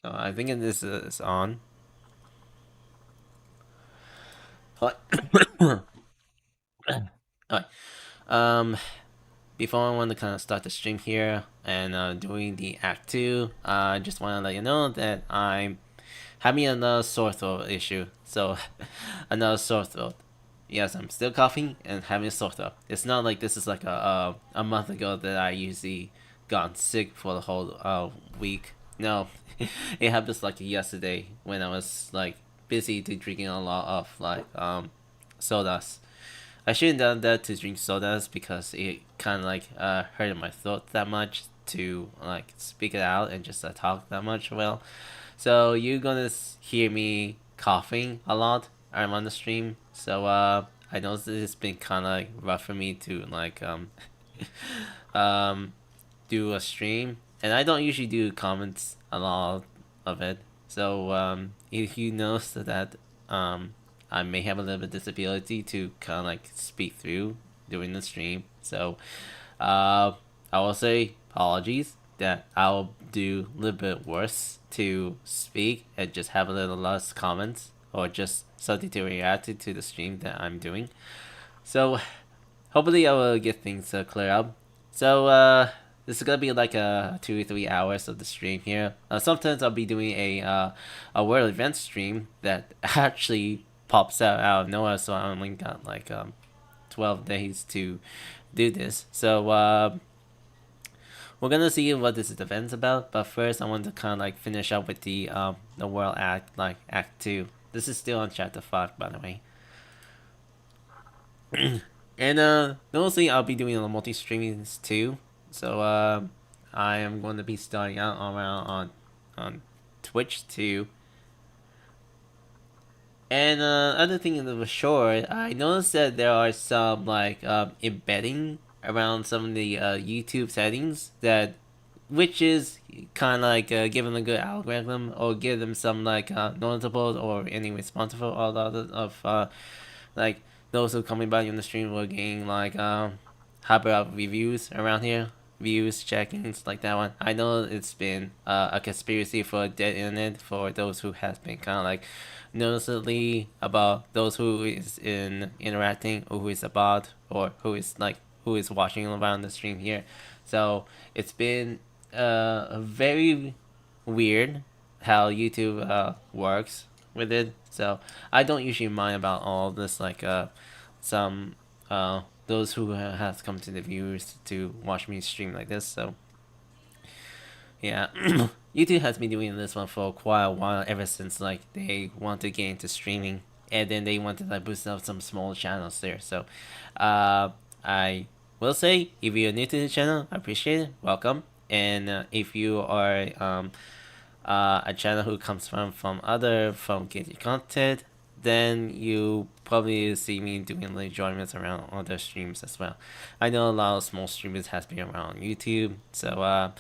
I think this is on. Alright. Alright. Um, Before I want to kind of start the stream here and doing the Act 2, I just want to let you know that I'm having another sore throat issue. So, another sore throat. Yes, I'm still coughing and having a sore throat. It's not like this is like a month ago that I usually got sick for the whole week. No, it happened like yesterday when I was like busy to drinking a lot of like sodas. I shouldn't done that to drink sodas because it kind of like hurted my throat that much to like speak it out and just talk that much well. So you're gonna hear me coughing a lot. I'm on the stream, so I know it's been kind of like rough for me to like um do a stream, and I don't usually do comments a lot of it. So if you notice that I may have a little bit of disability to kind of like speak through during the stream. So I will say apologies that I'll do a little bit worse to speak and just have a little less comments or just something to react to the stream that I'm doing. So hopefully I will get things cleared up. So this is gonna be like 2 or 3 hours of the stream here. Sometimes I'll be doing a world event stream that actually pops out of nowhere. So I only got like 12 days to do this. So we're gonna see what this event's about. But first, I want to kind of like finish up with the world act, like Act 2. This is still on chapter 5, by the way. And mostly I'll be doing a multi streamings too. So I am going to be starting out around on Twitch too. And other thing in the short, I noticed that there are some like embedding around some of the YouTube settings that, which is kind of like give them a good algorithm or give them some like notable or any responsible or a lot of like those who coming by on the stream will gain like hyper up reviews around here, views, check-ins like that one. I know it's been a conspiracy for dead internet for those who has been kind of like noticeably about those who is in interacting or who is a bot or who is like who is watching around the stream here. So it's been very weird how YouTube works with it. So I don't usually mind about all this like some those who has come to the viewers to watch me stream like this. So yeah, YouTube has been doing this one for quite a while ever since like they want to get into streaming and then they want to like boost up some small channels there. So I will say if you're new to the channel, I appreciate it. Welcome. And if you are a channel who comes from other from Genshin content, then you probably see me doing like enjoyments around other streams as well. I know a lot of small streamers has been around YouTube, so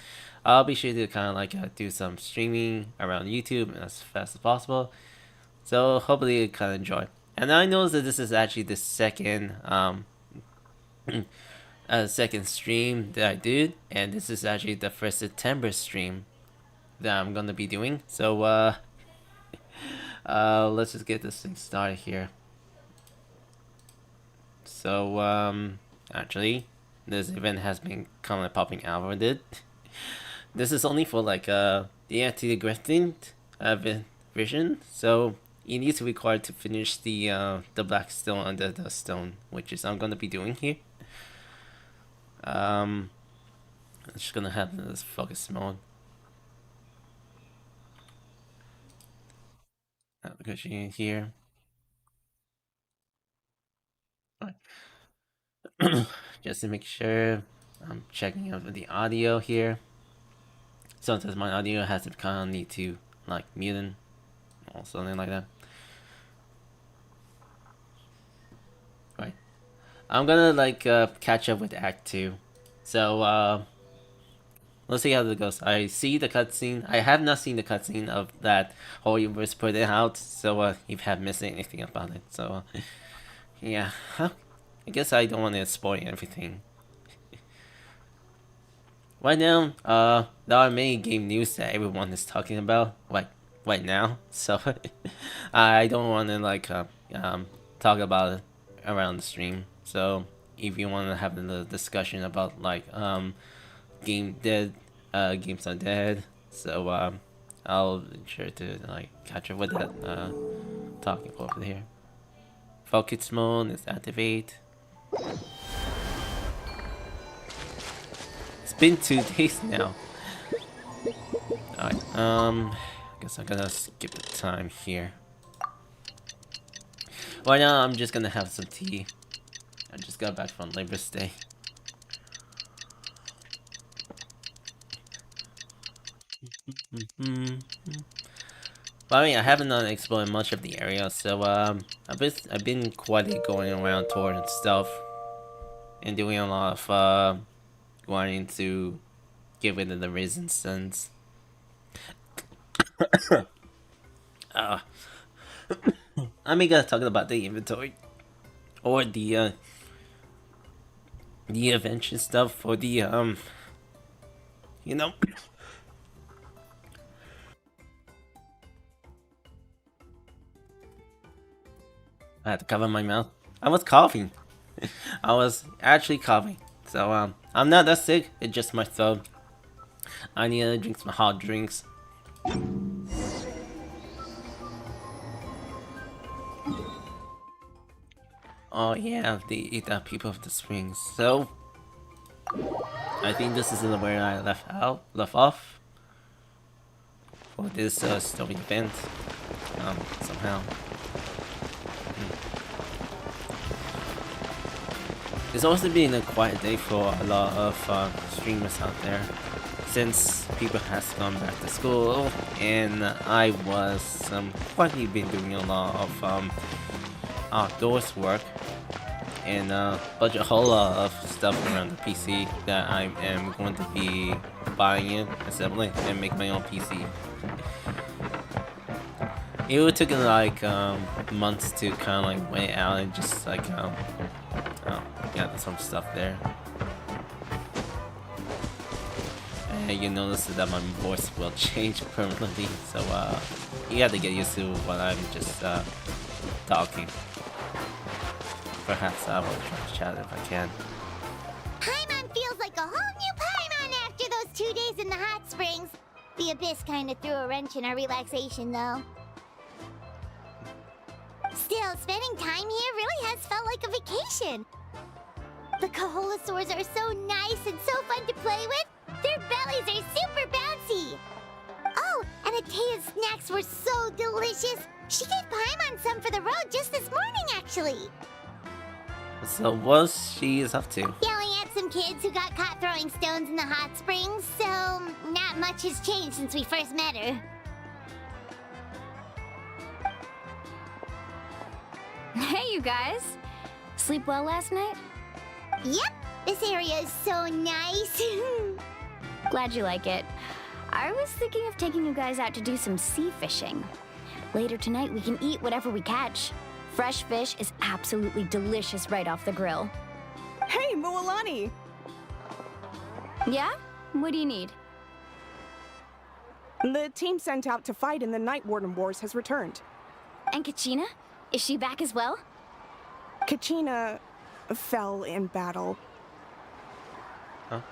I'll be sure to kind of like do some streaming around YouTube as fast as possible. So hopefully you kind of enjoy. And I know that this is actually the second second stream that I did, and this is actually the first September stream that I'm gonna be doing. So let's just get this thing started here. So actually, this event has been kind of popping out with it. This is only for like the anti-grafting vision. So you need to require to finish the black stone under the stone, which is I'm gonna be doing here. I'm just gonna have this focus mode. Application here. Just to make sure I'm checking out the audio here. Sometimes my audio has to kind of need to like mute or something like that. Right. I'm gonna like catch up with Act 2. So let's see how this goes. I see the cutscene. I have not seen the cutscene of that whole universe put it out. So if you have missed anything about it, so yeah, I guess I don't want to spoil everything. Right now, there are many game news that everyone is talking about, like right now. So I don't want to talk about it around the stream. So if you want to have a discussion about game dead, games are dead. So I'll be sure to catch up with that talking over here. Focus mode is activate. It's been 2 days now. Alright, guess I'm gonna skip the time here. Right now, I'm just gonna have some tea. I just got back from Labor's Day. But I mean, I haven't explored much of the area, so I've been quietly going around touring and stuff, and doing a lot of wanting to get rid of the resistance. I mean, gotta talk about the inventory or the adventure stuff for the you know. I had to cover my mouth. I was coughing. I was actually coughing. So I'm not that sick. It's just my throat. I need to drink some hot drinks. Oh yeah, the people of the springs. So I think this is where I left off for this story event. Somehow. It's also been a quiet day for a lot of streamers out there, since people has gone back to school, and I was quietly been doing a lot of outdoors work, and a whole lot of stuff around the PC that I am going to be buying it, assembling, and make my own PC. It would took months to kind of wait out and just got some stuff there. And you notice that my voice will change permanently, so you have to get used to what I'm just talking. Perhaps I will try to chat if I can. Paimon feels like a whole new Paimon after those 2 days in the hot springs. The Abyss kind of threw a wrench in our relaxation, though. Still, spending time here really has felt like a vacation. The Kaholosaurs are so nice and so fun to play with. Their bellies are super bouncy. Oh, and Atea's snacks were so delicious. She gave Paimon some for the road just this morning, actually. So what she is up to? Yelling at some kids who got caught throwing stones in the hot springs, so not much has changed since we first met her. Hey, you guys! Sleep well last night? Yep, this area is so nice. Glad you like it. I was thinking of taking you guys out to do some sea fishing. Later tonight, we can eat whatever we catch. Fresh fish is absolutely delicious right off the grill. Hey, Mualani! Yeah? What do you need? The team sent out to fight in the Night Warden Wars has returned. And Kachina? Is she back as well? Kachina fell in battle. Huh?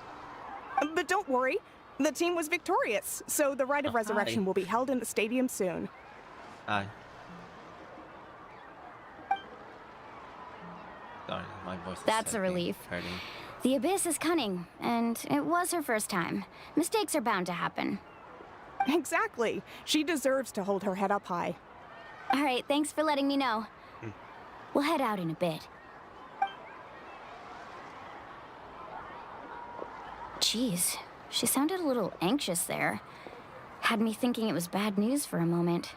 But don't worry, the team was victorious, so the Rite of Resurrection will be held in the stadium soon. Hi. Sorry, my voice is That's a relief. Hurting. The Abyss is cunning, and it was her first time. Mistakes are bound to happen. Exactly. She deserves to hold her head up high. All right, thanks for letting me know. We'll head out in a bit. Jeez, she sounded a little anxious there. Had me thinking it was bad news for a moment.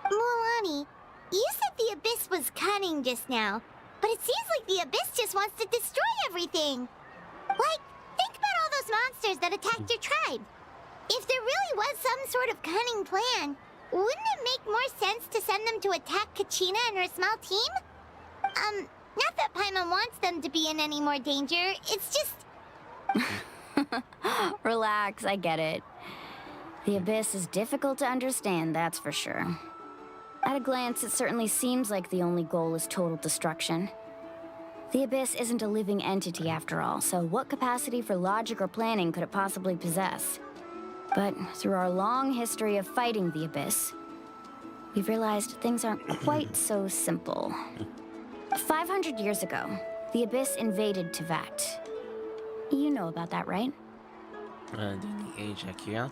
Mualani, you said the Abyss was cunning just now, but it seems like the Abyss just wants to destroy everything. Like, think about all those monsters that attacked your tribe. If there really was some sort of cunning plan, wouldn't it make more sense to send them to attack Kachina and her small team? Not that Paimon wants them to be in any more danger, it's just... Relax, I get it. The Abyss is difficult to understand, that's for sure. At a glance, it certainly seems like the only goal is total destruction. The Abyss isn't a living entity after all, so what capacity for logic or planning could it possibly possess? But through our long history of fighting the Abyss, we've realized things aren't quite so simple. 500 years ago, the Abyss invaded Teyvat. You know about that, right? Doing the age check here.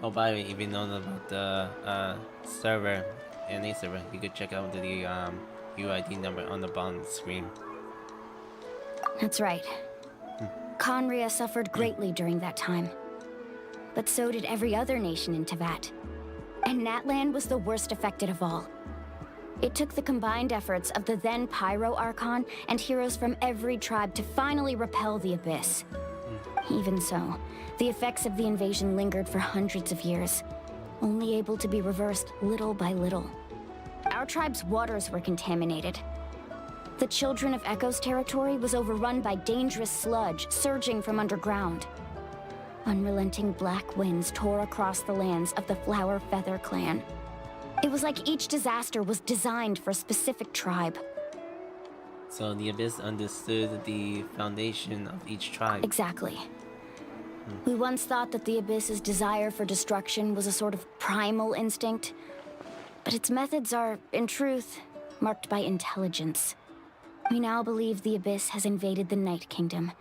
Oh, by the way, if you know about the server, NA server, you could check out the UID number on the bottom of the screen. That's right. Conria suffered greatly during that time. But so did every other nation in Teyvat. And Natlan was the worst affected of all. It took the combined efforts of the then Pyro Archon and heroes from every tribe to finally repel the Abyss. Even so, the effects of the invasion lingered for hundreds of years, only able to be reversed little by little. Our tribe's waters were contaminated. The Children of Echo's territory was overrun by dangerous sludge surging from underground. Unrelenting black winds tore across the lands of the Flower Feather clan. It was like each disaster was designed for a specific tribe. So the Abyss understood the foundation of each tribe. Exactly. We once thought that the Abyss's desire for destruction was a sort of primal instinct, but its methods are, in truth, marked by intelligence. We now believe the Abyss has invaded the Night Kingdom,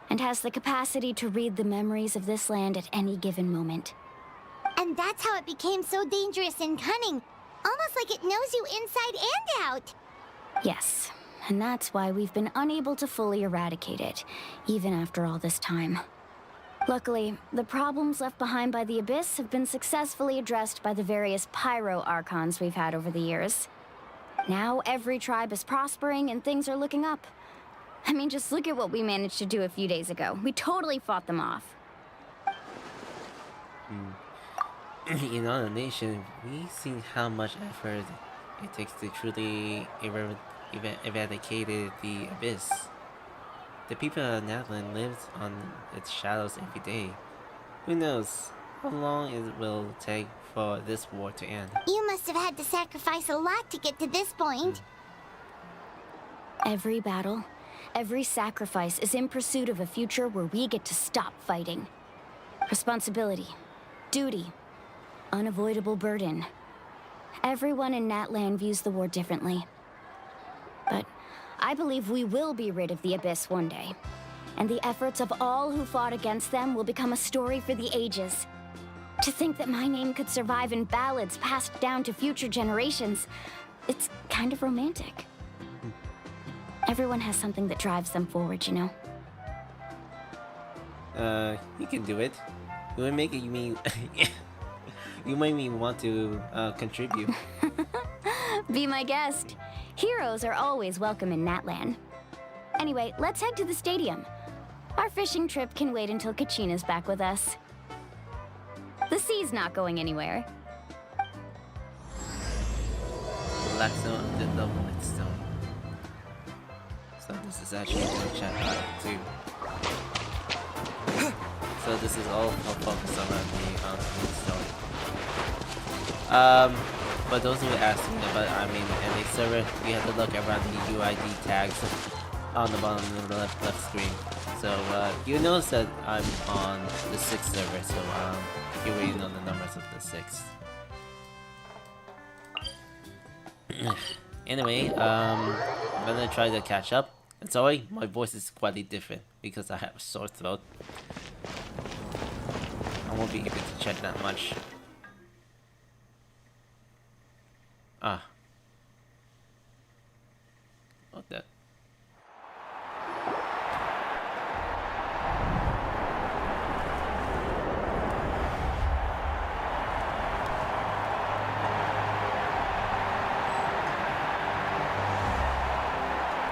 and has the capacity to read the memories of this land at any given moment. And that's how it became so dangerous and cunning. Almost like it knows you inside and out. Yes, and that's why we've been unable to fully eradicate it, even after all this time. Luckily, the problems left behind by the Abyss have been successfully addressed by the various Pyro Archons we've had over the years. Now every tribe is prospering and things are looking up. I mean, just look at what we managed to do a few days ago. We totally fought them off. In our nation, we've seen how much effort it takes to truly eradicate the Abyss. The people of Natlan live on its shadows every day. Who knows how long it will take for this war to end? You must have had to sacrifice a lot to get to this point. Every battle, every sacrifice is in pursuit of a future where we get to stop fighting. Responsibility, duty, unavoidable burden. Everyone in Natlan views the war differently. But I believe we will be rid of the Abyss one day. And the efforts of all who fought against them will become a story for the ages. To think that my name could survive in ballads passed down to future generations, it's kind of romantic. Everyone has something that drives them forward, you know? You can do it. You might make it, you mean... You made me want to contribute. Be my guest. Heroes are always welcome in Natlan. Anyway, let's head to the stadium. Our fishing trip can wait until Kachina's back with us. The sea's not going anywhere. The black stone and the double white stone. So this is actually one chat too. So this is all focused on the white stone. But those who are asking about, I mean, in the server, you have to look around the UID tags on the bottom of the left screen. So you notice that I'm on the 6th server, so you already know the numbers of the 6th. Anyway, I'm gonna try to catch up. And sorry, my voice is quite different because I have a sore throat. I won't be able to chat that much. Ah. What that?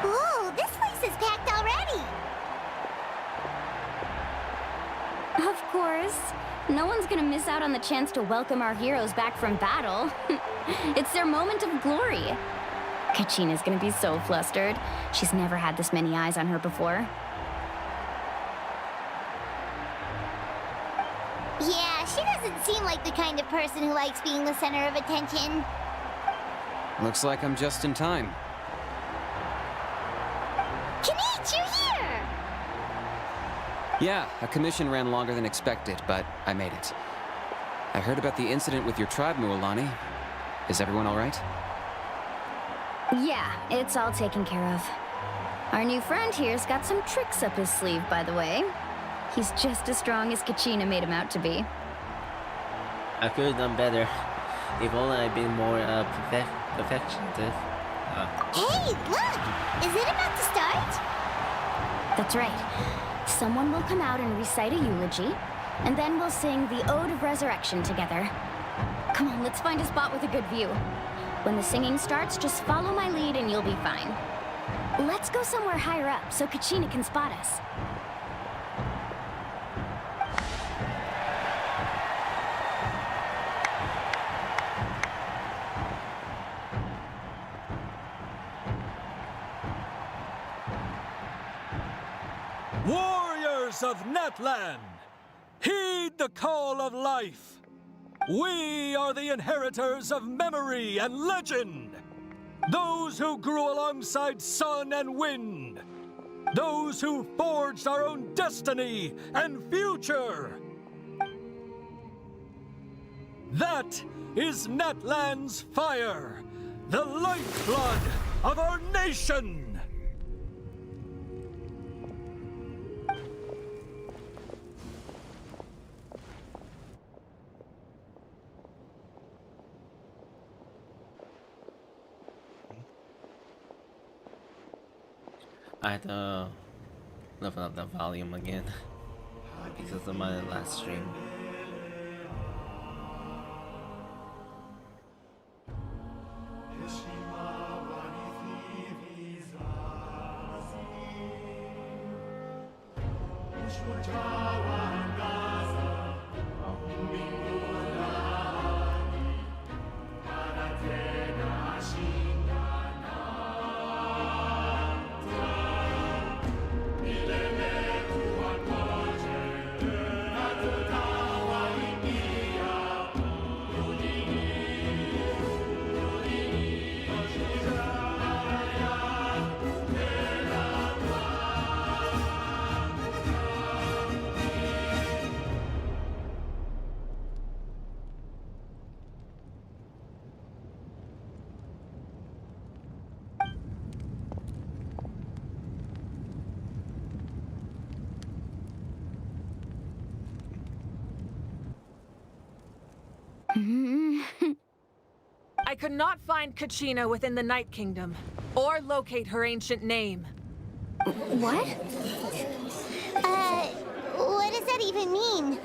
Whoa, this place is packed already. Of course. No one's gonna miss out on the chance to welcome our heroes back from battle. It's their moment of glory. Kachina's gonna be so flustered. She's never had this many eyes on her before. she doesn't seem like the kind of person who likes being the center of attention. Looks like I'm just in time. Kinich, you're here! Yeah, a commission ran longer than expected, but I made it. I heard about the incident with your tribe, Mualani. Is everyone all right? Yeah, it's all taken care of. Our new friend here's got some tricks up his sleeve, by the way. He's just as strong as Kachina made him out to be. I could have done better. If only I'd been more perfectionist. Hey, look! Is it about to start? That's right. Someone will come out and recite a eulogy, and then we'll sing the Ode of Resurrection together. Come on, let's find a spot with a good view. When the singing starts, just follow my lead and you'll be fine. Let's go somewhere higher up so Kachina can spot us. Warriors of Natlan, heed the call of life. We are the inheritors of memory and legend. Those who grew alongside sun and wind. Those who forged our own destiny and future. That is Natlan's fire, the lifeblood of our nation. I had to level up the volume again because of my last stream. I could not find Kachina within the Night Kingdom, or locate her ancient name. What? What does that even mean?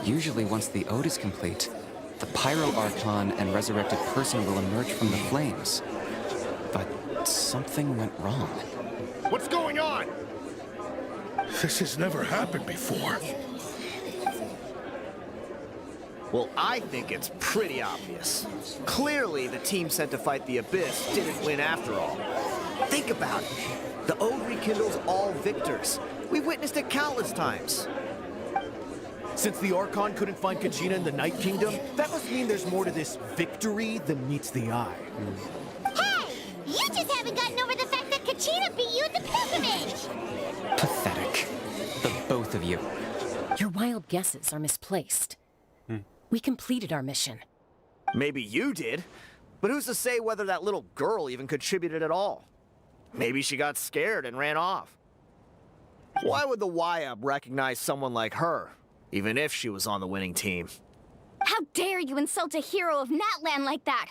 Usually once the ode is complete, the Pyro Archon and resurrected person will emerge from the flames. But something went wrong. What's going on? This has never happened before. Well, I think it's pretty obvious. Clearly, the team sent to fight the Abyss didn't win after all. Think about it. The Ode rekindles all victors. We've witnessed it countless times. Since the Archon couldn't find Kachina in the Night Kingdom, that must mean there's more to this victory than meets the eye. Hey! You just haven't gotten over the fact that Kachina beat you at the pilgrimage! Pathetic. The both of you. Your wild guesses are misplaced. We completed our mission. Maybe you did, but who's to say whether that little girl even contributed at all? Maybe she got scared and ran off. Why would the YUB recognize someone like her, even if she was on the winning team? How dare you insult a hero of Natlan like that?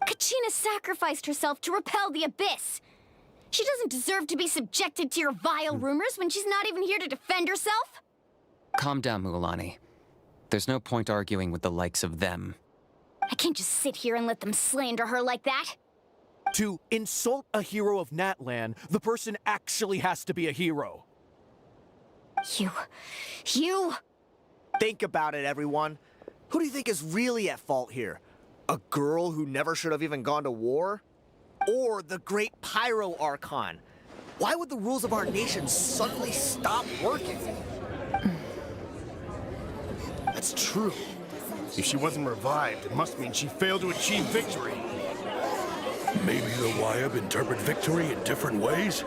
Kachina sacrificed herself to repel the Abyss. She doesn't deserve to be subjected to your vile rumors when she's not even here to defend herself. Calm down, Mualani. There's no point arguing with the likes of them. I can't just sit here and let them slander her like that. To insult a hero of Natlan, the person actually has to be a hero. You... Think about it, everyone. Who do you think is really at fault here? A girl who never should have even gone to war? Or the great Pyro Archon? Why would the rules of our nation suddenly stop working? That's true. If she wasn't revived, it must mean she failed to achieve victory. Maybe the Wyab interpret victory in different ways?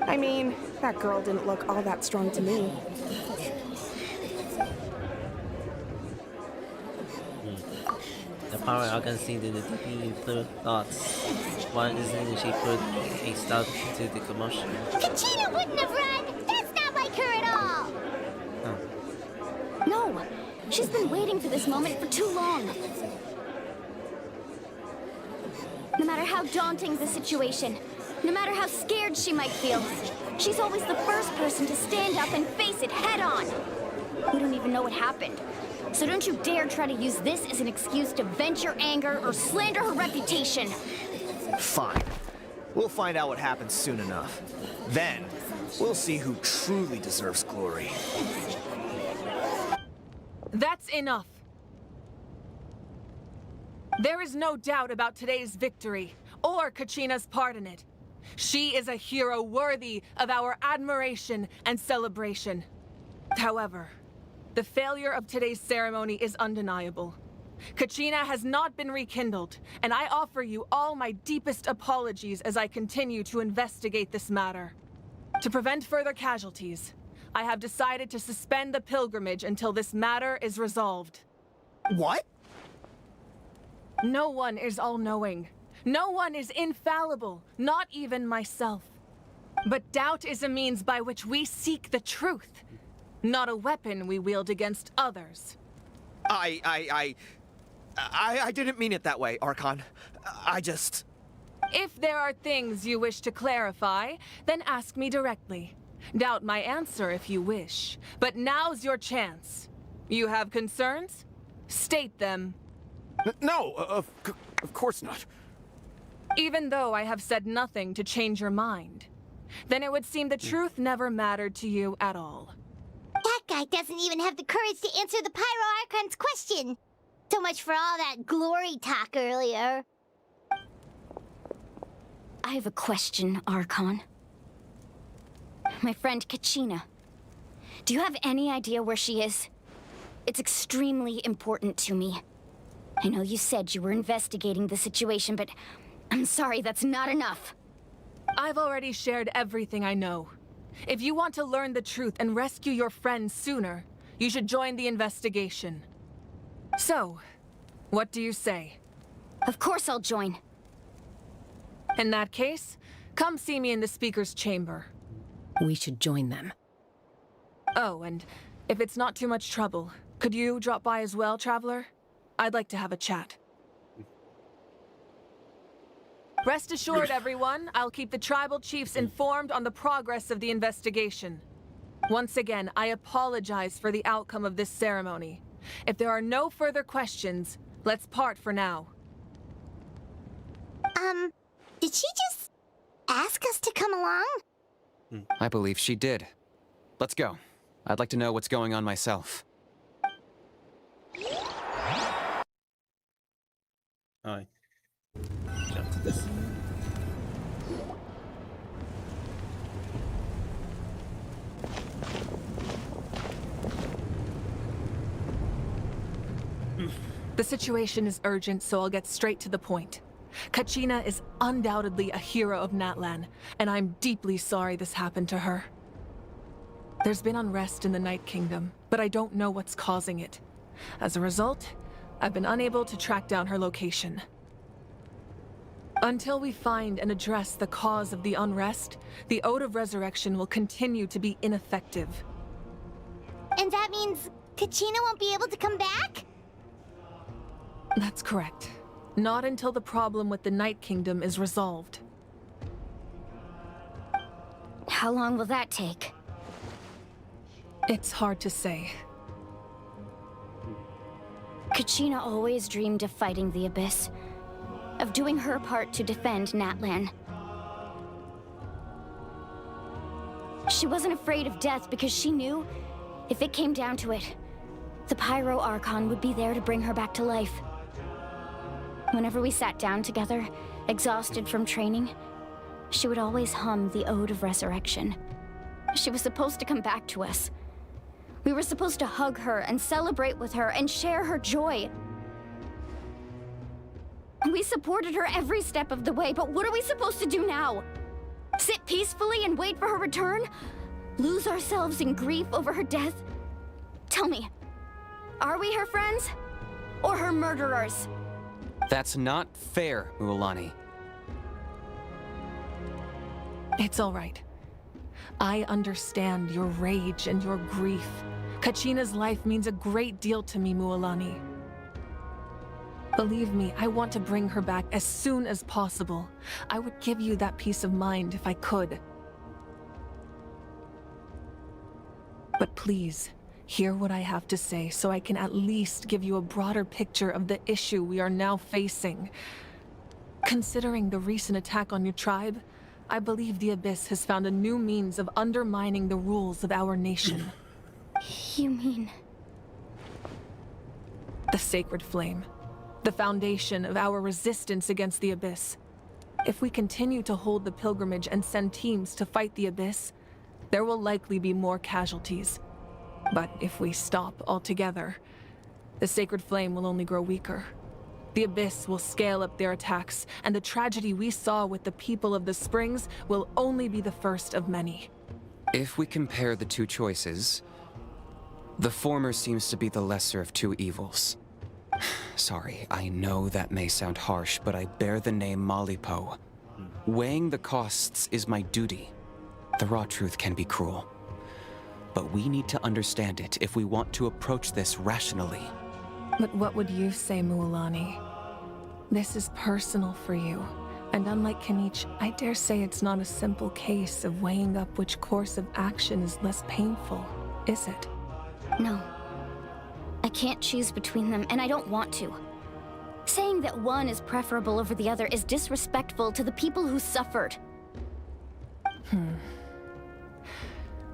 I mean, that girl didn't look all that strong to me. The power Archon seemed in the deeply clear thoughts. Why isn't she put a stop to the commotion? Kachina wouldn't have run! That's not like her at all! No! She's been waiting for this moment for too long. No matter how daunting the situation, no matter how scared she might feel, she's always the first person to stand up and face it head on. We don't even know what happened. So don't you dare try to use this as an excuse to vent your anger or slander her reputation. Fine. We'll find out what happens soon enough. Then, we'll see who truly deserves glory. That's enough. There is no doubt about today's victory, or Kachina's part in it. She is a hero worthy of our admiration and celebration. However, the failure of today's ceremony is undeniable. Kachina has not been rekindled, and I offer you all my deepest apologies as I continue to investigate this matter. To prevent further casualties, I have decided to suspend the pilgrimage until this matter is resolved. What? No one is all-knowing. No one is infallible, not even myself. But doubt is a means by which we seek the truth, not a weapon we wield against others. I didn't mean it that way, Archon. I just... If there are things you wish to clarify, then ask me directly. Doubt my answer if you wish, but now's your chance. You have concerns? State them. No, of course not. Even though I have said nothing to change your mind, then it would seem the truth never mattered to you at all. That guy doesn't even have the courage to answer the Pyro Archon's question. So much for all that glory talk earlier. I have a question, Archon. My friend Kachina. Do you have any idea where she is? It's extremely important to me. I know you said you were investigating the situation, but I'm sorry, that's not enough. I've already shared everything I know. If you want to learn the truth and rescue your friends sooner, you should join the investigation. So, what do you say? Of course I'll join. In that case, come see me in the speaker's chamber. We should join them. Oh, and if it's not too much trouble, could you drop by as well, Traveler? I'd like to have a chat. Rest assured, everyone, I'll keep the tribal chiefs informed on the progress of the investigation. Once again, I apologize for the outcome of this ceremony. If there are no further questions, let's part for now. Did she just ask us to come along? I believe she did. Let's go. I'd like to know what's going on myself. Alright. Jump to this. The situation is urgent, so I'll get straight to the point. Kachina is undoubtedly a hero of Natlan, and I'm deeply sorry this happened to her. There's been unrest in the Night Kingdom, but I don't know what's causing it. As a result, I've been unable to track down her location. Until we find and address the cause of the unrest, the Ode of Resurrection will continue to be ineffective. And that means Kachina won't be able to come back? That's correct. Not until the problem with the Night Kingdom is resolved. How long will that take? It's hard to say. Kachina always dreamed of fighting the Abyss, of doing her part to defend Natlan. She wasn't afraid of death because she knew, if it came down to it, the Pyro Archon would be there to bring her back to life. Whenever we sat down together, exhausted from training, she would always hum the Ode of Resurrection. She was supposed to come back to us. We were supposed to hug her and celebrate with her and share her joy. We supported her every step of the way, but what are we supposed to do now? Sit peacefully and wait for her return? Lose ourselves in grief over her death? Tell me, are we her friends? Or her murderers? That's not fair, Mualani. It's all right. I understand your rage and your grief. Kachina's life means a great deal to me, Mualani. Believe me, I want to bring her back as soon as possible. I would give you that peace of mind if I could. But please, hear what I have to say so I can at least give you a broader picture of the issue we are now facing. Considering the recent attack on your tribe, I believe the Abyss has found a new means of undermining the rules of our nation. You mean... The Sacred Flame. The foundation of our resistance against the Abyss. If we continue to hold the pilgrimage and send teams to fight the Abyss, there will likely be more casualties. But if we stop altogether, the Sacred Flame will only grow weaker. The Abyss will scale up their attacks, and the tragedy we saw with the people of the Springs will only be the first of many. If we compare the two choices, the former seems to be the lesser of two evils. Sorry, I know that may sound harsh, but I bear the name Malipo. Weighing the costs is my duty. The raw truth can be cruel. But we need to understand it if we want to approach this rationally. But what would you say, Mualani? This is personal for you. And unlike Kanich, I dare say it's not a simple case of weighing up which course of action is less painful, is it? No. I can't choose between them, and I don't want to. Saying that one is preferable over the other is disrespectful to the people who suffered.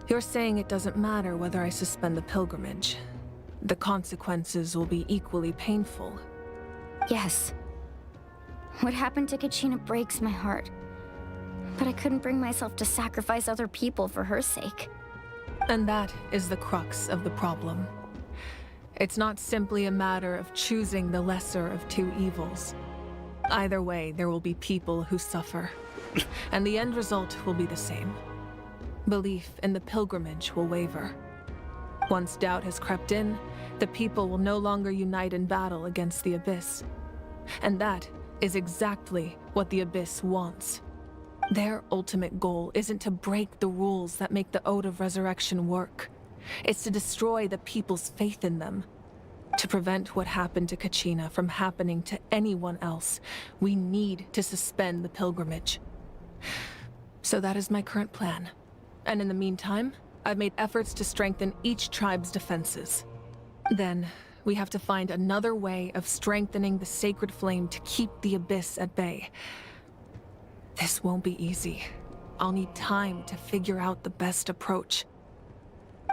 You're saying it doesn't matter whether I suspend the pilgrimage. The consequences will be equally painful. Yes. What happened to Kachina breaks my heart. But I couldn't bring myself to sacrifice other people for her sake. And that is the crux of the problem. It's not simply a matter of choosing the lesser of two evils. Either way, there will be people who suffer. And the end result will be the same. Belief in the pilgrimage will waver. Once doubt has crept in, the people will no longer unite in battle against the Abyss. And that is exactly what the Abyss wants. Their ultimate goal isn't to break the rules that make the Ode of Resurrection work. It's to destroy the people's faith in them. To prevent what happened to Kachina from happening to anyone else, we need to suspend the pilgrimage. So that is my current plan. And in the meantime, I've made efforts to strengthen each tribe's defenses. Then, we have to find another way of strengthening the Sacred Flame to keep the Abyss at bay. This won't be easy. I'll need time to figure out the best approach.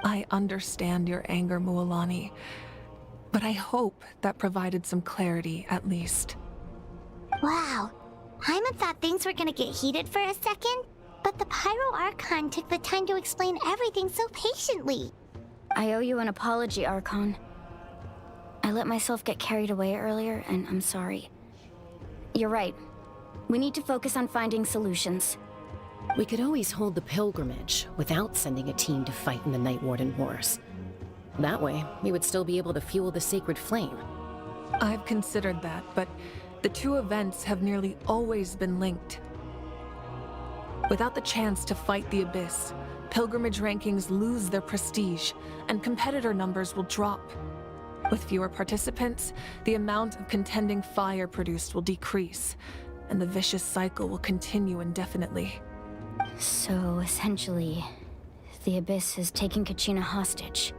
I understand your anger, Mualani, but I hope that provided some clarity at least. Wow. Paimon thought things were gonna get heated for a second, but the Pyro Archon took the time to explain everything so patiently. I owe you an apology, Archon. I let myself get carried away earlier, and I'm sorry. You're right. We need to focus on finding solutions. We could always hold the pilgrimage without sending a team to fight in the Night Warden Wars. That way, we would still be able to fuel the Sacred Flame. I've considered that, but the two events have nearly always been linked. Without the chance to fight the Abyss, pilgrimage rankings lose their prestige, and competitor numbers will drop. With fewer participants, the amount of contending fire produced will decrease, and the vicious cycle will continue indefinitely. So, essentially, the Abyss is taking Kachina hostage.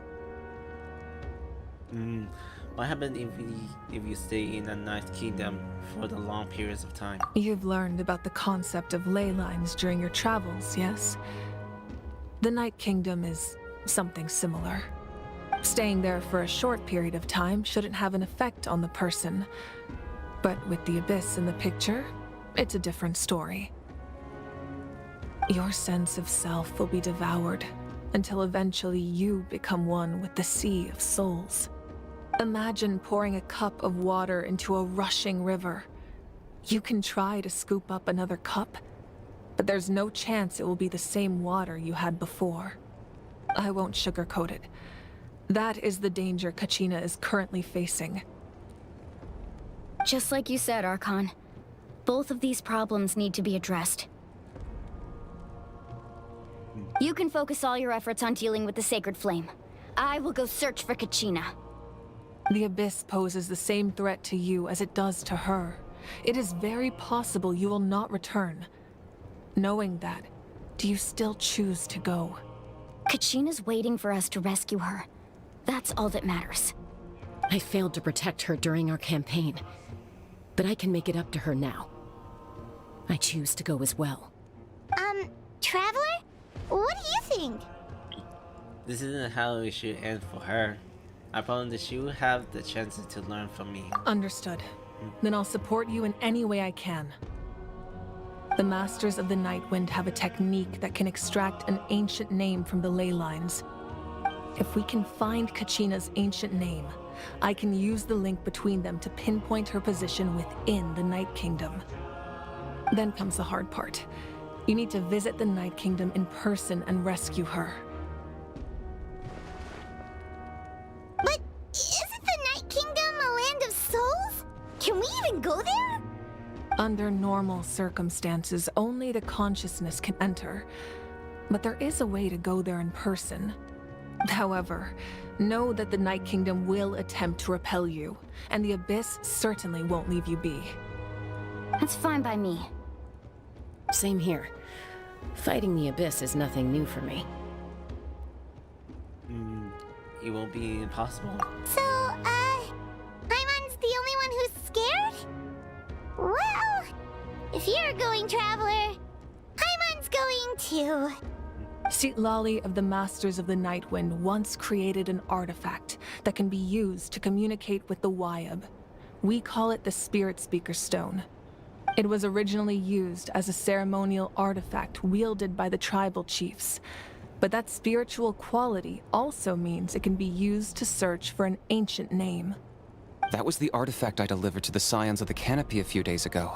What happens if you stay in a Night Kingdom for the long periods of time? You've learned about the concept of ley lines during your travels, yes? The Night Kingdom is something similar. Staying there for a short period of time shouldn't have an effect on the person. But with the Abyss in the picture, it's a different story. Your sense of self will be devoured, until eventually you become one with the Sea of Souls. Imagine pouring a cup of water into a rushing river. You can try to scoop up another cup, but there's no chance it will be the same water you had before. I won't sugarcoat it. That is the danger Kachina is currently facing. Just like you said, Archon. Both of these problems need to be addressed. You can focus all your efforts on dealing with the Sacred Flame. I will go search for Kachina. The Abyss poses the same threat to you as it does to her. It is very possible you will not return. Knowing that, do you still choose to go? Kachina's waiting for us to rescue her. That's all that matters. I failed to protect her during our campaign, but I can make it up to her now. I choose to go as well. Traveler? What do you think? This isn't how it should end for her. I promise that she will have the chances to learn from me. Understood. Then I'll support you in any way I can. The Masters of the Nightwind have a technique that can extract an ancient name from the ley lines. If we can find Kachina's ancient name, I can use the link between them to pinpoint her position within the Night Kingdom. Then comes the hard part. You need to visit the Night Kingdom in person and rescue her. But isn't the Night Kingdom a land of souls? Can we even go there? Under normal circumstances, only the consciousness can enter. But there is a way to go there in person. However, know that the Night Kingdom will attempt to repel you, and the Abyss certainly won't leave you be. That's fine by me. Same here. Fighting the Abyss is nothing new for me. It won't be impossible. So, Paimon's the only one who's scared? Well, if you're going, Traveler, Paimon's going too. Citlali of the Masters of the Nightwind once created an artifact that can be used to communicate with the Wyab. We call it the Spirit Speaker Stone. It was originally used as a ceremonial artifact wielded by the tribal chiefs. But that spiritual quality also means it can be used to search for an ancient name. That was the artifact I delivered to the Scions of the Canopy a few days ago.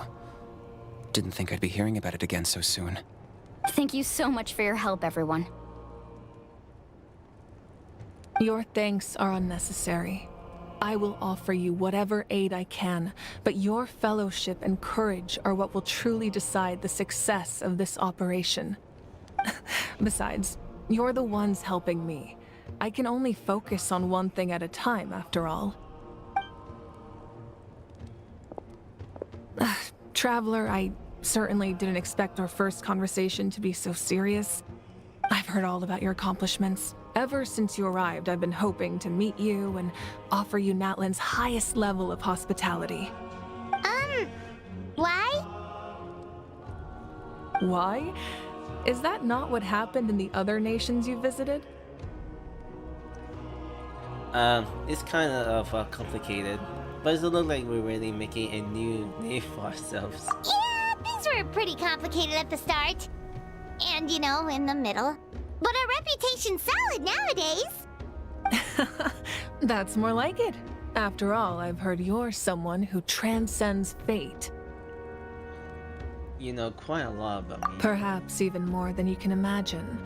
Didn't think I'd be hearing about it again so soon. Thank you so much for your help, everyone. Your thanks are unnecessary. I will offer you whatever aid I can, but your fellowship and courage are what will truly decide the success of this operation. Besides, you're the ones helping me. I can only focus on one thing at a time, after all. Traveler, I certainly didn't expect our first conversation to be so serious. I've heard all about your accomplishments. Ever since you arrived, I've been hoping to meet you and offer you Natlan's highest level of hospitality. Why? Why? Is that not what happened in the other nations you visited? It's kind of complicated, but it looks like we're really making a new name for ourselves. Yeah, things were pretty complicated at the start. And, you know, in the middle. But our reputation's solid nowadays. That's more like it. After all, I've heard you're someone who transcends fate. You know quite a lot about me. Perhaps even more than you can imagine.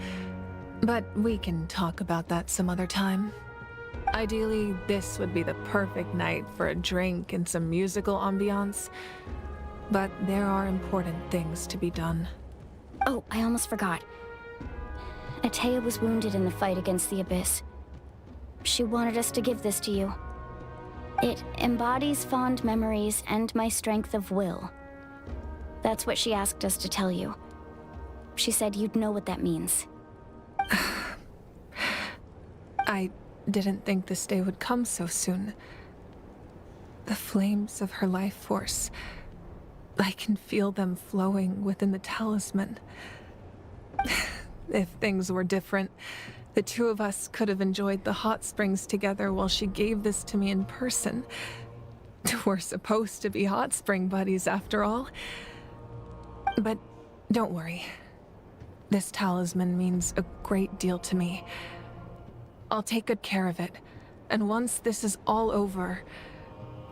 But we can talk about that some other time. Ideally, this would be the perfect night for a drink and some musical ambiance. But there are important things to be done. Oh, I almost forgot. Atea was wounded in the fight against the Abyss. She wanted us to give this to you. It embodies fond memories and my strength of will. That's what she asked us to tell you. She said you'd know what that means. I didn't think this day would come so soon. The flames of her life force. I can feel them flowing within the talisman. If things were different, the two of us could have enjoyed the hot springs together while she gave this to me in person. We're supposed to be hot spring buddies after all. But don't worry. This talisman means a great deal to me. I'll take good care of it, and once this is all over,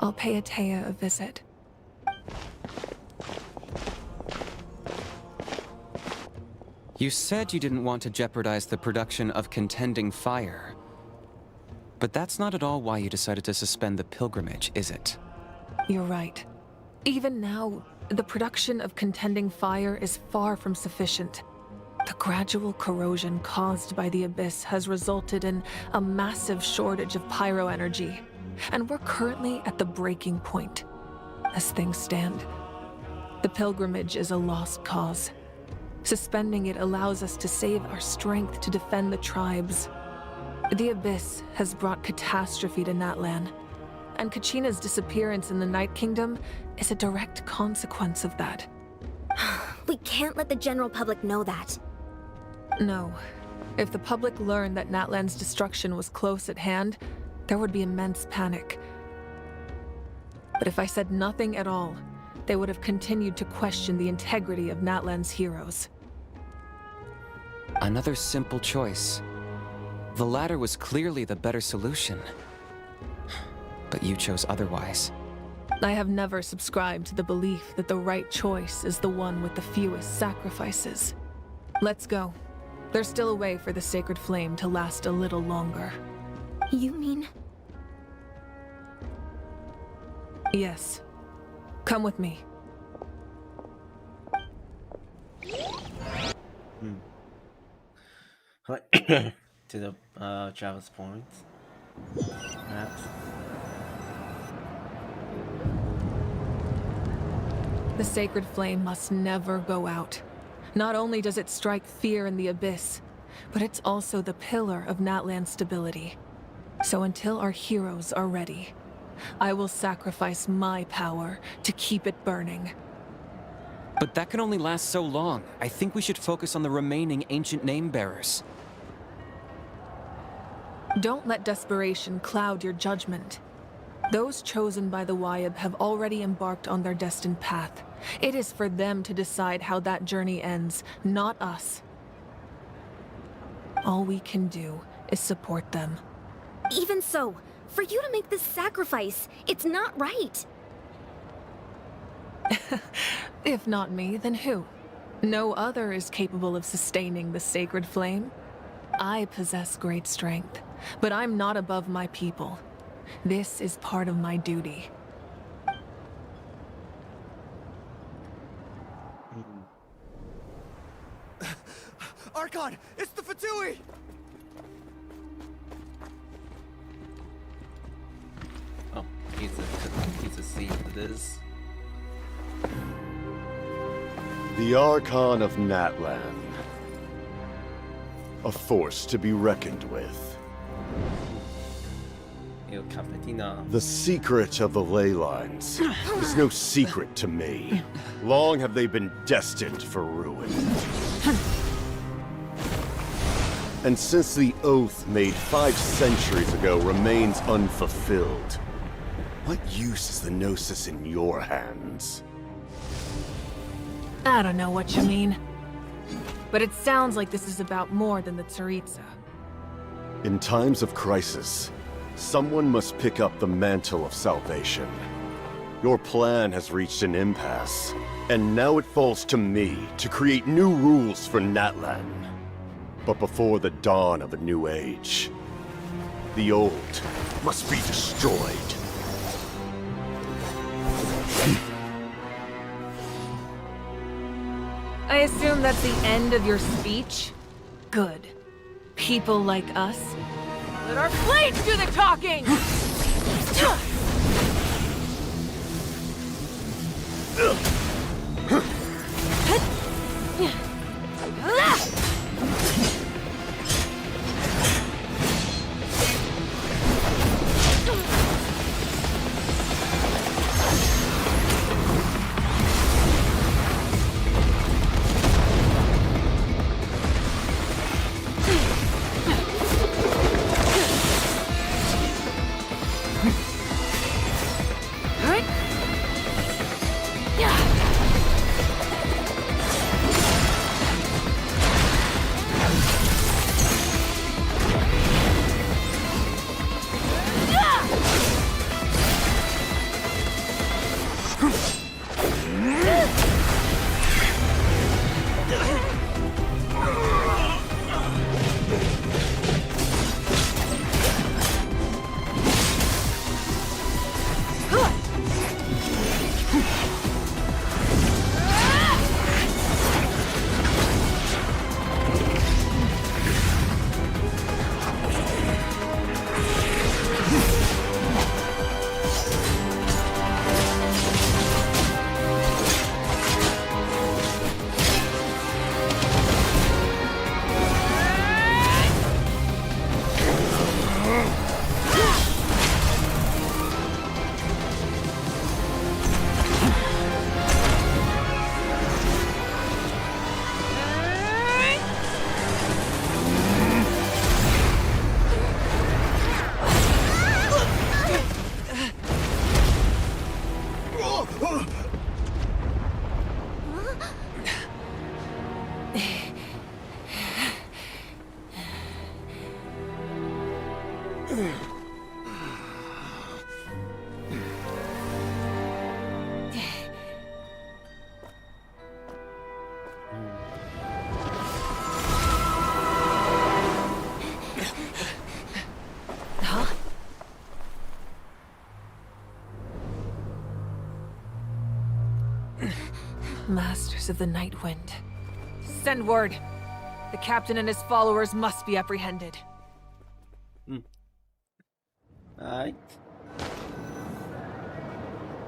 I'll pay Atea a visit. You said you didn't want to jeopardize the production of contending fire. But that's not at all why you decided to suspend the pilgrimage, is it? You're right. Even now, the production of contending fire is far from sufficient. The gradual corrosion caused by the Abyss has resulted in a massive shortage of pyro energy, and we're currently at the breaking point. As things stand, the pilgrimage is a lost cause. Suspending it allows us to save our strength to defend the tribes. The Abyss has brought catastrophe to Natlan, and Kachina's disappearance in the Night Kingdom is a direct consequence of that. We can't let the general public know that. No. If the public learned that Natlan's destruction was close at hand, there would be immense panic. But if I said nothing at all, they would have continued to question the integrity of Natlan's heroes. Another simple choice. The latter was clearly the better solution. But you chose otherwise. I have never subscribed to the belief that the right choice is the one with the fewest sacrifices. Let's go. There's still a way for the sacred flame to last a little longer. You mean? Yes. Come with me. To the Travis Point. Perhaps. The sacred flame must never go out. Not only does it strike fear in the Abyss, but it's also the pillar of Natlan's stability. So until our heroes are ready, I will sacrifice my power to keep it burning. But that can only last so long. I think we should focus on the remaining ancient name-bearers. Don't let desperation cloud your judgment. Those chosen by the Wyab have already embarked on their destined path. It is for them to decide how that journey ends, not us. All we can do is support them. Even so, for you to make this sacrifice, it's not right. If not me, then who? No other is capable of sustaining the sacred flame. I possess great strength, but I'm not above my people. This is part of my duty. Archon, it's the Fatui! Oh, he's a scene for this. The Archon of Natlan. A force to be reckoned with. The secret of the ley lines is no secret to me. Long have they been destined for ruin. And since the oath made 5 centuries ago remains unfulfilled, what use is the Gnosis in your hands? I don't know what you mean. But it sounds like this is about more than the Tsaritsa. In times of crisis, someone must pick up the mantle of salvation. Your plan has reached an impasse, and now it falls to me to create new rules for Natlan. But before the dawn of a new age, the old must be destroyed. I assume that's the end of your speech? Good. People like us, let our blades do the talking! Masters of the Night Wind. Send word. The captain and his followers must be apprehended. Alright.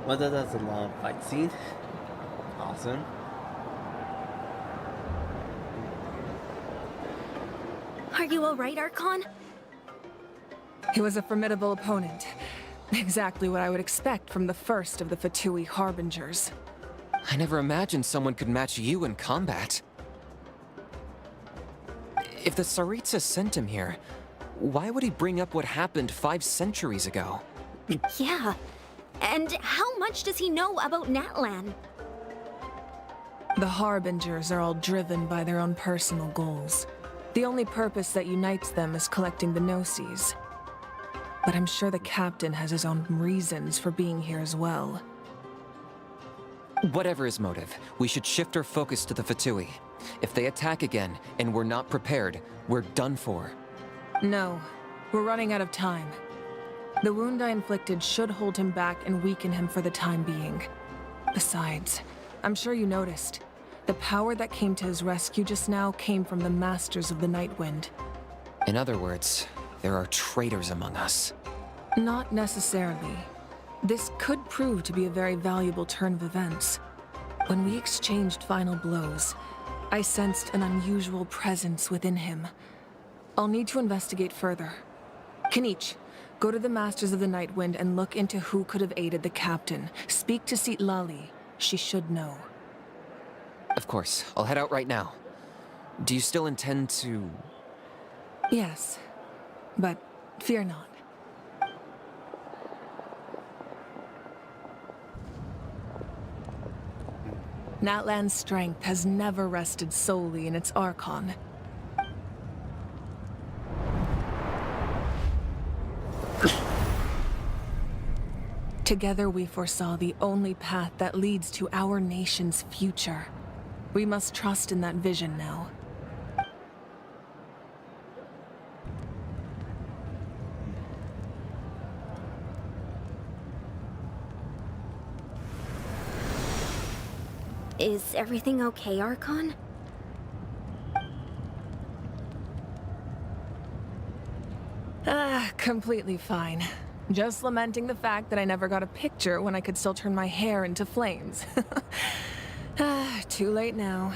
Well, that's a long fight scene. Awesome. Are you alright, Archon? He was a formidable opponent. Exactly what I would expect from the first of the Fatui Harbingers. I never imagined someone could match you in combat. If the Tsaritsa sent him here, why would he bring up what happened 5 centuries ago? Yeah. And how much does he know about Natlan? The Harbingers are all driven by their own personal goals. The only purpose that unites them is collecting the Gnosis. But I'm sure the captain has his own reasons for being here as well. Whatever his motive, we should shift our focus to the Fatui. If they attack again, and we're not prepared, we're done for. No, we're running out of time. The wound I inflicted should hold him back and weaken him for the time being. Besides, I'm sure you noticed, the power that came to his rescue just now came from the Masters of the Night Wind. In other words, there are traitors among us. Not necessarily. This could prove to be a very valuable turn of events. When we exchanged final blows, I sensed an unusual presence within him. I'll need to investigate further. Kenichi, go to the Masters of the Night Wind and look into who could have aided the captain. Speak to Citlali. She should know. Of course, I'll head out right now. Do you still intend to... Yes, but fear not. Natlan's strength has never rested solely in its Archon. Together we foresaw the only path that leads to our nation's future. We must trust in that vision now. Is everything okay, Archon? Completely fine. Just lamenting the fact that I never got a picture when I could still turn my hair into flames. Too late now.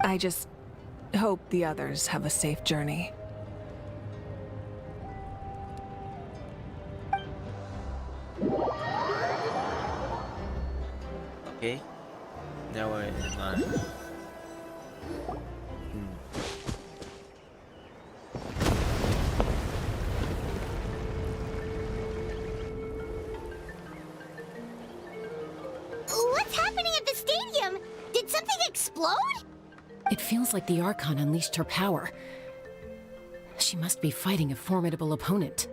I just hope the others have a safe journey. Okay. Now we're in line. What's happening at the stadium? Did something explode? It feels like the Archon unleashed her power. She must be fighting a formidable opponent.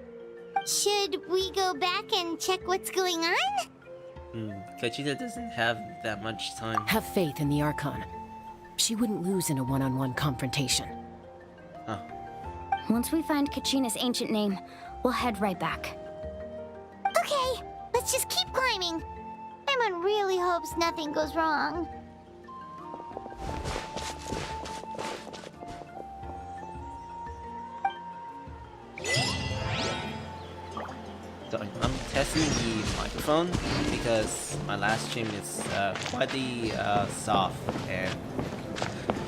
Should we go back and check what's going on? Kachina doesn't have that much time. Have faith in the Archon. She wouldn't lose in a one-on-one confrontation. Oh. Once we find Kachina's ancient name, we'll head right back. Okay, let's just keep climbing. Everyone really hopes nothing goes wrong. So I'm testing the microphone because my last stream is quite soft and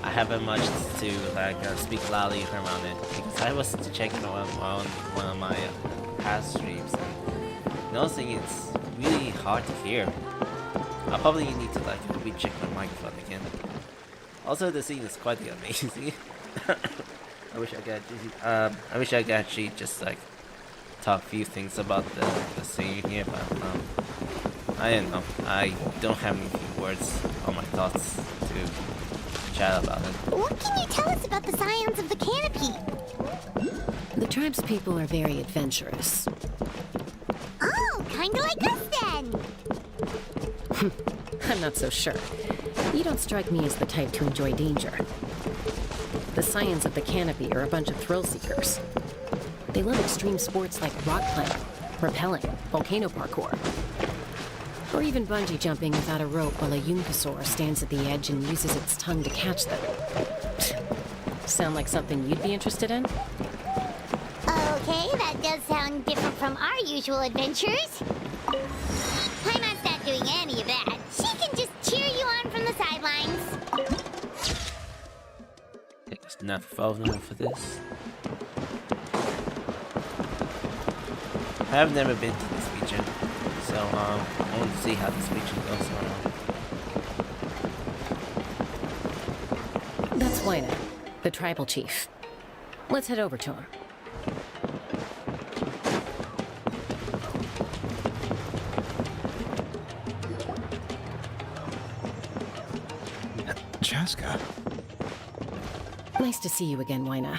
I haven't much to speak loudly around it because I was checking on one of my past streams and noticing it's really hard to hear. I'll probably need to recheck my microphone again. Also, the scene is quite amazing. I wish I could actually just talk a few things about the scene here, but I don't know. I don't have any words or my thoughts to chat about it. What can you tell us about the scions of the canopy? tribespeople are very adventurous. Oh, kinda like us then. I'm not so sure. You don't strike me as the type to enjoy danger. The Scions of the Canopy are a bunch of thrill seekers. They love extreme sports like rock climbing, rappelling, volcano parkour, or even bungee jumping without a rope while a Yunkasaur stands at the edge and uses its tongue to catch them. Sound like something you'd be interested in? Okay, that does sound different from our usual adventures. Paimon's not doing any of that. She can just cheer you on from the sidelines. It's not far enough for this. I've never been to this region, so I want to see how this region goes on. That's Wina, the tribal chief. Let's head over to him. Chaska. Nice to see you again, Wina.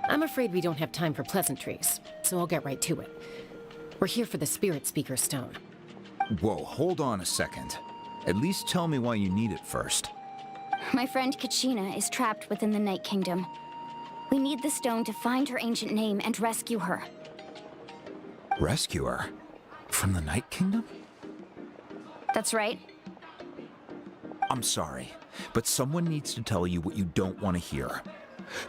I'm afraid we don't have time for pleasantries, so I'll get right to it. We're here for the Spirit Speaker Stone. Whoa, hold on a second. At least tell me why you need it first. My friend Kachina is trapped within the Night Kingdom. We need the stone to find her ancient name and rescue her. Rescue her? From the Night Kingdom? That's right. I'm sorry, but someone needs to tell you what you don't want to hear.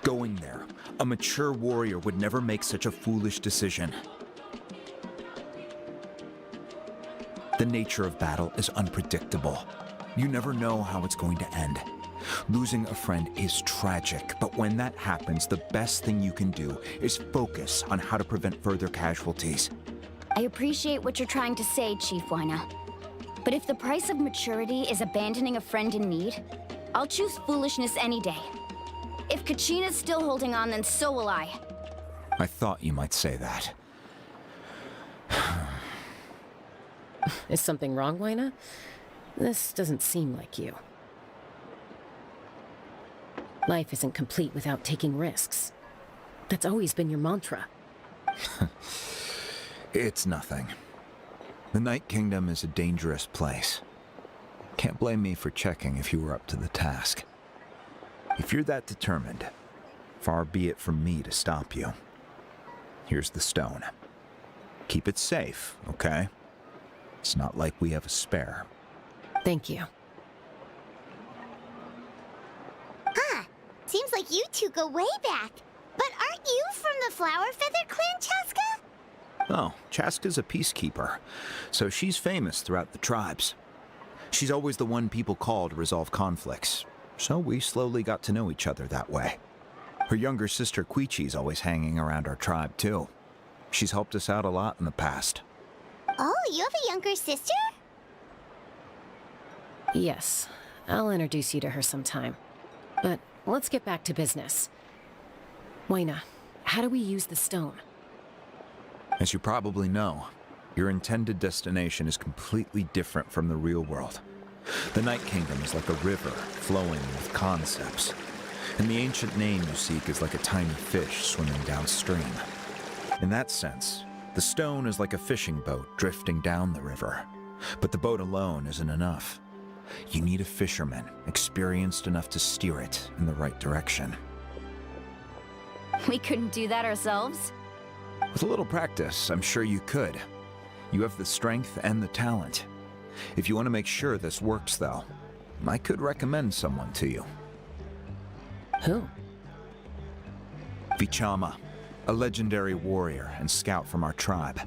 Going there, a mature warrior would never make such a foolish decision. The nature of battle is unpredictable. You never know how it's going to end. Losing a friend is tragic, but when that happens, the best thing you can do is focus on how to prevent further casualties. I appreciate what you're trying to say, Chief Wina. But if the price of maturity is abandoning a friend in need, I'll choose foolishness any day. If Kachina's still holding on, then so will I. I thought you might say that. Is something wrong, Wina? This doesn't seem like you. Life isn't complete without taking risks. That's always been your mantra. It's nothing. The Night Kingdom is a dangerous place. Can't blame me for checking if you were up to the task. If you're that determined, far be it from me to stop you. Here's the stone. Keep it safe, okay? It's not like we have a spare. Thank you. Huh. Seems like you two go way back. But aren't you from the Flower Feather Clan, Chaska? Oh, Chaska's a peacekeeper, so she's famous throughout the tribes. She's always the one people call to resolve conflicts, so we slowly got to know each other that way. Her younger sister Quichi's always hanging around our tribe, too. She's helped us out a lot in the past. Oh, you have a younger sister? Yes, I'll introduce you to her sometime. But let's get back to business. Wina, how do we use the stone? As you probably know, your intended destination is completely different from the real world. The Night Kingdom is like a river flowing with concepts, and the ancient name you seek is like a tiny fish swimming downstream. In that sense, the stone is like a fishing boat drifting down the river, but the boat alone isn't enough. You need a fisherman experienced enough to steer it in the right direction. We couldn't do that ourselves? With a little practice, I'm sure you could. You have the strength and the talent. If you want to make sure this works, though, I could recommend someone to you. Who? Vichama, a legendary warrior and scout from our tribe.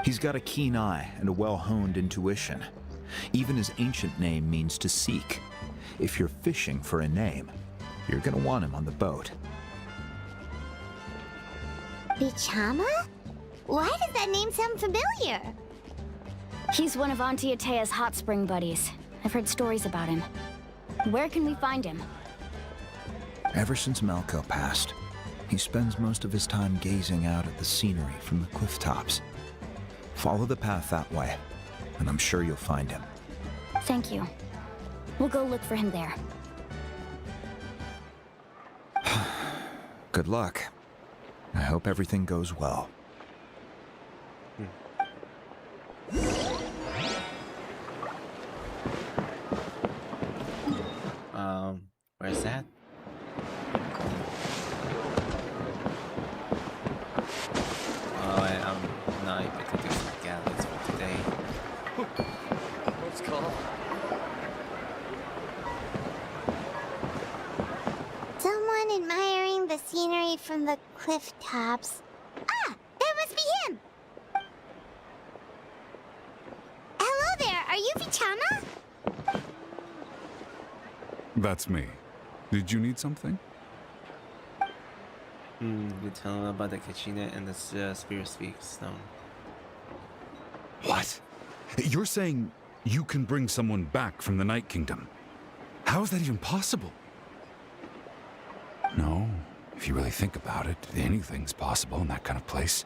He's got a keen eye and a well-honed intuition. Even his ancient name means to seek. If you're fishing for a name, you're gonna want him on the boat. Vichama? Why does that name sound familiar? He's one of Auntie Atea's hot spring buddies. I've heard stories about him. Where can we find him? Ever since Malco passed, he spends most of his time gazing out at the scenery from the cliff tops. Follow the path that way, and I'm sure you'll find him. Thank you. We'll go look for him there. Good luck. I hope everything goes well. Where's that? Oh, I'm not able to do some galleys for today. What's called? Someone admiring the scenery from the cliff tops. Ah, that must be him! Hello there, are you Vichama? That's me. Did you need something? You tell him about the Kachina and the Spirit Speak Stone. What? You're saying you can bring someone back from the Night Kingdom? How is that even possible? No, if you really think about it, anything's possible in that kind of place.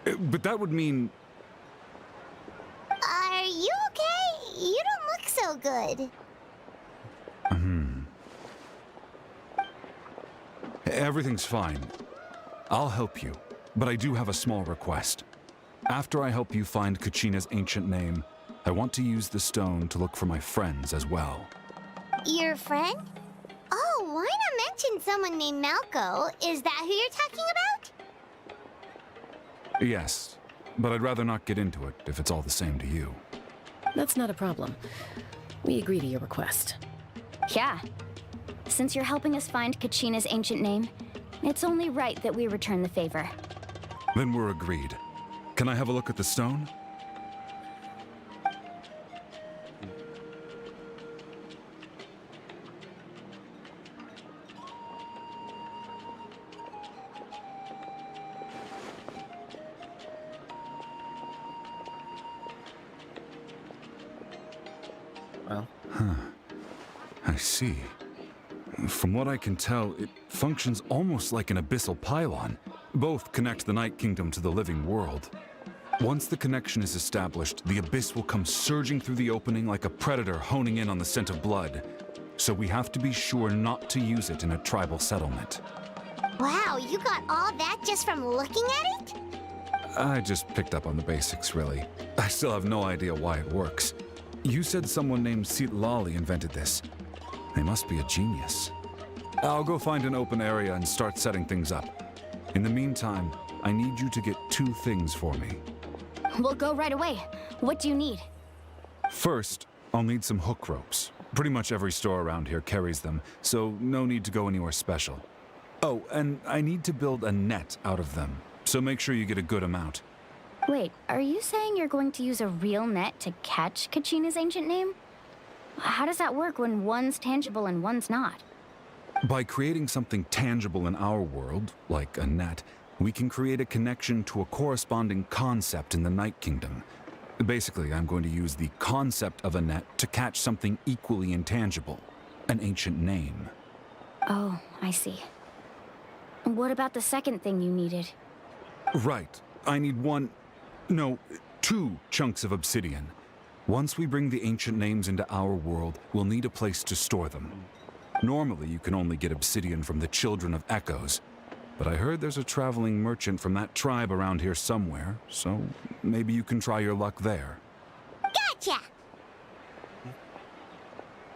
But that would mean... Are you okay? You don't look so good. Everything's fine. I'll help you, but I do have a small request. After I help you find Kachina's ancient name, I want to use the stone to look for my friends as well. Your friend? Oh, why not mention someone named Malco? Is that who you're talking about? Yes, but I'd rather not get into it if it's all the same to you. That's not a problem. We agree to your request. Yeah. Since you're helping us find Kachina's ancient name, it's only right that we return the favor. Then we're agreed. Can I have a look at the stone? Well. I see. From what I can tell, it functions almost like an abyssal pylon. Both connect the Night Kingdom to the living world. Once the connection is established, the abyss will come surging through the opening like a predator honing in on the scent of blood. So we have to be sure not to use it in a tribal settlement. Wow, you got all that just from looking at it? I just picked up on the basics, really. I still have no idea why it works. You said someone named Lali invented this. They must be a genius. I'll go find an open area and start setting things up. In the meantime, I need you to get 2 things for me. We'll go right away. What do you need? First, I'll need some hook ropes. Pretty much every store around here carries them, so no need to go anywhere special. Oh, and I need to build a net out of them, so make sure you get a good amount. Wait, are you saying you're going to use a real net to catch Kachina's ancient name? How does that work when one's tangible and one's not? By creating something tangible in our world, like a net, we can create a connection to a corresponding concept in the Night Kingdom. Basically, I'm going to use the concept of a net to catch something equally intangible, an ancient name. Oh, I see. What about the second thing you needed? Right. I need 2 chunks of obsidian. Once we bring the ancient names into our world, we'll need a place to store them. Normally, you can only get obsidian from the Children of Echoes, but I heard there's a traveling merchant from that tribe around here somewhere, so maybe you can try your luck there. Gotcha!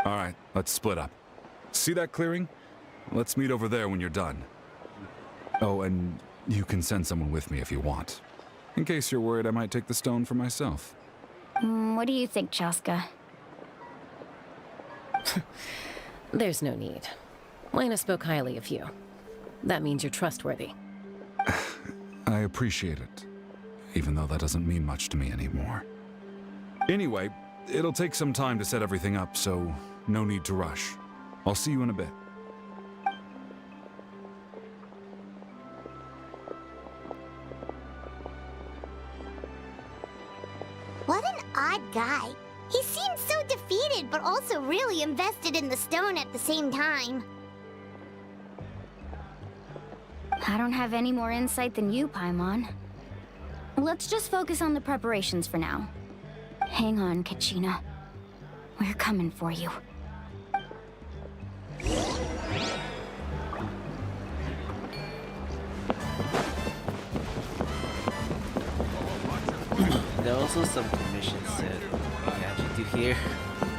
All right, let's split up. See that clearing? Let's meet over there when you're done. Oh, and you can send someone with me if you want. In case you're worried I might take the stone for myself. What do you think, Chaska? There's no need. Lena spoke highly of you. That means you're trustworthy. I appreciate it, even though that doesn't mean much to me anymore. Anyway, it'll take some time to set everything up, so no need to rush. I'll see you in a bit. What an odd guy. He seems so defeated, but also really invested in the stone at the same time. I don't have any more insight than you, Paimon. Let's just focus on the preparations for now. Hang on, Kachina. We're coming for you. there are also some permissions that we can actually do here.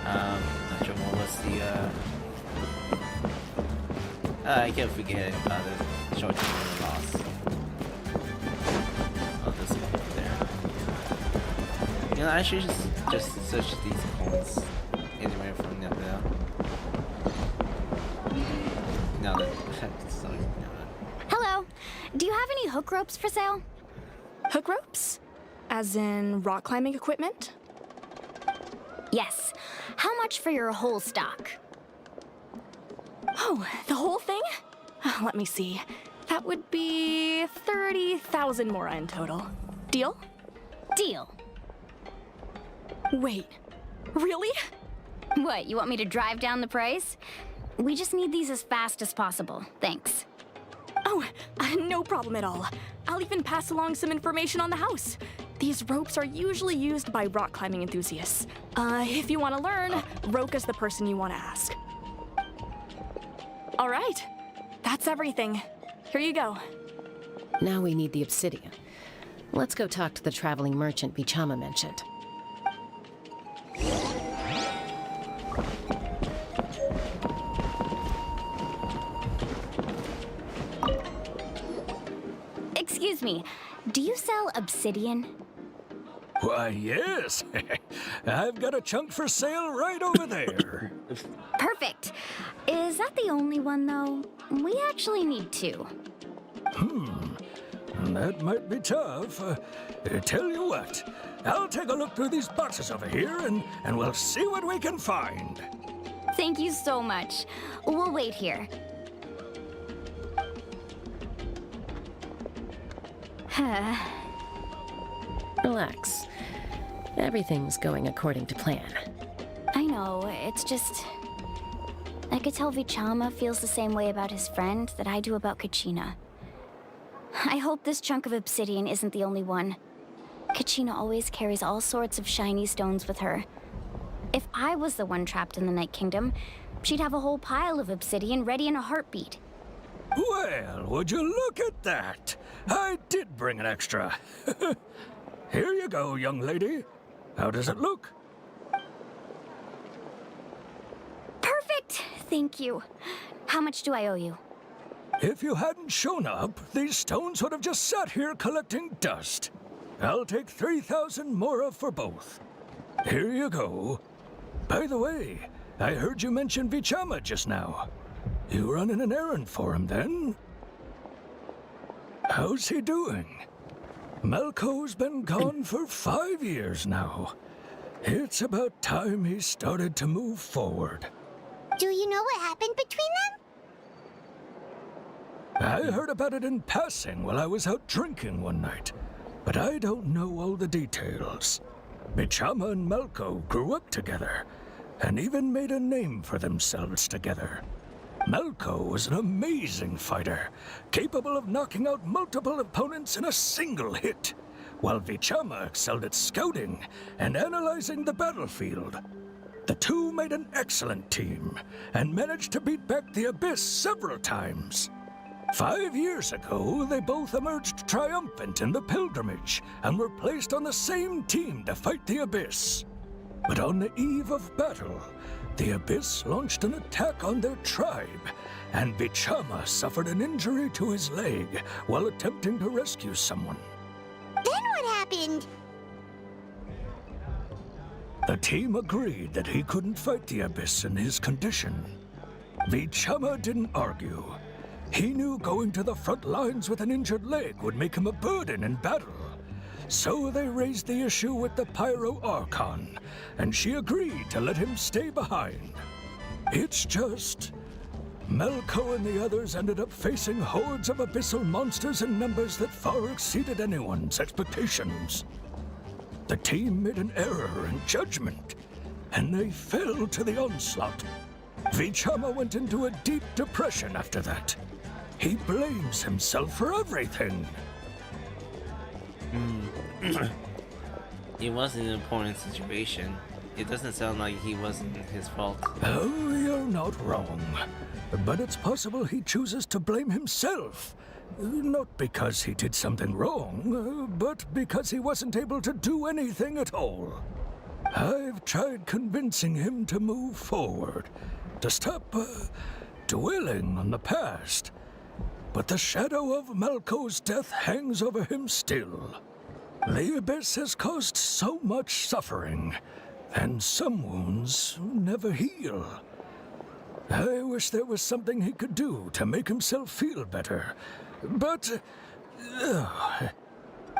Not sure what was the I can't forget about the short-term memory loss. Oh, this one there. You know, I should just search these points anywhere from now. Now that sorry. Hello. Do you have any hook ropes for sale? Hook ropes? As in rock climbing equipment? Yes. How much for your whole stock? Oh, the whole thing? Let me see. That would be 30,000 mora in total. Deal? Deal. Wait, really? What, you want me to drive down the price? We just need these as fast as possible. Thanks. Oh, no problem at all. I'll even pass along some information on the house. These ropes are usually used by rock climbing enthusiasts. If you want to learn, Roka's the person you want to ask. All right, that's everything. Here you go. Now we need the obsidian. Let's go talk to the traveling merchant Vichama mentioned. Excuse me, do you sell obsidian? Why, yes. I've got a chunk for sale right over there. Perfect. Is that the only one, though? We actually need two. That might be tough. Tell you what, I'll take a look through these boxes over here and we'll see what we can find. Thank you so much. We'll wait here. Relax. Everything's going according to plan. I know, it's just... I could tell Vichama feels the same way about his friend that I do about Kachina. I hope this chunk of obsidian isn't the only one. Kachina always carries all sorts of shiny stones with her. If I was the one trapped in the Night Kingdom, she'd have a whole pile of obsidian ready in a heartbeat. Well, would you look at that? I did bring an extra. Here you go, young lady. How does it look? Perfect! Thank you. How much do I owe you? If you hadn't shown up, these stones would have just sat here collecting dust. I'll take 3,000 mora for both. Here you go. By the way, I heard you mention Vichama just now. You running an errand for him, then? How's he doing? Malco's been gone for 5 years now. It's about time he started to move forward. Do you know what happened between them? I heard about it in passing while I was out drinking one night, but I don't know all the details. Vichama and Malco grew up together, and even made a name for themselves together. Malco was an amazing fighter, capable of knocking out multiple opponents in a single hit, while Vichama excelled at scouting and analyzing the battlefield. The two made an excellent team, and managed to beat back the Abyss several times. 5 years ago, they both emerged triumphant in the pilgrimage, and were placed on the same team to fight the Abyss. But on the eve of battle, the Abyss launched an attack on their tribe, and Vichama suffered an injury to his leg while attempting to rescue someone. Then what happened? The team agreed that he couldn't fight the Abyss in his condition. Vichama didn't argue. He knew going to the front lines with an injured leg would make him a burden in battle. So they raised the issue with the Pyro Archon, and she agreed to let him stay behind. It's just... Malco and the others ended up facing hordes of abyssal monsters in numbers that far exceeded anyone's expectations. The team made an error in judgment, and they fell to the onslaught. Vichama went into a deep depression after that. He blames himself for everything. It was an important situation. It doesn't sound like he wasn't his fault. Oh, you're not wrong. But it's possible he chooses to blame himself Not because he did something wrong, but because he wasn't able to do anything at all. I've tried convincing him to move forward, to stop dwelling on the past. But the shadow of Malco's death hangs over him still. The Abyss has caused so much suffering, and some wounds never heal. I wish there was something he could do to make himself feel better. But...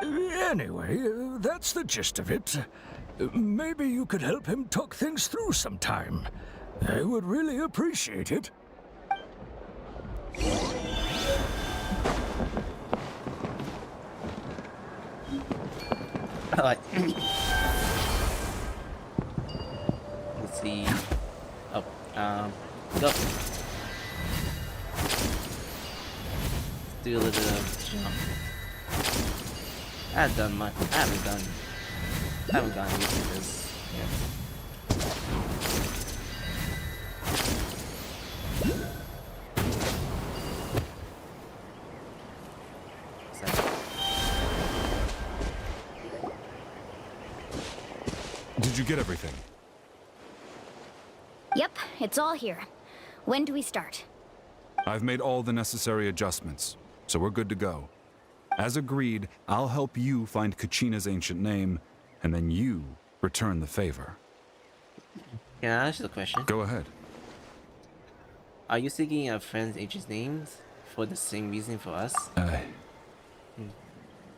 anyway, that's the gist of it. Maybe you could help him talk things through sometime. I would really appreciate it. Alright. Let's see. Oh, go. Let's do a little bit of jump. I haven't gone used to this yet. Did you get everything? Yep, it's all here. When do we start? I've made all the necessary adjustments, so we're good to go. As agreed, I'll help you find Kachina's ancient name, and then you return the favor. Can I ask you a question? Go ahead. Are you seeking a friend's ancient names for the same reason for us?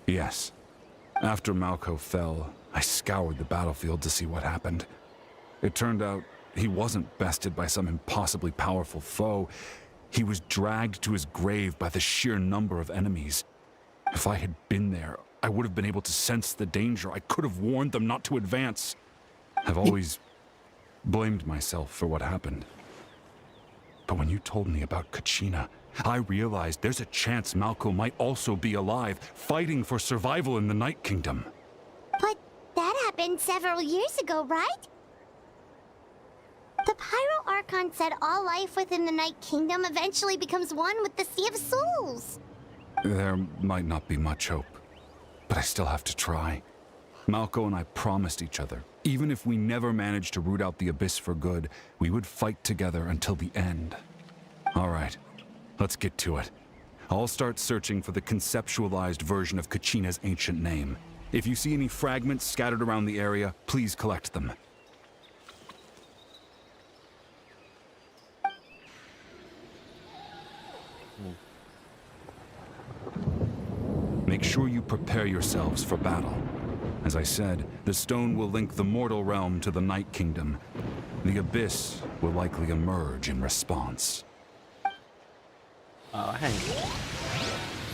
Yes. After Malco fell, I scoured the battlefield to see what happened. It turned out he wasn't bested by some impossibly powerful foe. He was dragged to his grave by the sheer number of enemies. If I had been there, I would have been able to sense the danger. I could have warned them not to advance. I've always blamed myself for what happened. But when you told me about Kachina, I realized there's a chance Malco might also be alive, fighting for survival in the Night Kingdom. But that happened several years ago, right? The Pyro Archon said all life within the Night Kingdom eventually becomes one with the Sea of Souls. There might not be much hope, but I still have to try. Malco and I promised each other, even if we never managed to root out the Abyss for good, we would fight together until the end. All right, let's get to it. I'll start searching for the conceptualized version of Kachina's ancient name. If you see any fragments scattered around the area, please collect them. Make sure you prepare yourselves for battle. As I said, the stone will link the mortal realm to the Night Kingdom. The Abyss will likely emerge in response. Oh, hey.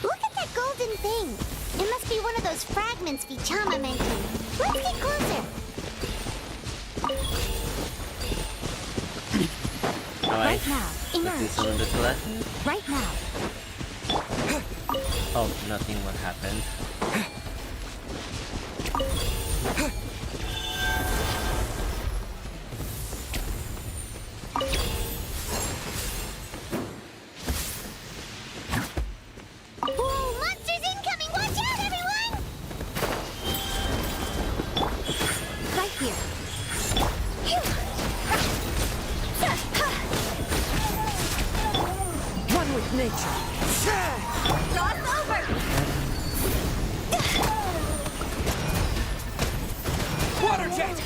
Look at that golden thing. It must be one of those fragments Vichama mentioned. Let's get closer. Alright. Right now, Let's do emerge. some of the collect. Right now. Oh, nothing will happen. Whoa, monsters incoming! Watch out, everyone! Right here. One with nature. Cross over! Water jet!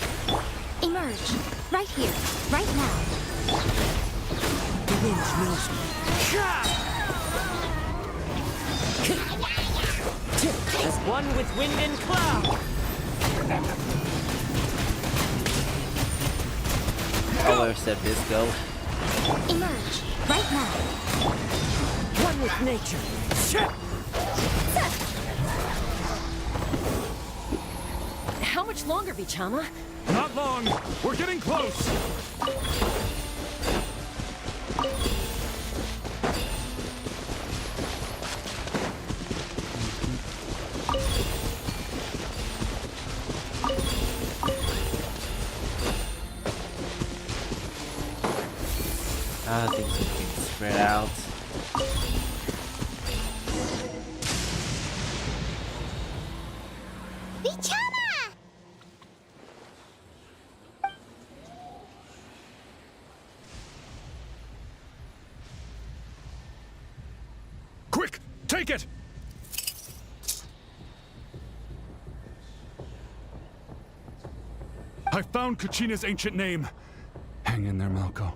Emerge. Right here. Right now. The wind knows me. As one with wind and cloud. Oh, where's that biz go? Emerge. Right now. One with nature. How much longer, Vichama? Not long! We're getting close! I think we can spread out. Take it! I found Kachina's ancient name. Hang in there, Malko.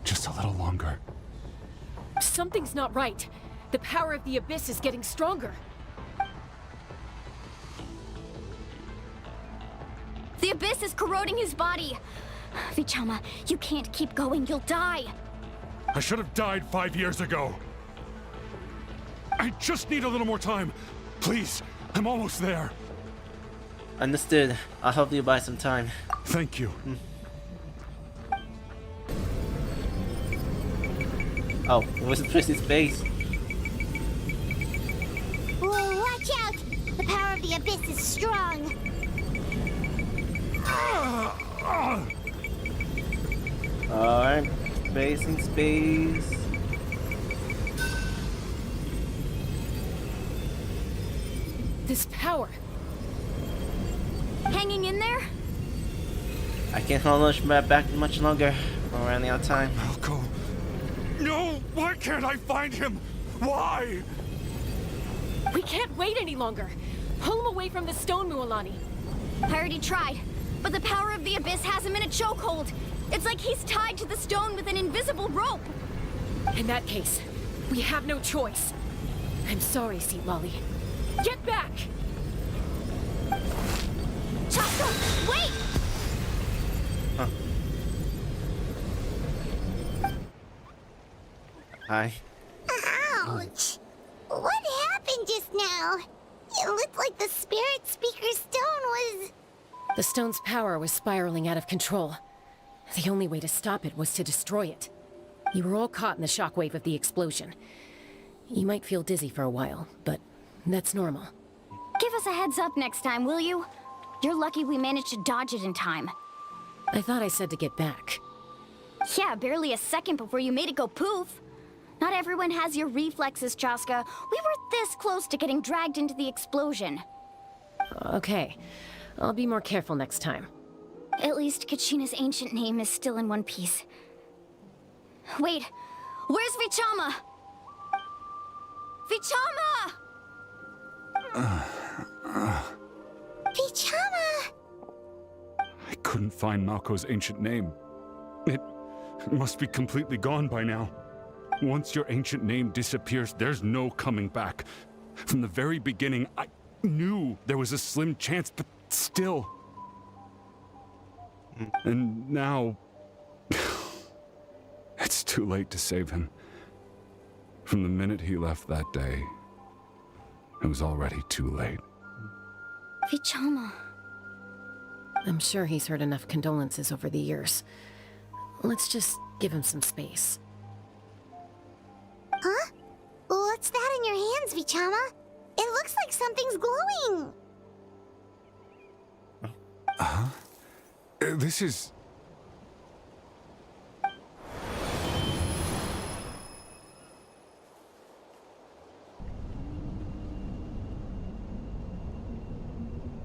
Just a little longer. Something's not right. The power of the Abyss is getting stronger. The Abyss is corroding his body. Vichama, you can't keep going. You'll die. I should have died 5 years ago. I just need a little more time. Please, I'm almost there. Understood. I'll help you buy some time. Thank you. Oh, it was Twisted Space. Whoa, watch out! The power of the Abyss is strong. Alright, spacing space. This power. Hanging in there? I can't hold on back much longer. We're running out of time. Malko. No! Why can't I find him? Why? We can't wait any longer. Pull him away from the stone, Mualani. I already tried, but the power of the Abyss has him in a chokehold. It's like he's tied to the stone with an invisible rope. In that case, we have no choice. I'm sorry, Seat Lolly. Get back! Chaska, wait! Hi. Ouch! What happened just now? It looked like the Spirit Speaker Stone was... The stone's power was spiraling out of control. The only way to stop it was to destroy it. You were all caught in the shockwave of the explosion. You might feel dizzy for a while, but that's normal. Give us a heads up next time, will you? You're lucky we managed to dodge it in time. I thought I said to get back. Yeah, barely a second before you made it go poof. Not everyone has your reflexes, Chaska. We were this close to getting dragged into the explosion. Okay, I'll be more careful next time. At least Kachina's ancient name is still in one piece. Wait, where's Vichama? Vichama! Vichama! I couldn't find Malko's ancient name. It must be completely gone by now. Once your ancient name disappears, there's no coming back. From the very beginning, I knew there was a slim chance, but still. And now... it's too late to save him. From the minute he left that day, it was already too late. Vichama. I'm sure he's heard enough condolences over the years. Let's just give him some space. Huh? What's that in your hands, Vichama? It looks like something's glowing. Huh? This is...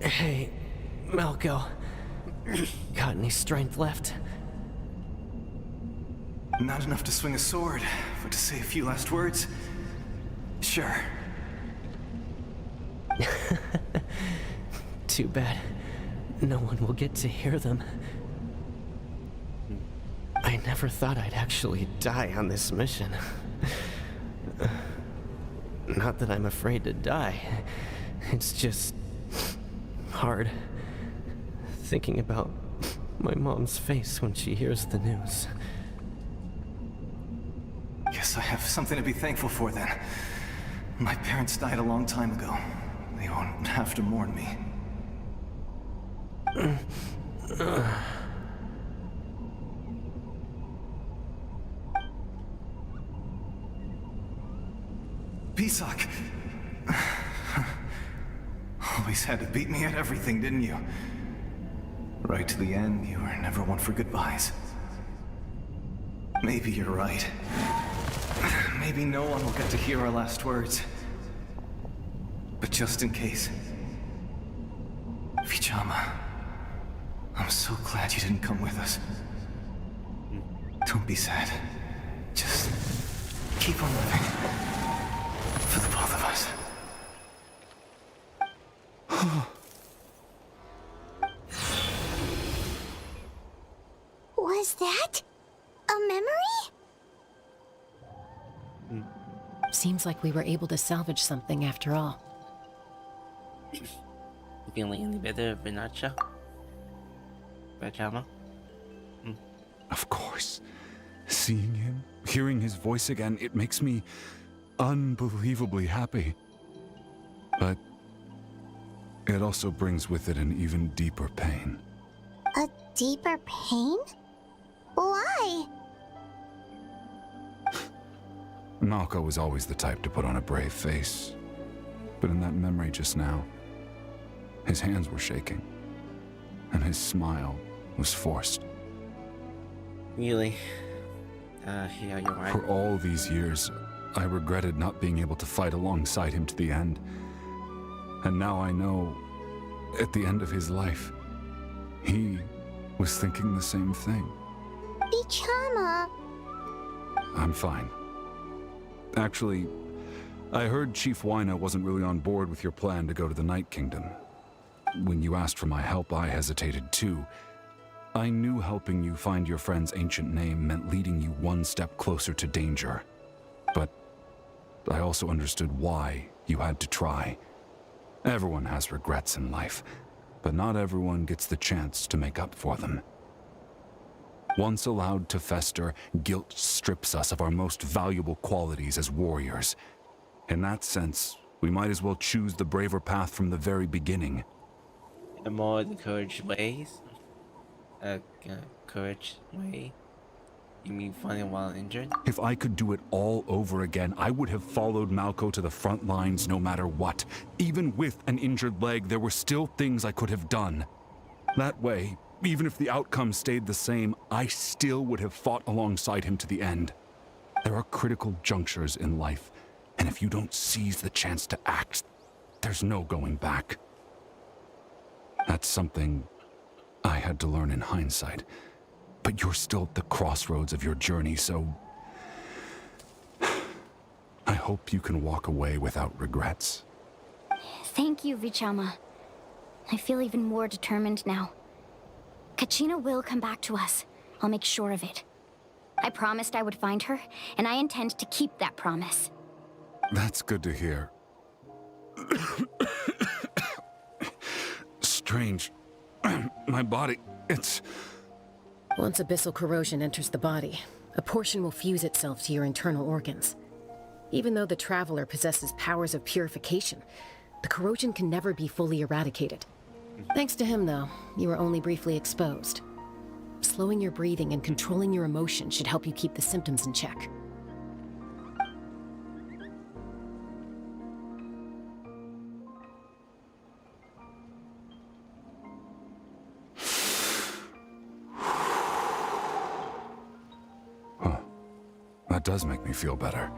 Hey, Malko. Got any strength left? Not enough to swing a sword, but to say a few last words? Sure. Too bad. No one will get to hear them. I never thought I'd actually die on this mission. Not that I'm afraid to die. It's just... hard. Thinking about my mom's face when she hears the news. Guess I have something to be thankful for then. My parents died a long time ago. They won't have to mourn me. Pisak! Always had to beat me at everything, didn't you? Right to the end, you were never one for goodbyes. Maybe you're right. Maybe no one will get to hear our last words. But just in case... Vichama, I'm so glad you didn't come with us. Don't be sad. Just keep on living. For the both of us. Was that a memory? Seems like we were able to salvage something after all. You feeling any better, Vinacha? Rachama? Of course. Seeing him, hearing his voice again, it makes me unbelievably happy. But it also brings with it an even deeper pain. A deeper pain? Why? Malco was always the type to put on a brave face. But in that memory just now, his hands were shaking, and his smile was forced. Really? Yeah, you're right. For all these years, I regretted not being able to fight alongside him to the end. And now I know, at the end of his life, he was thinking the same thing. Vichama. I'm fine. Actually, I heard Chief Wyna wasn't really on board with your plan to go to the Night Kingdom. When you asked for my help, I hesitated too. I knew helping you find your friend's ancient name meant leading you one step closer to danger. But I also understood why you had to try. Everyone has regrets in life, but not everyone gets the chance to make up for them. Once allowed to fester, guilt strips us of our most valuable qualities as warriors. In that sense, we might as well choose the braver path from the very beginning. The more the courage ways? Courage way? You mean fighting while injured? If I could do it all over again, I would have followed Malco to the front lines no matter what. Even with an injured leg, there were still things I could have done. That way, even if the outcome stayed the same, I still would have fought alongside him to the end. There are critical junctures in life, and if you don't seize the chance to act, there's no going back. That's something I had to learn in hindsight. But you're still at the crossroads of your journey, so I hope you can walk away without regrets. Thank you, Vichama. I feel even more determined now. Kachina will come back to us. I'll make sure of it. I promised I would find her, and I intend to keep that promise. That's good to hear. Strange. My body, it's... Once abyssal corrosion enters the body, a portion will fuse itself to your internal organs. Even though the Traveler possesses powers of purification, the corrosion can never be fully eradicated. Thanks to him, though, you were only briefly exposed. Slowing your breathing and controlling your emotions should help you keep the symptoms in check. That does make me feel better.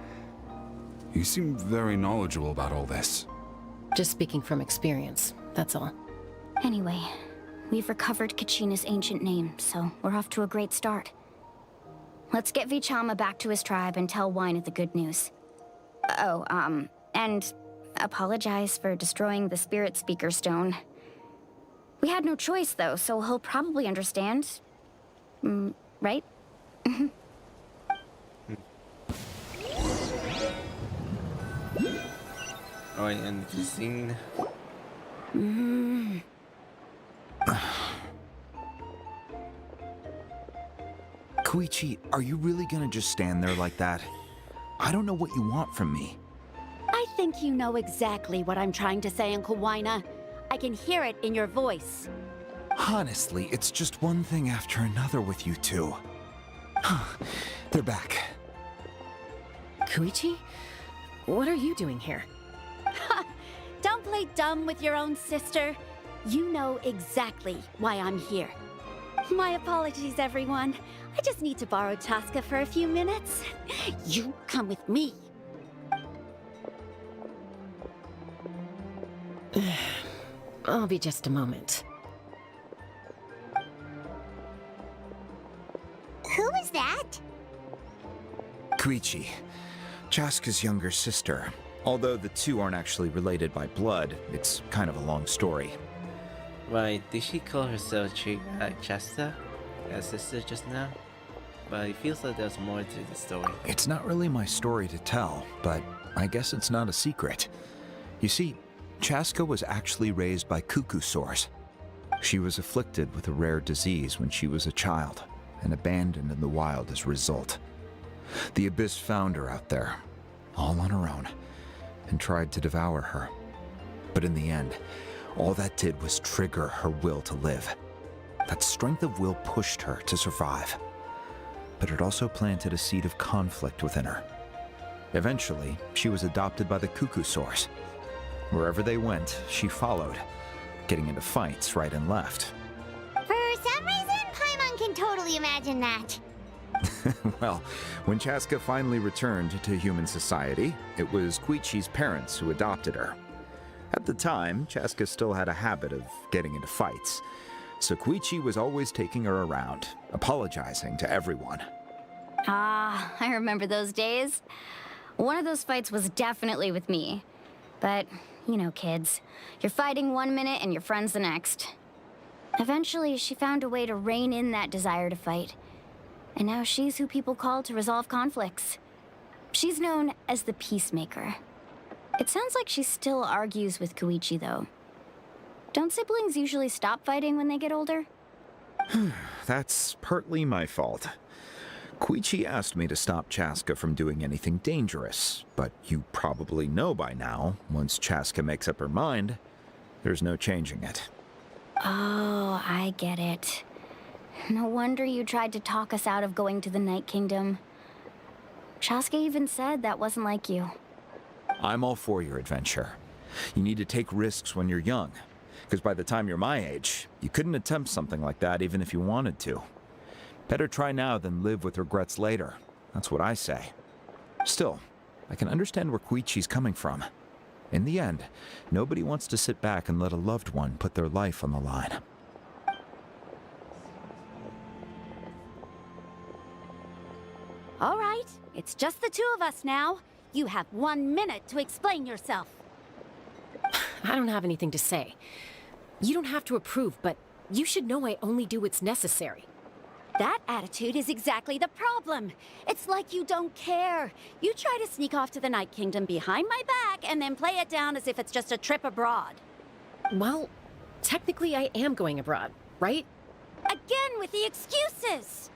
You seem very knowledgeable about all this. Just speaking from experience, that's all. Anyway, we've recovered Kachina's ancient name, so we're off to a great start. Let's get Vichama back to his tribe and tell Wyna the good news. Oh, and apologize for destroying the Spirit Speaker Stone. We had no choice, though, so he'll probably understand. Right? Alright, and the scene. Koichi, are you really gonna just stand there like that? I don't know what you want from me. I think you know exactly what I'm trying to say, Uncle Wyna. I can hear it in your voice. Honestly, it's just one thing after another with you two. They're back. Koichi? What are you doing here? Don't play dumb with your own sister. You know exactly why I'm here. My apologies, everyone. I just need to borrow Tosca for a few minutes. You come with me. I'll be just a moment. Who was that? Koichi, Chaska's younger sister. Although the two aren't actually related by blood, it's kind of a long story. Right, did she call herself Chasta as sister just now? But it feels like there's more to the story. It's not really my story to tell, but I guess it's not a secret. You see, Chaska was actually raised by cuckoo sores. She was afflicted with a rare disease when she was a child, and abandoned in the wild as a result. The Abyss found her out there, all on her own, and tried to devour her. But in the end, all that did was trigger her will to live. That strength of will pushed her to survive. But it also planted a seed of conflict within her. Eventually, she was adopted by the cuckoo sores. Wherever they went, she followed, getting into fights right and left. For some reason, Paimon can totally imagine that. Well, when Chaska finally returned to human society, it was Koichi's parents who adopted her. At the time, Chaska still had a habit of getting into fights, so Koichi was always taking her around, apologizing to everyone. Ah, I remember those days. One of those fights was definitely with me. But, you know, kids. You're fighting one minute and your friend's the next. Eventually, she found a way to rein in that desire to fight. And now she's who people call to resolve conflicts. She's known as the Peacemaker. It sounds like she still argues with Koichi, though. Don't siblings usually stop fighting when they get older? That's partly my fault. Koichi asked me to stop Chaska from doing anything dangerous, but you probably know by now, once Chaska makes up her mind, there's no changing it. Oh, I get it. No wonder you tried to talk us out of going to the Night Kingdom. Chaska even said that wasn't like you. I'm all for your adventure. You need to take risks when you're young, because by the time you're my age, you couldn't attempt something like that even if you wanted to. Better try now than live with regrets later. That's what I say. Still, I can understand where Koichi's coming from. In the end, nobody wants to sit back and let a loved one put their life on the line. All right, it's just the two of us now. You have 1 minute to explain yourself. I don't have anything to say. You don't have to approve, but you should know I only do what's necessary. That attitude is exactly the problem. It's like you don't care. You try to sneak off to the Night Kingdom behind my back and then play it down as if it's just a trip abroad. Well, technically I am going abroad, right? Again with the excuses!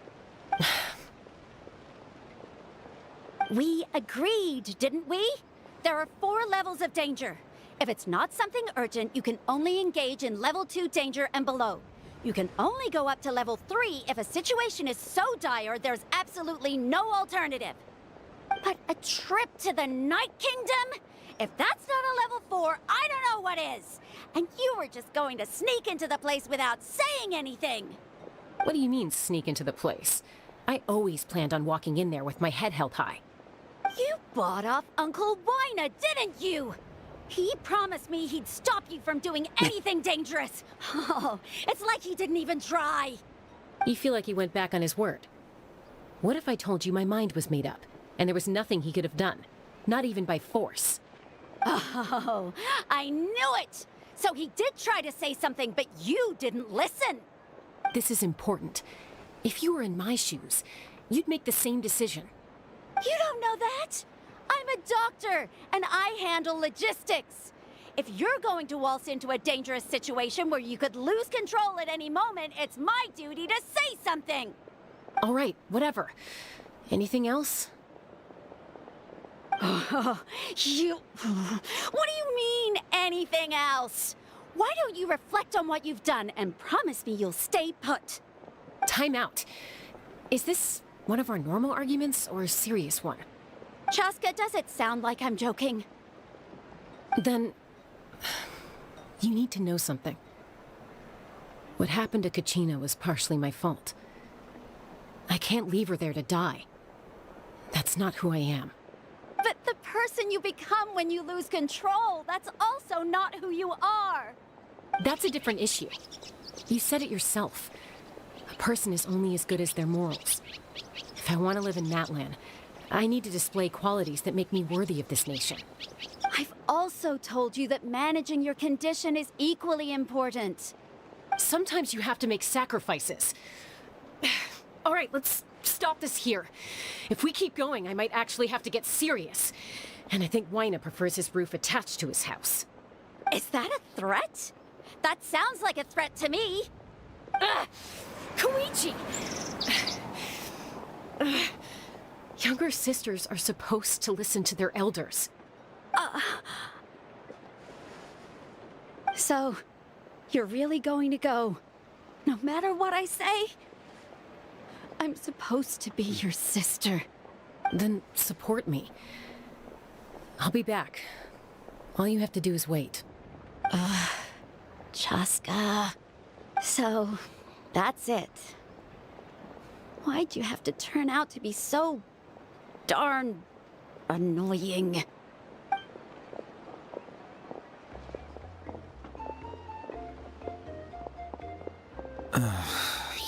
We agreed, didn't we? There are 4 levels of danger. If it's not something urgent, you can only engage in level 2 danger and below. You can only go up to level 3 if a situation is so dire there's absolutely no alternative. But a trip to the Night Kingdom? If that's not a level 4, I don't know what is. And you were just going to sneak into the place without saying anything. What do you mean, sneak into the place? I always planned on walking in there with my head held high. You bought off Uncle Wina, didn't you? He promised me he'd stop you from doing anything dangerous. Oh, it's like he didn't even try. You feel like he went back on his word. What if I told you my mind was made up, and there was nothing he could have done? Not even by force. Oh, I knew it! So he did try to say something, but you didn't listen. This is important. If you were in my shoes, you'd make the same decision. You don't know that? I'm a doctor, and I handle logistics. If you're going to waltz into a dangerous situation where you could lose control at any moment, it's my duty to say something. All right, whatever. Anything else? Oh, What do you mean, anything else? Why don't you reflect on what you've done and promise me you'll stay put? Time out. Is this one of our normal arguments or a serious one? Chaska, does it sound like I'm joking? Then, you need to know something. What happened to Kachina was partially my fault. I can't leave her there to die. That's not who I am. But the person you become when you lose control, that's also not who you are. That's a different issue. You said it yourself. A person is only as good as their morals. If I want to live in Natlan, I need to display qualities that make me worthy of this nation. I've also told you that managing your condition is equally important. Sometimes you have to make sacrifices. All right, let's stop this here. If we keep going, I might actually have to get serious. And I think Wyna prefers his roof attached to his house. Is that a threat? That sounds like a threat to me. Koichi! Younger sisters are supposed to listen to their elders. So, you're really going to go, no matter what I say? I'm supposed to be your sister. Then support me. I'll be back. All you have to do is wait. Chaska. So, that's it. Why'd you have to turn out to be so darn annoying?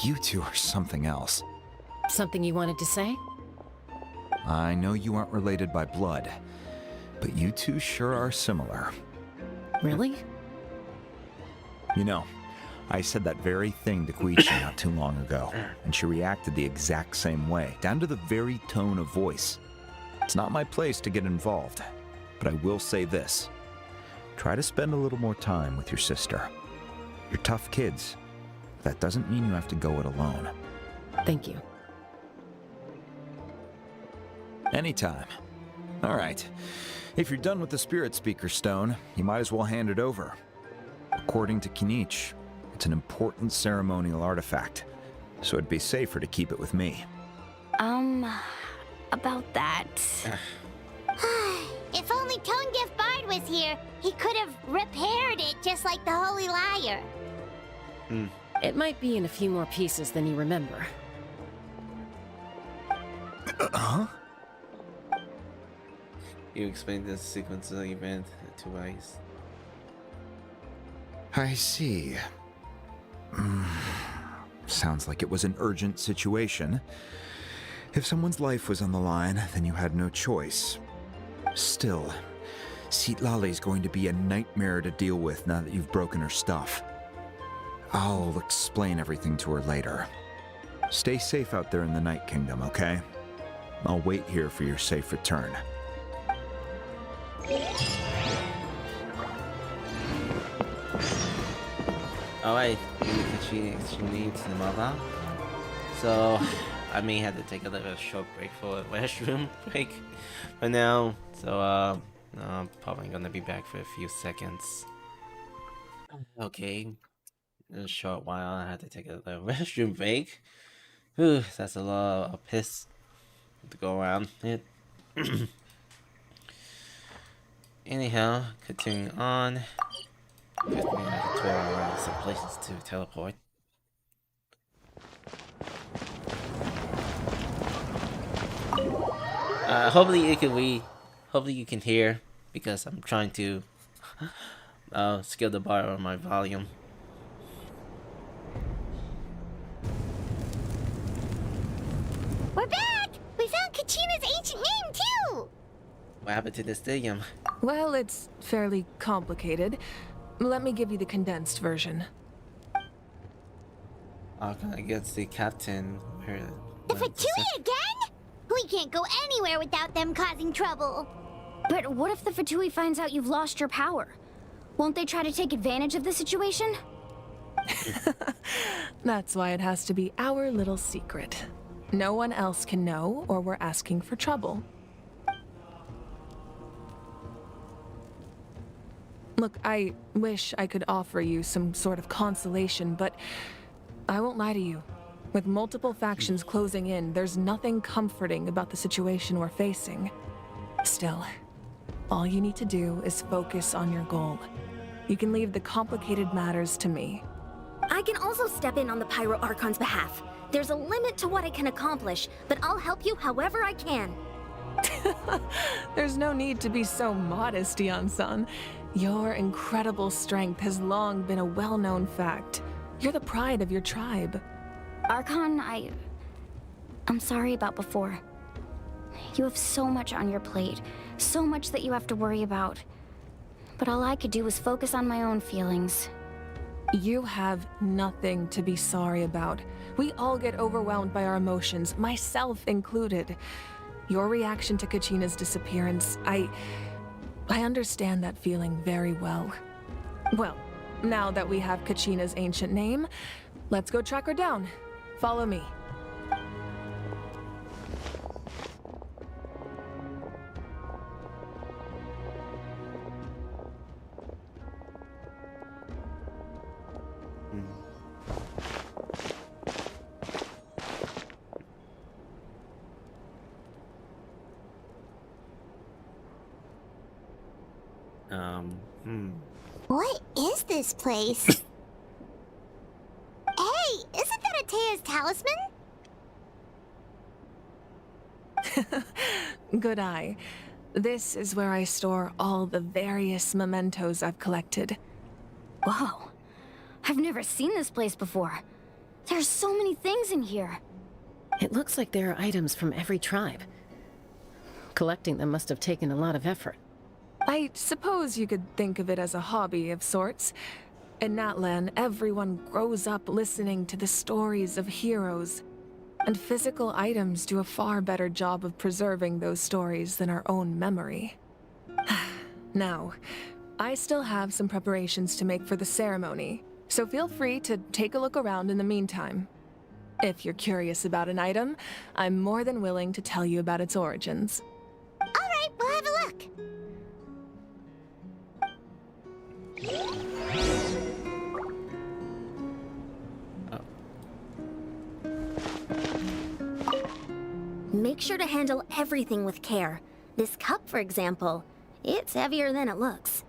You two are something else. Something you wanted to say? I know you aren't related by blood, but you two sure are similar. Really? You know, I said that very thing to Koichi not too long ago, and she reacted the exact same way, down to the very tone of voice. It's not my place to get involved, but I will say this. Try to spend a little more time with your sister. You're tough kids. That doesn't mean you have to go it alone. Thank you. Anytime. All right. If you're done with the Spirit Speaker Stone, you might as well hand it over. According to Kinich, it's an important ceremonial artifact, so it'd be safer to keep it with me. About that. If only Tone-Deaf Bard was here, he could have repaired it just like the Holy Liar. It might be in a few more pieces than you remember. Huh? You explained this sequence of the event in 2 ways. I see. Sounds like it was an urgent situation. If someone's life was on the line, then you had no choice. Still, Citlali's going to be a nightmare to deal with now that you've broken her stuff. I'll explain everything to her later. Stay safe out there in the Night Kingdom, okay? I'll wait here for your safe return. Alright, she needs the mother. So, I may have to take a little short break for a restroom break for now. So, I'm probably gonna be back for a few seconds. Okay. In a short while, I had to take a little restroom break. Whew, that's a lot of piss to go around it. Anyhow, continuing on. Just need like 12 around some places to teleport. Hopefully you can hear, because I'm trying to scale the bar on my volume. We're back! We found Kachina's ancient name, too! What happened to the stadium? Well, it's fairly complicated. Let me give you the condensed version. Archon against the captain. The Fatui again? We can't go anywhere without them causing trouble. But what if the Fatui finds out you've lost your power? Won't they try to take advantage of the situation? That's why it has to be our little secret. No one else can know, or we're asking for trouble. Look, I wish I could offer you some sort of consolation, but I won't lie to you. With multiple factions closing in, there's nothing comforting about the situation we're facing. Still, all you need to do is focus on your goal. You can leave the complicated matters to me. I can also step in on the Pyro Archon's behalf. There's a limit to what I can accomplish, but I'll help you however I can. There's no need to be so modest, Yan-san. Your incredible strength has long been a well-known fact. You're the pride of your tribe. Archon, I'm sorry about before. You have so much on your plate, so much that you have to worry about. But all I could do was focus on my own feelings. You have nothing to be sorry about. We all get overwhelmed by our emotions, myself included. Your reaction to Kachina's disappearance, I understand that feeling very well. Well, now that we have Kachina's ancient name, let's go track her down. Follow me. What is this place? Hey, isn't that Atea's talisman? Good eye. This is where I store all the various mementos I've collected. Whoa. I've never seen this place before. There's so many things in here. It looks like there are items from every tribe. Collecting them must have taken a lot of effort. I suppose you could think of it as a hobby of sorts. In Natlan, everyone grows up listening to the stories of heroes, and physical items do a far better job of preserving those stories than our own memory. Now, I still have some preparations to make for the ceremony, so feel free to take a look around in the meantime. If you're curious about an item, I'm more than willing to tell you about its origins. All right, we'll have a look. Make sure to handle everything with care. This cup, for example, it's heavier than it looks.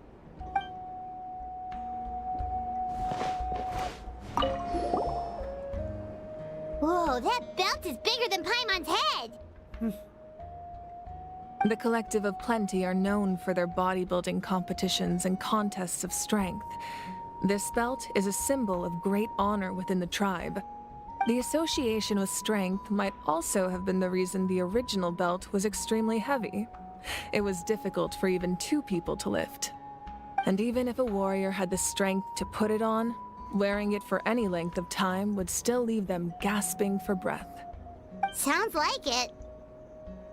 Whoa, that belt is bigger than Paimon's head! The Collective of Plenty are known for their bodybuilding competitions and contests of strength. This belt is a symbol of great honor within the tribe. The association with strength might also have been the reason the original belt was extremely heavy. It was difficult for even two people to lift. And even if a warrior had the strength to put it on, wearing it for any length of time would still leave them gasping for breath. Sounds like it.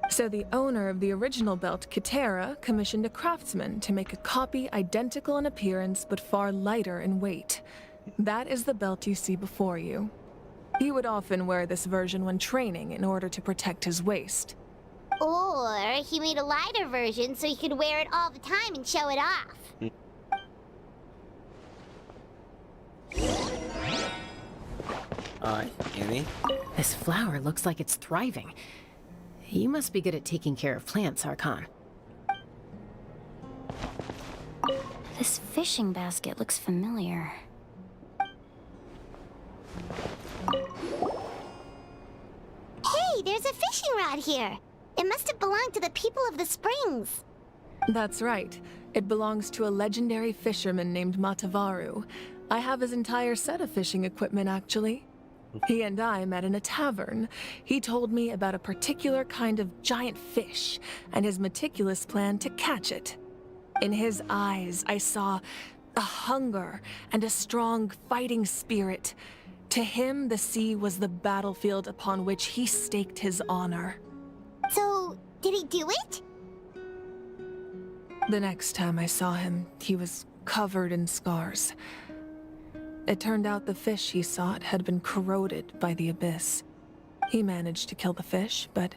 So the owner of the original belt, Kitera, commissioned a craftsman to make a copy identical in appearance but far lighter in weight. That is the belt you see before you. He would often wear this version when training in order to protect his waist. Or he made a lighter version so he could wear it all the time and show it off. Annie? This flower looks like it's thriving. You must be good at taking care of plants, Archon. This fishing basket looks familiar. Hey, there's a fishing rod here. It must have belonged to the people of the springs. That's right. It belongs to a legendary fisherman named Matavaru. I have his entire set of fishing equipment, actually. He and I met in a tavern. He told me about a particular kind of giant fish and his meticulous plan to catch it. In his eyes, I saw a hunger and a strong fighting spirit. To him, the sea was the battlefield upon which he staked his honor. So, did he do it? The next time I saw him, he was covered in scars. It turned out the fish he sought had been corroded by the abyss. He managed to kill the fish, but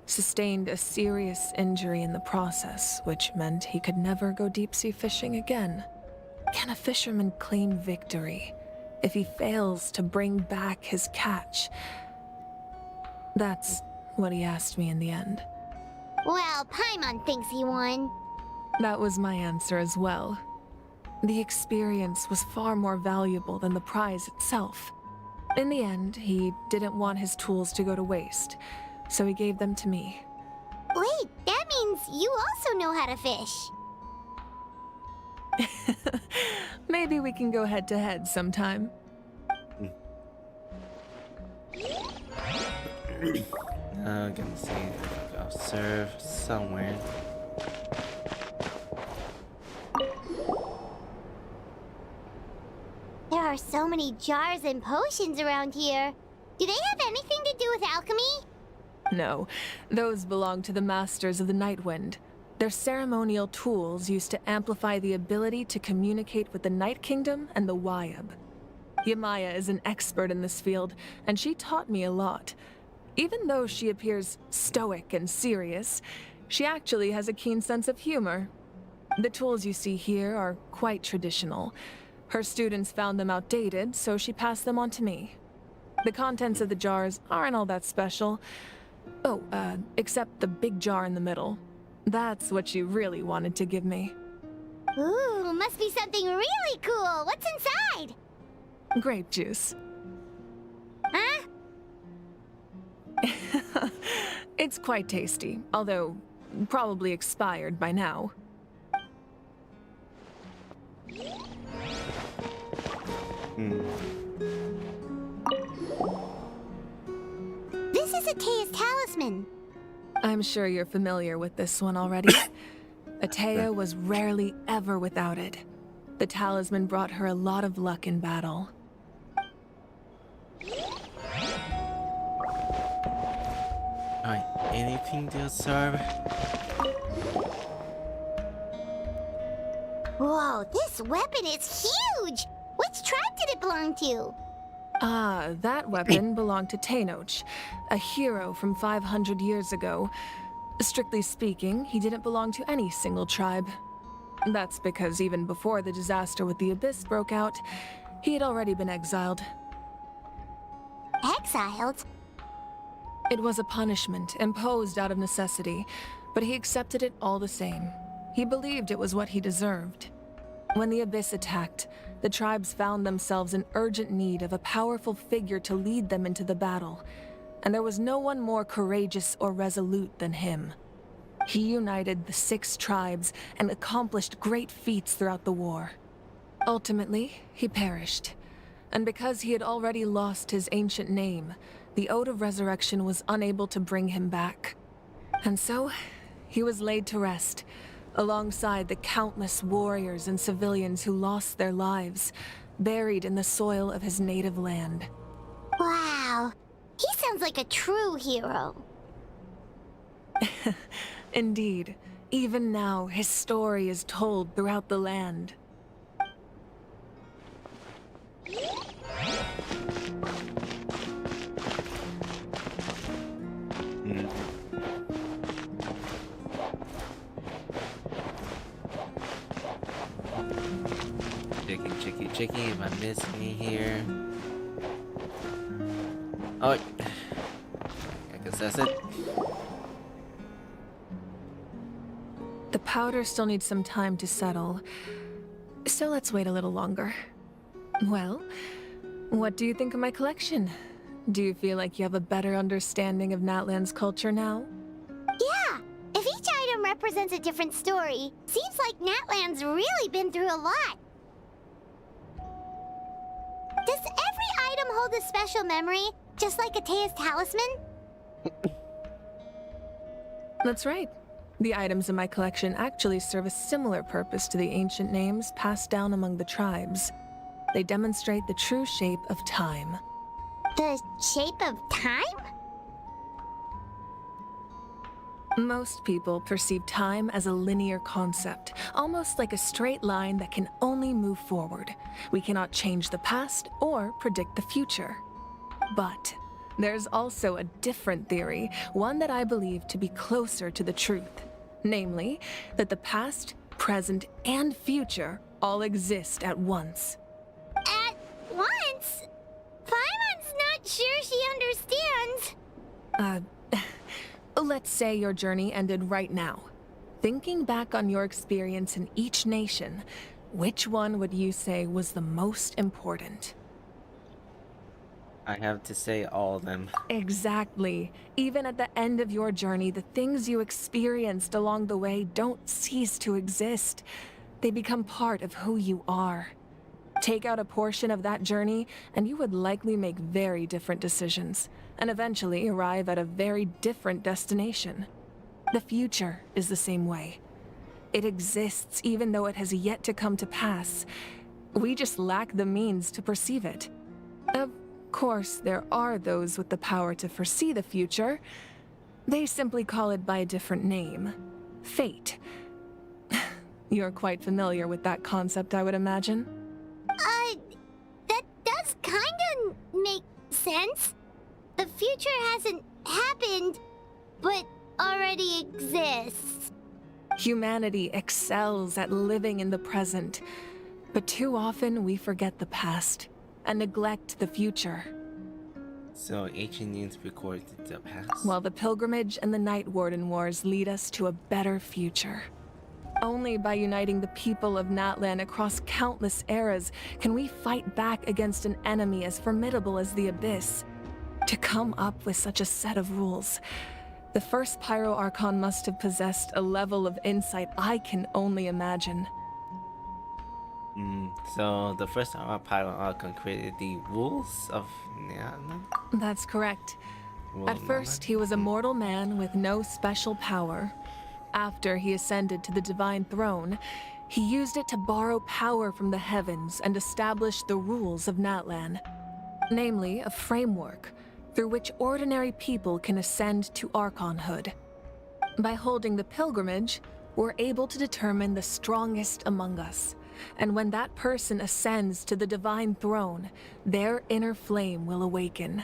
sustained a serious injury in the process, which meant he could never go deep-sea fishing again. Can a fisherman claim victory if he fails to bring back his catch? That's what he asked me in the end. Well, Paimon thinks he won. That was my answer as well. The experience was far more valuable than the prize itself. In the end, he didn't want his tools to go to waste, so he gave them to me. Wait, that means you also know how to fish. Maybe we can go head-to-head sometime. I can see. observe somewhere. There are so many jars and potions around here. Do they have anything to do with alchemy? No, those belong to the Masters of the Nightwind. They're ceremonial tools used to amplify the ability to communicate with the Night Kingdom and the Wyab. Yamaya is an expert in this field, and she taught me a lot. Even though she appears stoic and serious, she actually has a keen sense of humor. The tools you see here are quite traditional. Her students found them outdated, so she passed them on to me. The contents of the jars aren't all that special. Oh, except the big jar in the middle. That's what she really wanted to give me. Ooh, must be something really cool. What's inside? Grape juice. Huh? It's quite tasty, although probably expired by now. This is Atea's talisman. I'm sure you're familiar with this one already. Atea was rarely ever without it. The talisman brought her a lot of luck in battle. Alright, anything to observe? Whoa, this weapon is huge! Which tribe did it belong to? Ah, that weapon belonged to Tenoch, a hero from 500 years ago. Strictly speaking, he didn't belong to any single tribe. That's because even before the disaster with the Abyss broke out, he had already been exiled. Exiled? It was a punishment imposed out of necessity, but he accepted it all the same. He believed it was what he deserved. When the Abyss attacked, the tribes found themselves in urgent need of a powerful figure to lead them into the battle, and there was no one more courageous or resolute than him. He united the 6 tribes and accomplished great feats throughout the war. Ultimately, he perished, and because he had already lost his ancient name, the Ode of Resurrection was unable to bring him back. And so, he was laid to rest, alongside the countless warriors and civilians who lost their lives, buried in the soil of his native land. Wow, he sounds like a true hero. Indeed, even now his story is told throughout the land. Checking if I missed any here. Oh, I guess that's it. The powder still needs some time to settle, so let's wait a little longer. Well, what do you think of my collection? Do you feel like you have a better understanding of Natlan's culture now? Yeah, if each item represents a different story, seems like Natlan's really been through a lot. Does every item hold a special memory, just like Atea's talisman? That's right. The items in my collection actually serve a similar purpose to the ancient names passed down among the tribes. They demonstrate the true shape of time. The shape of time? Most people perceive time as a linear concept, almost like a straight line that can only move forward. We cannot change the past or predict the future. But there's also a different theory, one that I believe to be closer to the truth. Namely, that the past, present, and future all exist at once. At once? Paimon's not sure she understands. Let's say your journey ended right now. Thinking back on your experience in each nation, which one would you say was the most important? I have to say all of them. Exactly. Even at the end of your journey, the things you experienced along the way don't cease to exist. They become part of who you are. Take out a portion of that journey, and you would likely make very different decisions, and eventually arrive at a very different destination. The future is the same way. It exists even though it has yet to come to pass. We just lack the means to perceive it. Of course, there are those with the power to foresee the future. They simply call it by a different name. Fate. You're quite familiar with that concept, I would imagine. That does kinda make sense. The future hasn't happened, but already exists. Humanity excels at living in the present, but too often we forget the past and neglect the future. So ancient news recorded the past. While the pilgrimage and the Night Warden Wars lead us to a better future. Only by uniting the people of Natlan across countless eras can we fight back against an enemy as formidable as the Abyss. To come up with such a set of rules, the first Pyro Archon must have possessed a level of insight I can only imagine. So the first Pyro Archon created the rules of Natlan? That's correct. At first, he was a mortal man with no special power. After he ascended to the Divine Throne, he used it to borrow power from the heavens and establish the rules of Natlan. Namely, a framework through which ordinary people can ascend to Archonhood. By holding the pilgrimage, we're able to determine the strongest among us. And when that person ascends to the Divine Throne, their inner flame will awaken.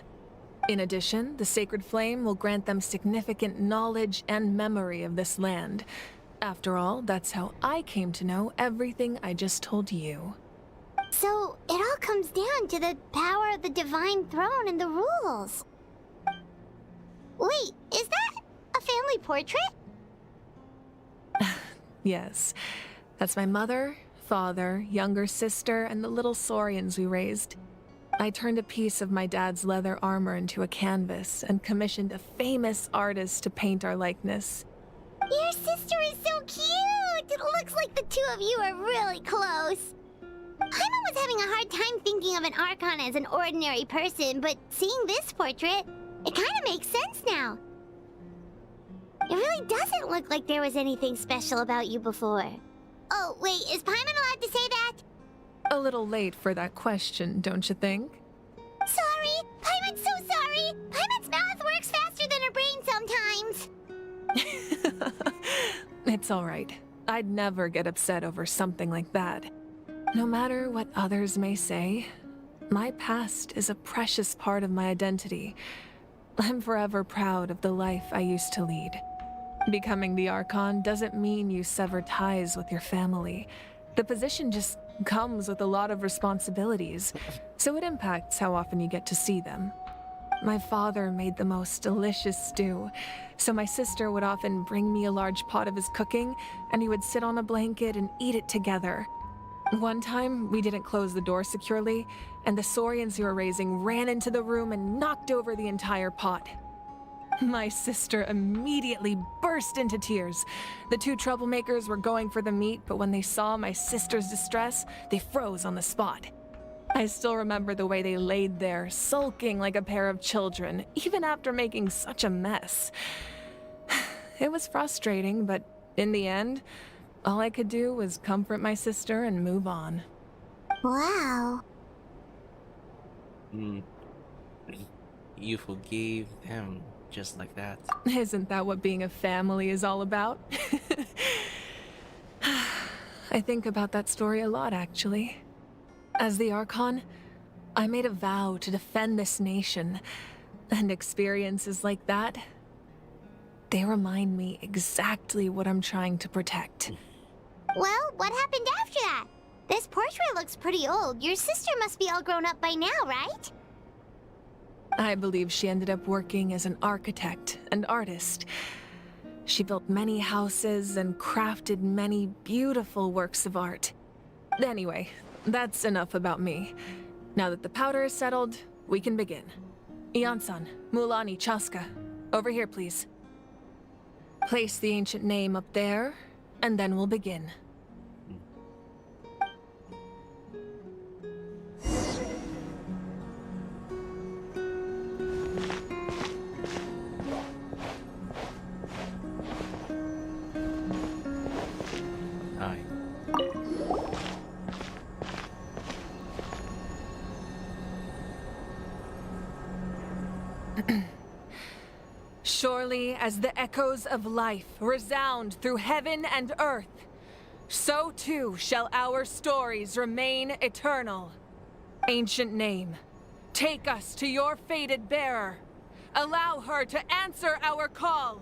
In addition, the sacred flame will grant them significant knowledge and memory of this land. After all, that's how I came to know everything I just told you. So, it all comes down to the power of the Divine Throne and the rules. Wait, is that a family portrait? Yes. That's my mother, father, younger sister, and the little saurians we raised. I turned a piece of my dad's leather armor into a canvas and commissioned a famous artist to paint our likeness. Your sister is so cute! It looks like the two of you are really close. Paimon was having a hard time thinking of an Archon as an ordinary person, but seeing this portrait, it kind of makes sense now. It really doesn't look like there was anything special about you before. Oh, wait, is Paimon allowed to say that? A little late for that question, don't you think? Sorry! Paimon's so sorry! Paimon's mouth works faster than her brain sometimes! It's alright. I'd never get upset over something like that. No matter what others may say, my past is a precious part of my identity. I'm forever proud of the life I used to lead. Becoming the Archon doesn't mean you sever ties with your family. The position just comes with a lot of responsibilities, so it impacts how often you get to see them. My father made the most delicious stew, so my sister would often bring me a large pot of his cooking, and we would sit on a blanket and eat it together. One time, we didn't close the door securely, and the saurians we were raising ran into the room and knocked over the entire pot. My sister immediately burst into tears. The two troublemakers were going for the meat, but when they saw my sister's distress, they froze on the spot. I still remember the way they laid there, sulking like a pair of children, even after making such a mess. It was frustrating, but in the end, all I could do was comfort my sister and move on. Wow. You forgave them just like that. Isn't that what being a family is all about? I think about that story a lot, actually. As the Archon, I made a vow to defend this nation, and experiences like that, they remind me exactly what I'm trying to protect. Well, what happened after that? This portrait looks pretty old. Your sister must be all grown up by now, right? I believe she ended up working as an architect and artist. She built many houses and crafted many beautiful works of art. Anyway, that's enough about me. Now that the powder is settled, we can begin. Ian-san, Mulani, Chaska, over here, please. Place the ancient name up there, and then we'll begin. Alright. Surely as the echoes of life resound through heaven and earth, so too shall our stories remain eternal. Ancient name, take us to your fated bearer. Allow her to answer our call.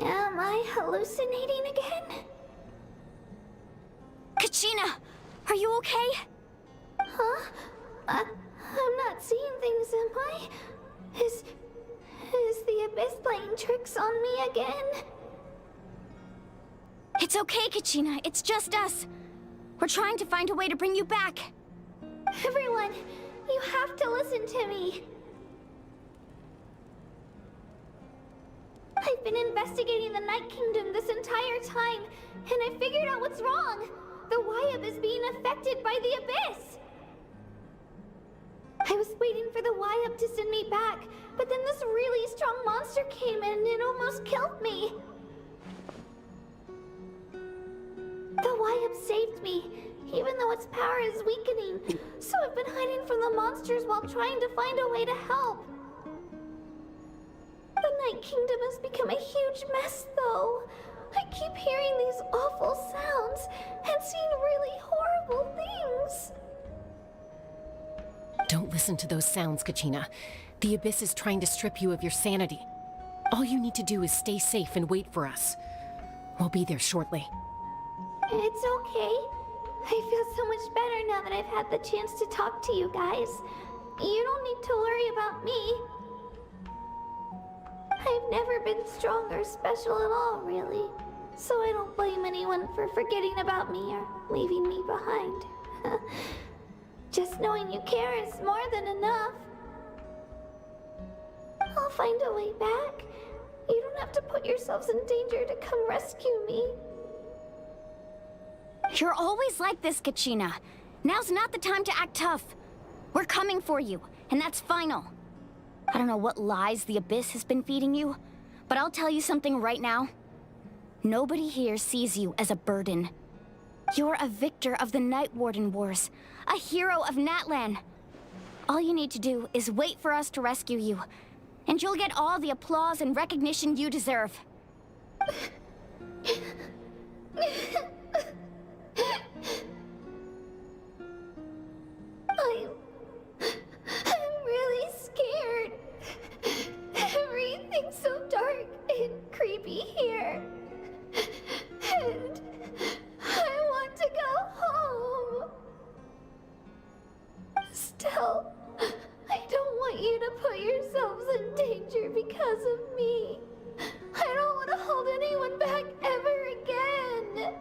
Am I hallucinating again? Kachina, are you okay? Huh? I'm not seeing things, am I? Is the Abyss playing tricks on me again? It's okay, Kachina. It's just us. We're trying to find a way to bring you back. Everyone, you have to listen to me. I've been investigating the Night Kingdom this entire time, and I figured out what's wrong. The Wyab is being affected by the Abyss. I was waiting for the Wyab to send me back, but then this really strong monster came in and it almost killed me. The Wyab saved me, even though its power is weakening, so I've been hiding from the monsters while trying to find a way to help. The Night Kingdom has become a huge mess, though. I keep hearing these awful sounds and seeing really horrible things. Don't listen to those sounds, Kachina. The Abyss is trying to strip you of your sanity. All you need to do is stay safe and wait for us. We'll be there shortly. It's okay. I feel so much better now that I've had the chance to talk to you guys. You don't need to worry about me. I've never been strong or special at all, really. So I don't blame anyone for forgetting about me or leaving me behind. Just knowing you care is more than enough. I'll find a way back. You don't have to put yourselves in danger to come rescue me. You're always like this, Kachina. Now's not the time to act tough. We're coming for you, and that's final. I don't know what lies the Abyss has been feeding you, but I'll tell you something right now. Nobody here sees you as a burden. You're a victor of the Night Warden Wars, a hero of Natlan. All you need to do is wait for us to rescue you, and you'll get all the applause and recognition you deserve. I'm really scared. Everything's so dark and creepy here. And I want to go home. Still, I don't want you to put yourselves in danger because of me. I don't want to hold anyone back ever again.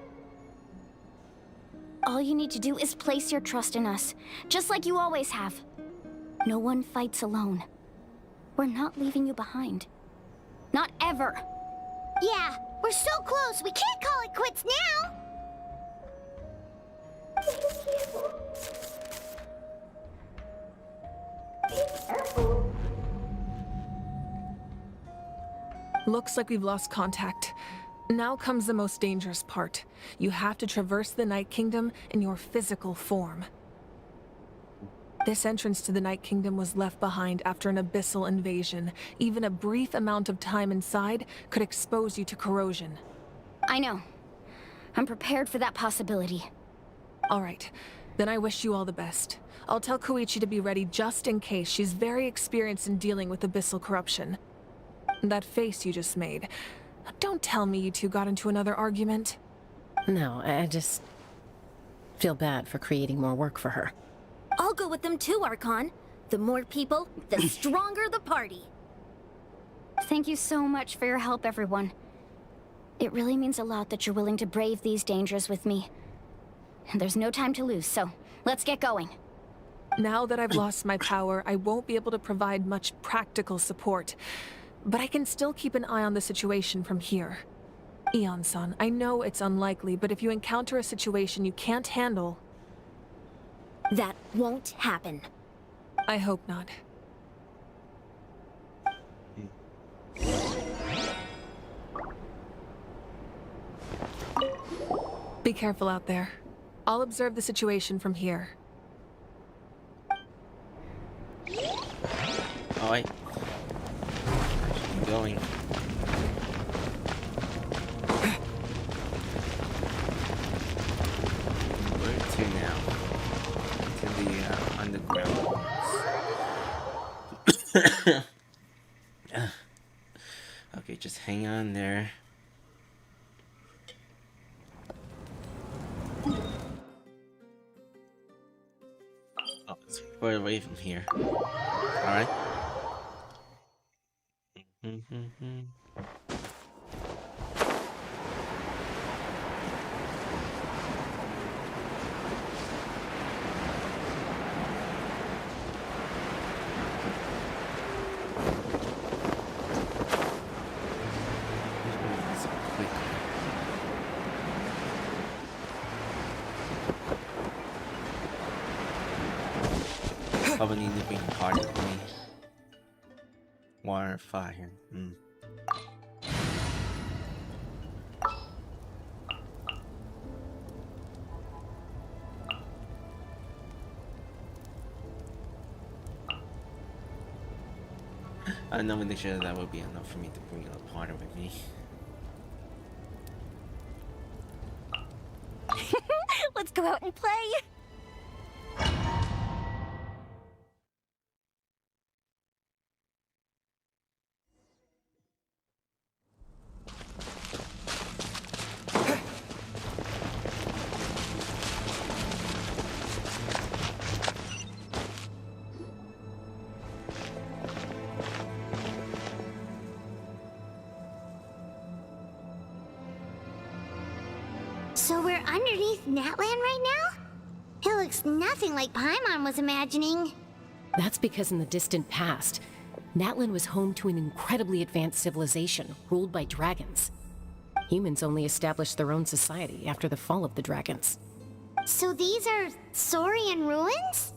All you need to do is place your trust in us, just like you always have. No one fights alone. We're not leaving you behind. Not ever. Yeah, we're so close, we can't call it quits now! Looks like we've lost contact. Now comes the most dangerous part. You have to traverse the Night Kingdom in your physical form. This entrance to the Night Kingdom was left behind after an abyssal invasion. Even a brief amount of time inside could expose you to corrosion. I know. I'm prepared for that possibility. All right. Then I wish you all the best. I'll tell Koichi to be ready just in case. She's very experienced in dealing with abyssal corruption. That face you just made. Don't tell me you two got into another argument. No, I just feel bad for creating more work for her. I'll go with them too, Archon. The more people, the stronger the party. Thank you so much for your help, everyone. It really means a lot that you're willing to brave these dangers with me. And there's no time to lose, so let's get going. Now that I've lost my power, I won't be able to provide much practical support. But I can still keep an eye on the situation from here. Eon-san, I know it's unlikely, but if you encounter a situation you can't handle... That won't happen. I hope not. Be careful out there. I'll observe the situation from here. Alright. Keep going. Where to now? To the underground. Okay, just hang on there. Oh, it's further away from here. Alright. Probably need to be harder for me. Water, fire. I'm not really sure that would be enough for me to bring a partner with me. Let's go out and play. So we're underneath Natlan right now? It looks nothing like Paimon was imagining. That's because in the distant past, Natlan was home to an incredibly advanced civilization ruled by dragons. Humans only established their own society after the fall of the dragons. So these are Saurian ruins?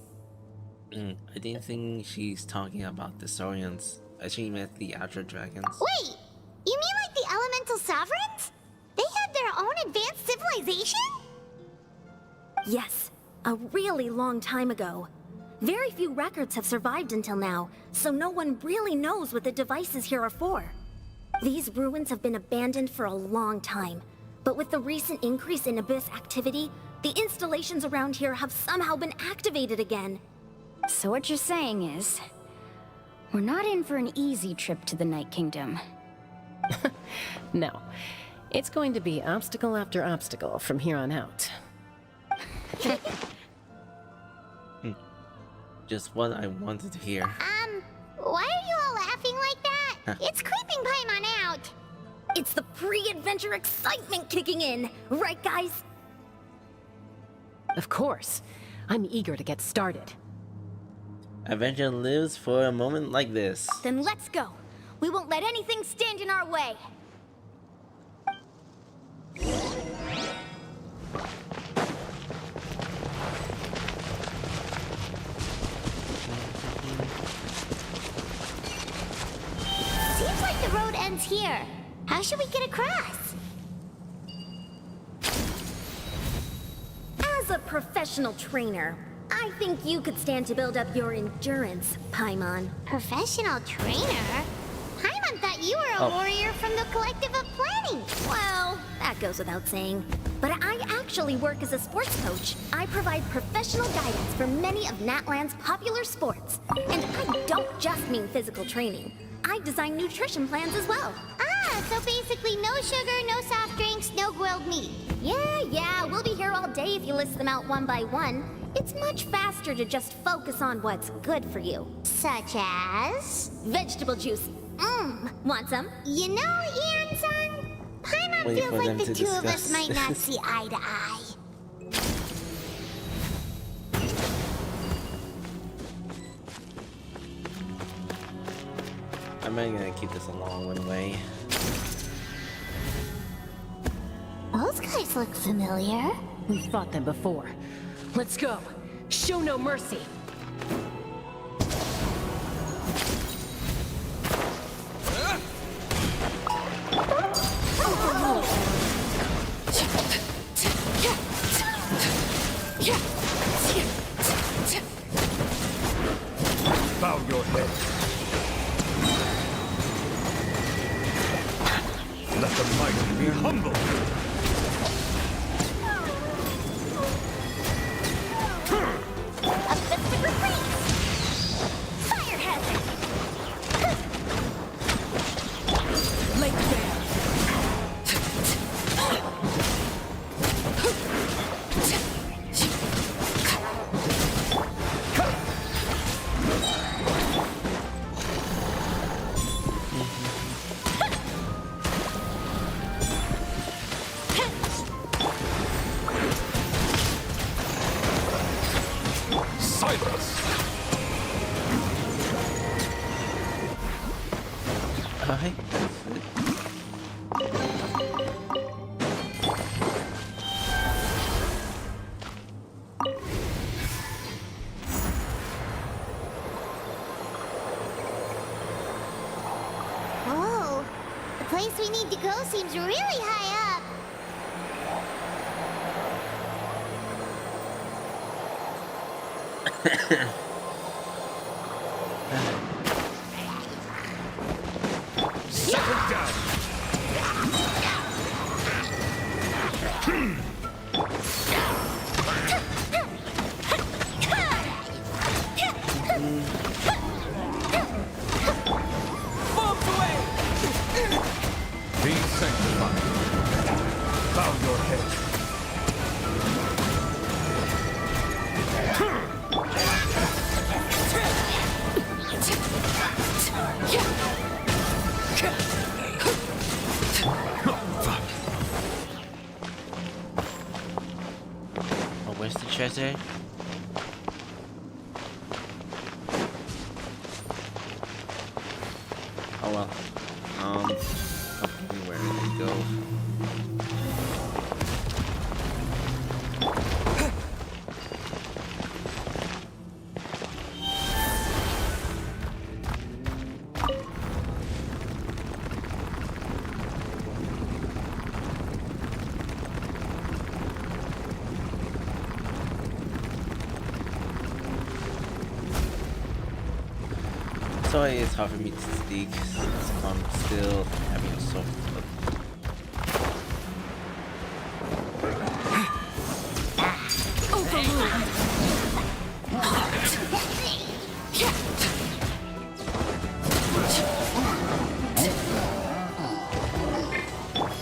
I didn't think she's talking about the Saurians. She meant the Ultra Dragons. Wait! You mean like the Elemental Sovereigns? They had their own advanced civilization? Yes, a really long time ago. Very few records have survived until now, so no one really knows what the devices here are for. These ruins have been abandoned for a long time, but with the recent increase in Abyss activity, the installations around here have somehow been activated again. So what you're saying is, we're not in for an easy trip to the Night Kingdom. No. It's going to be obstacle after obstacle from here on out. Just what I wanted to hear. Why are you all laughing like that? It's creeping Paimon out. It's the pre-adventure excitement kicking in, right guys? Of course. I'm eager to get started. Adventure lives for a moment like this. Then let's go. We won't let anything stand in our way. Seems like the road ends here. How should we get across? As a professional trainer, I think you could stand to build up your endurance, Paimon. Professional trainer? Paimon thought you were a warrior from the Collective of Planning. Well, that goes without saying. But I actually work as a sports coach. I provide professional guidance for many of Natlan's popular sports. And I don't just mean physical training. I design nutrition plans as well. Ah, so basically no sugar, no soft drinks, no grilled meat. Yeah, we'll be here all day if you list them out one by one. It's much faster to just focus on what's good for you. Such as? Vegetable juice. Want some? You know, Ian-san, Paimon feels like the two of us might not see eye to eye. I'm not gonna keep this a long one way. Those guys look familiar. We've fought them before. Let's go. Show no mercy. Bow your head. Let the mighty be humble. A festival freeze! Fire hazard! Lake Bear. Alright. Oh, the place we need to go seems really high up. Settle down. Bombs away! Be sanctified. Bow your head. Oh, where's the treasure? Oh well. Okay, where did it go? Sorry, it's hard for me to speak since I'm still having a sore throat.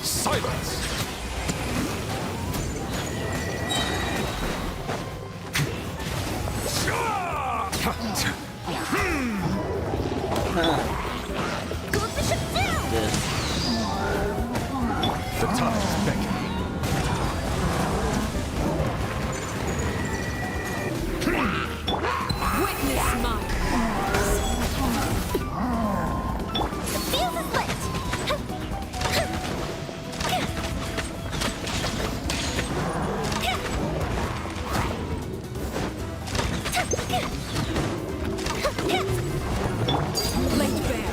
Silence! Goes the ship down! The time is beckoning. Witness my The fuse is lit! Lake Bear.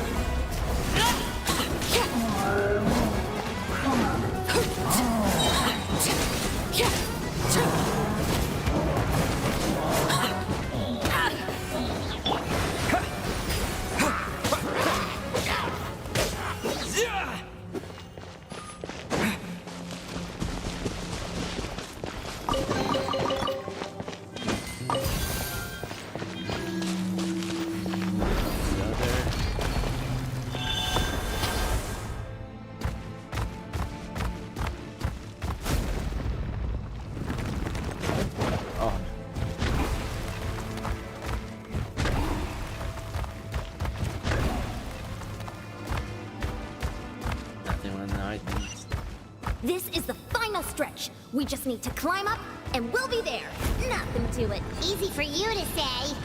This is the final stretch. We just need to climb up, and we'll be there. Nothing to it. Easy for you to say.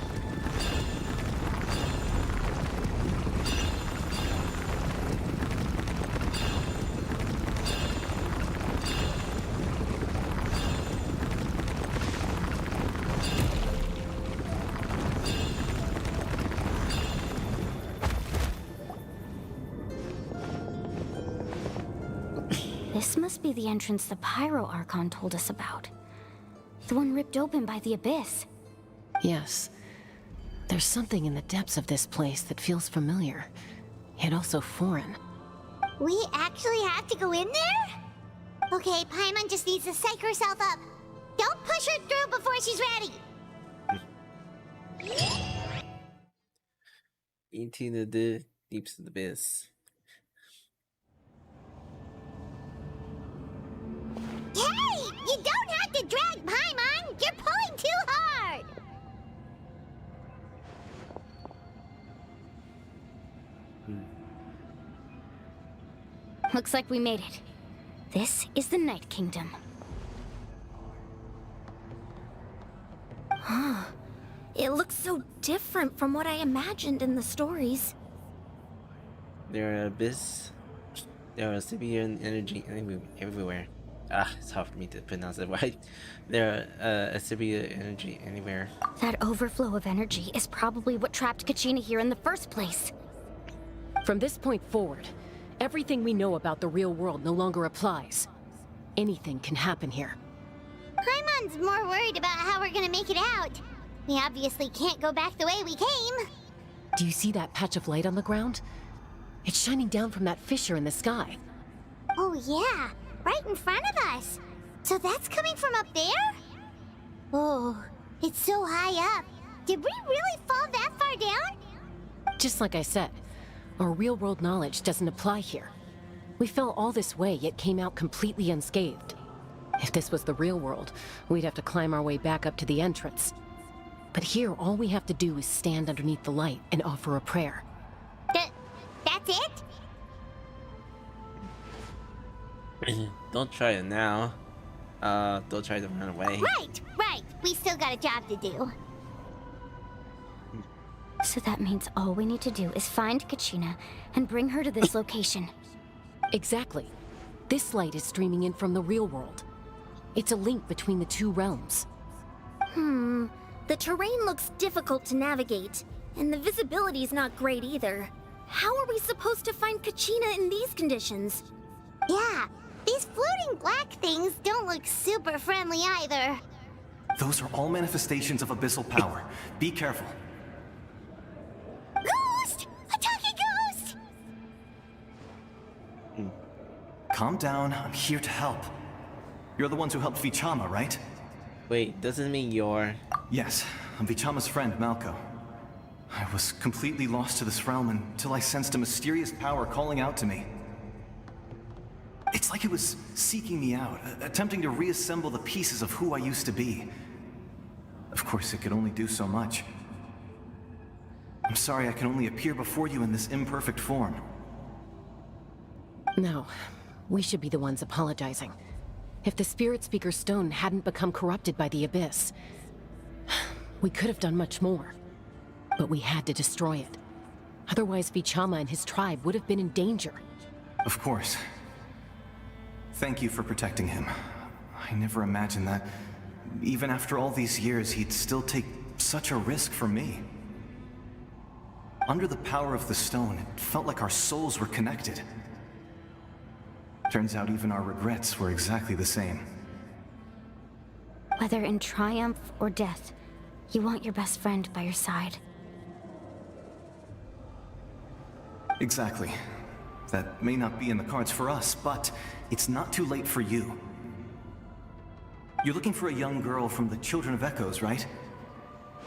This must be the entrance the Pyro Archon told us about. The one ripped open by the Abyss. Yes. There's something in the depths of this place that feels familiar, yet also foreign. We actually have to go in there? Okay, Paimon just needs to psych herself up. Don't push her through before she's ready. Into the deeps of the abyss. Hey! You don't have to drag Paimon! You're pulling too hard! Looks like we made it. This is the Night Kingdom. Huh. It looks so different from what I imagined in the stories. There are abyss. There are severe energy everywhere. Ah, it's hard for me to pronounce it right. There are a severe energy anywhere. That overflow of energy is probably what trapped Kachina here in the first place. From this point forward, everything we know about the real world no longer applies. Anything can happen here. Paimon's more worried about how we're gonna make it out. We obviously can't go back the way we came. Do you see that patch of light on the ground? It's shining down from that fissure in the sky. Oh yeah, right in front of us. So that's coming from up there? Oh, it's so high up. Did we really fall that far down? Just like I said, our real-world knowledge doesn't apply here. We fell all this way, yet came out completely unscathed. If this was the real world, we'd have to climb our way back up to the entrance. But here, all we have to do is stand underneath the light and offer a prayer. That's it? Don't try it now. Don't try to run away. Right. We still got a job to do. So that means all we need to do is find Kachina and bring her to this location. Exactly. This light is streaming in from the real world. It's a link between the two realms. The terrain looks difficult to navigate, and the visibility's not great either. How are we supposed to find Kachina in these conditions? Yeah, these floating black things don't look super friendly either. Those are all manifestations of abyssal power. Be careful. Ghost! A talking ghost! Calm down, I'm here to help. You're the ones who helped Vichama, right? Wait, doesn't mean you're... Yes, I'm Vichama's friend, Malko. I was completely lost to this realm until I sensed a mysterious power calling out to me. It's like it was seeking me out, attempting to reassemble the pieces of who I used to be. Of course, it could only do so much. I'm sorry I can only appear before you in this imperfect form. No, we should be the ones apologizing. If the Spirit Speaker's stone hadn't become corrupted by the Abyss, we could have done much more. But we had to destroy it. Otherwise, Vichama and his tribe would have been in danger. Of course. Thank you for protecting him. I never imagined that, even after all these years, he'd still take such a risk for me. Under the power of the stone, it felt like our souls were connected. Turns out even our regrets were exactly the same. Whether in triumph or death, you want your best friend by your side. Exactly. That may not be in the cards for us, but it's not too late for you. You're looking for a young girl from the Children of Echoes, right?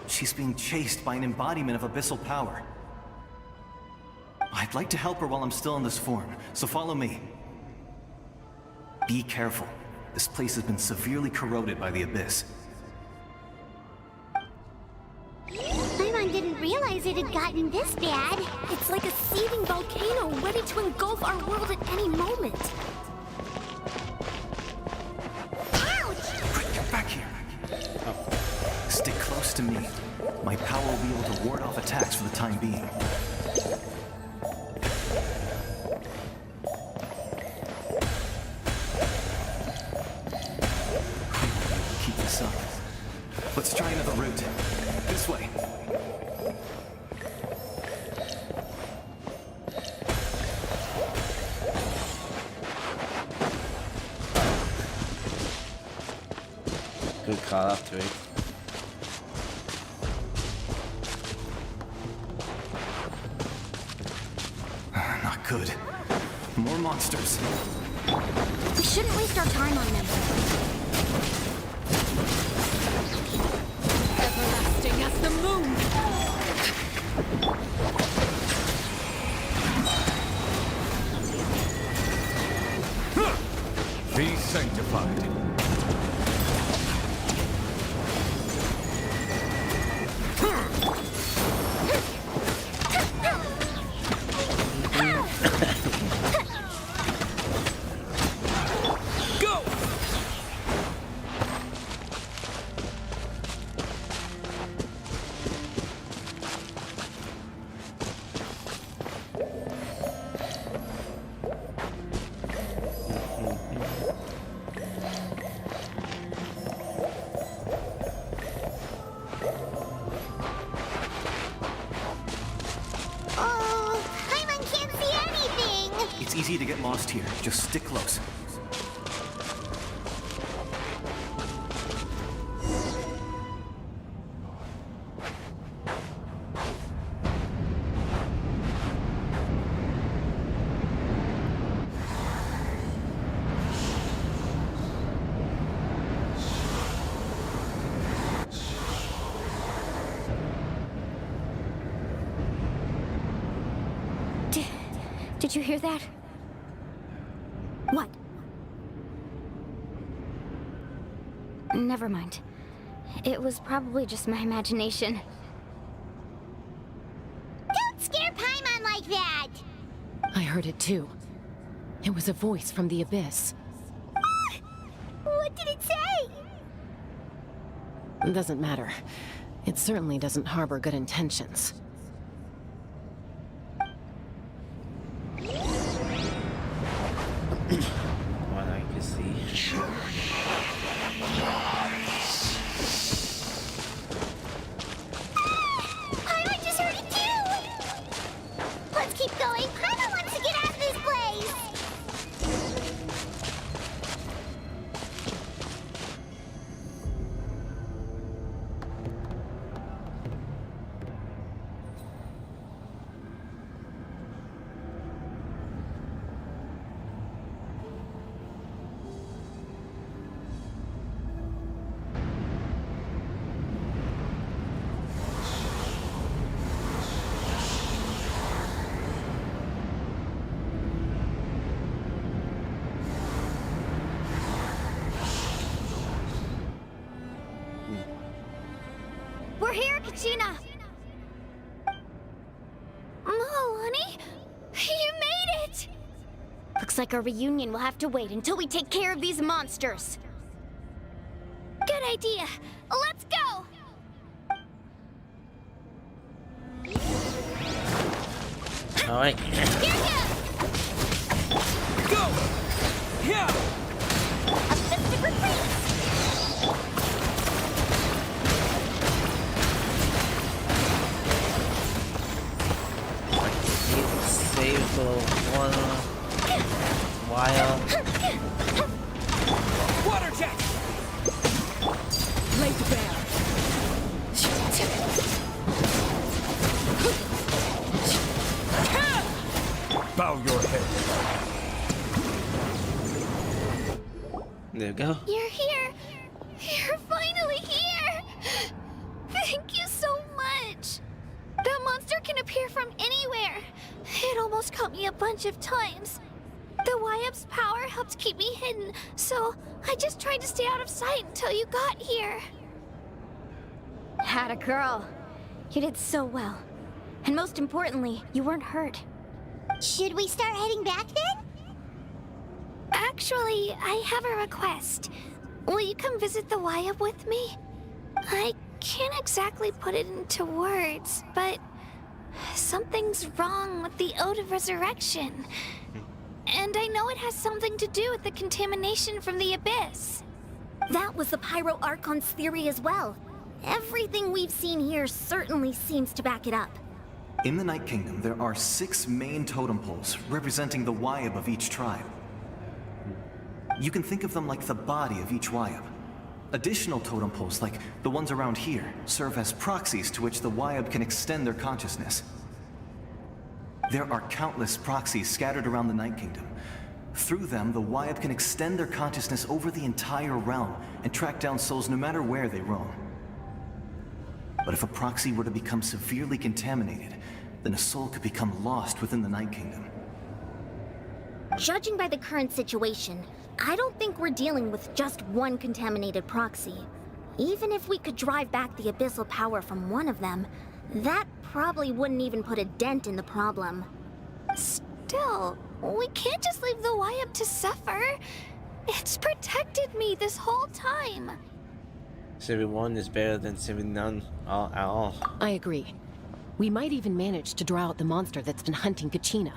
She's being chased by an embodiment of abyssal power. I'd like to help her while I'm still in this form, so follow me. Be careful. This place has been severely corroded by the Abyss. Paimon didn't realize it had gotten this bad. It's like a seething volcano ready to engulf our world at any moment. Ouch! Quick, get back here. Stick close to me. My power will be able to ward off attacks for the time being. Keep this up. Let's try another route. This way. Good call up to it. could. More monsters. We shouldn't waste our time on them. Everlasting as the moon! Be sanctified. It's easy to get lost here. Just stick close. Did you hear that? What? Never mind. It was probably just my imagination. Don't scare Paimon like that! I heard it too. It was a voice from the abyss. What did it say? It doesn't matter. It certainly doesn't harbor good intentions. What I can see. Paimon just heard it too! Let's keep going. Paimon wants to get out of this place! We're here, Kachina! Honey, you made it! Looks like our reunion will have to wait until we take care of these monsters. Good idea. Let's go! Alright. Here goes! Go! Yeah! A fist of retreat! Save for one while. Water jet! Lay to bear. Bow your head. There we go. You're here! You're finally here! Thank you so much! That monster can appear from anywhere. It almost caught me a bunch of times. The Wyup's power helped keep me hidden, so I just tried to stay out of sight until you got here. Had a girl. You did so well. And most importantly, you weren't hurt. Should we start heading back then? Actually, I have a request. Will you come visit the Wyup with me? I can't exactly put it into words, but something's wrong with the Ode of Resurrection. And I know it has something to do with the contamination from the Abyss. That was the Pyro Archon's theory as well. Everything we've seen here certainly seems to back it up. In the Night Kingdom, there are 6 main totem poles representing the Wyub of each tribe. You can think of them like the body of each Wyub. Additional totem poles, like the ones around here, serve as proxies to which the Wyub can extend their consciousness. There are countless proxies scattered around the Night Kingdom. Through them, the Wyab can extend their consciousness over the entire realm and track down souls no matter where they roam. But if a proxy were to become severely contaminated, then a soul could become lost within the Night Kingdom. Judging by the current situation, I don't think we're dealing with just one contaminated proxy. Even if we could drive back the abyssal power from one of them, that probably wouldn't even put a dent in the problem. Still, we can't just leave the Wyab to suffer. It's protected me this whole time. Saving one is better than saving none at all. I agree. We might even manage to draw out the monster that's been hunting Kachina.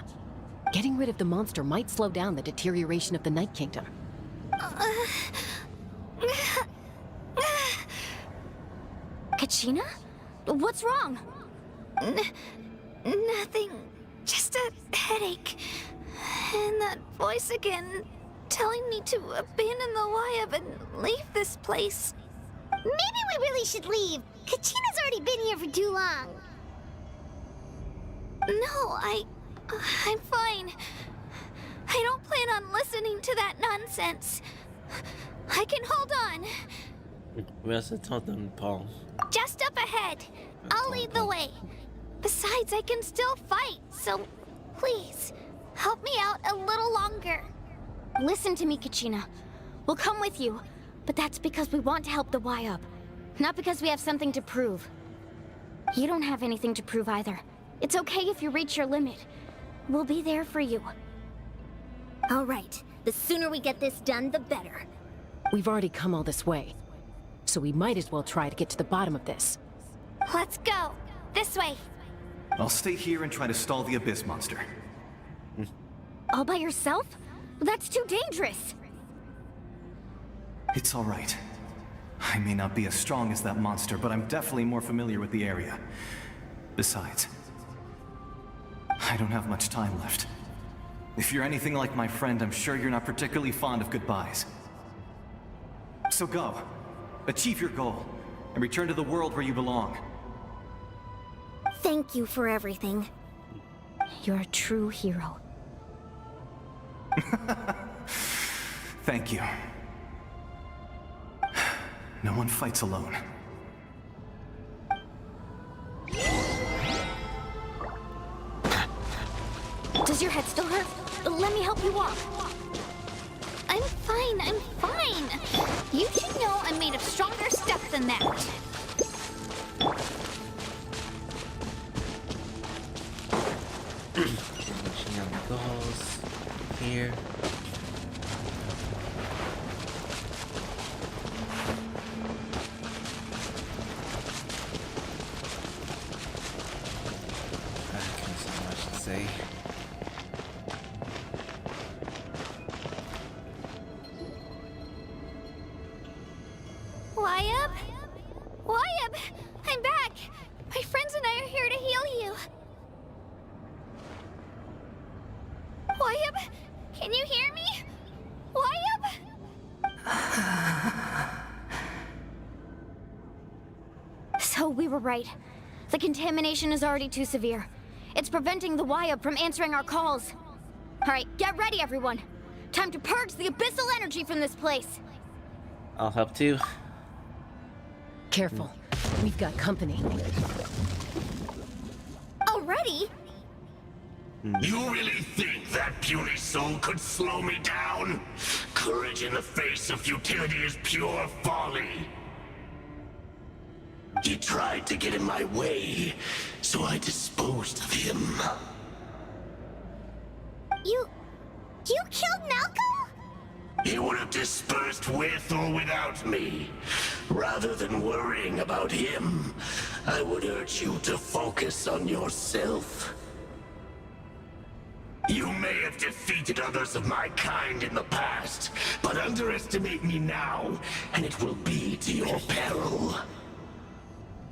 Getting rid of the monster might slow down the deterioration of the Night Kingdom. Kachina? What's wrong? Nothing. Just a headache. And that voice again, telling me to abandon the Wyab and leave this place. Maybe we really should leave. Kachina's already been here for too long. No, I'm fine. I don't plan on listening to that nonsense. I can hold on. We also told them, Paul. Just up ahead. I'll lead the way. Besides, I can still fight, so please, help me out a little longer. Listen to me, Kachina. We'll come with you, but that's because we want to help the Wyab, not because we have something to prove. You don't have anything to prove either. It's okay if you reach your limit. We'll be there for you. All right. The sooner we get this done, the better. We've already come all this way, so we might as well try to get to the bottom of this. Let's go. This way. I'll stay here and try to stall the Abyss monster. All by yourself? That's too dangerous. It's all right. I may not be as strong as that monster, but I'm definitely more familiar with the area. Besides, I don't have much time left. If you're anything like my friend, I'm sure you're not particularly fond of goodbyes. So go. Achieve your goal, and return to the world where you belong. Thank you for everything. You're a true hero. Thank you. No one fights alone. Does your head still hurt? Let me help you walk. I'm fine, I'm fine. You should know I'm made of stronger stuff than that. Pushing on the goals here. I can't so much to say. Wyab? Wyab! I'm back! My friends and I are here to heal you. Wyab? Can you hear me? Wyab? So we were right. The contamination is already too severe. It's preventing the Wyab from answering our calls. All right, get ready, everyone. Time to purge the abyssal energy from this place. I'll help too. Careful. We've got company. Already? You really think that puny soul could slow me down? Courage in the face of futility is pure folly. He tried to get in my way, so I disposed of him. You killed Malcolm? He would have dispersed with or without me. Rather than worrying about him, I would urge you to focus on yourself. You may have defeated others of my kind in the past, but underestimate me now, and it will be to your peril.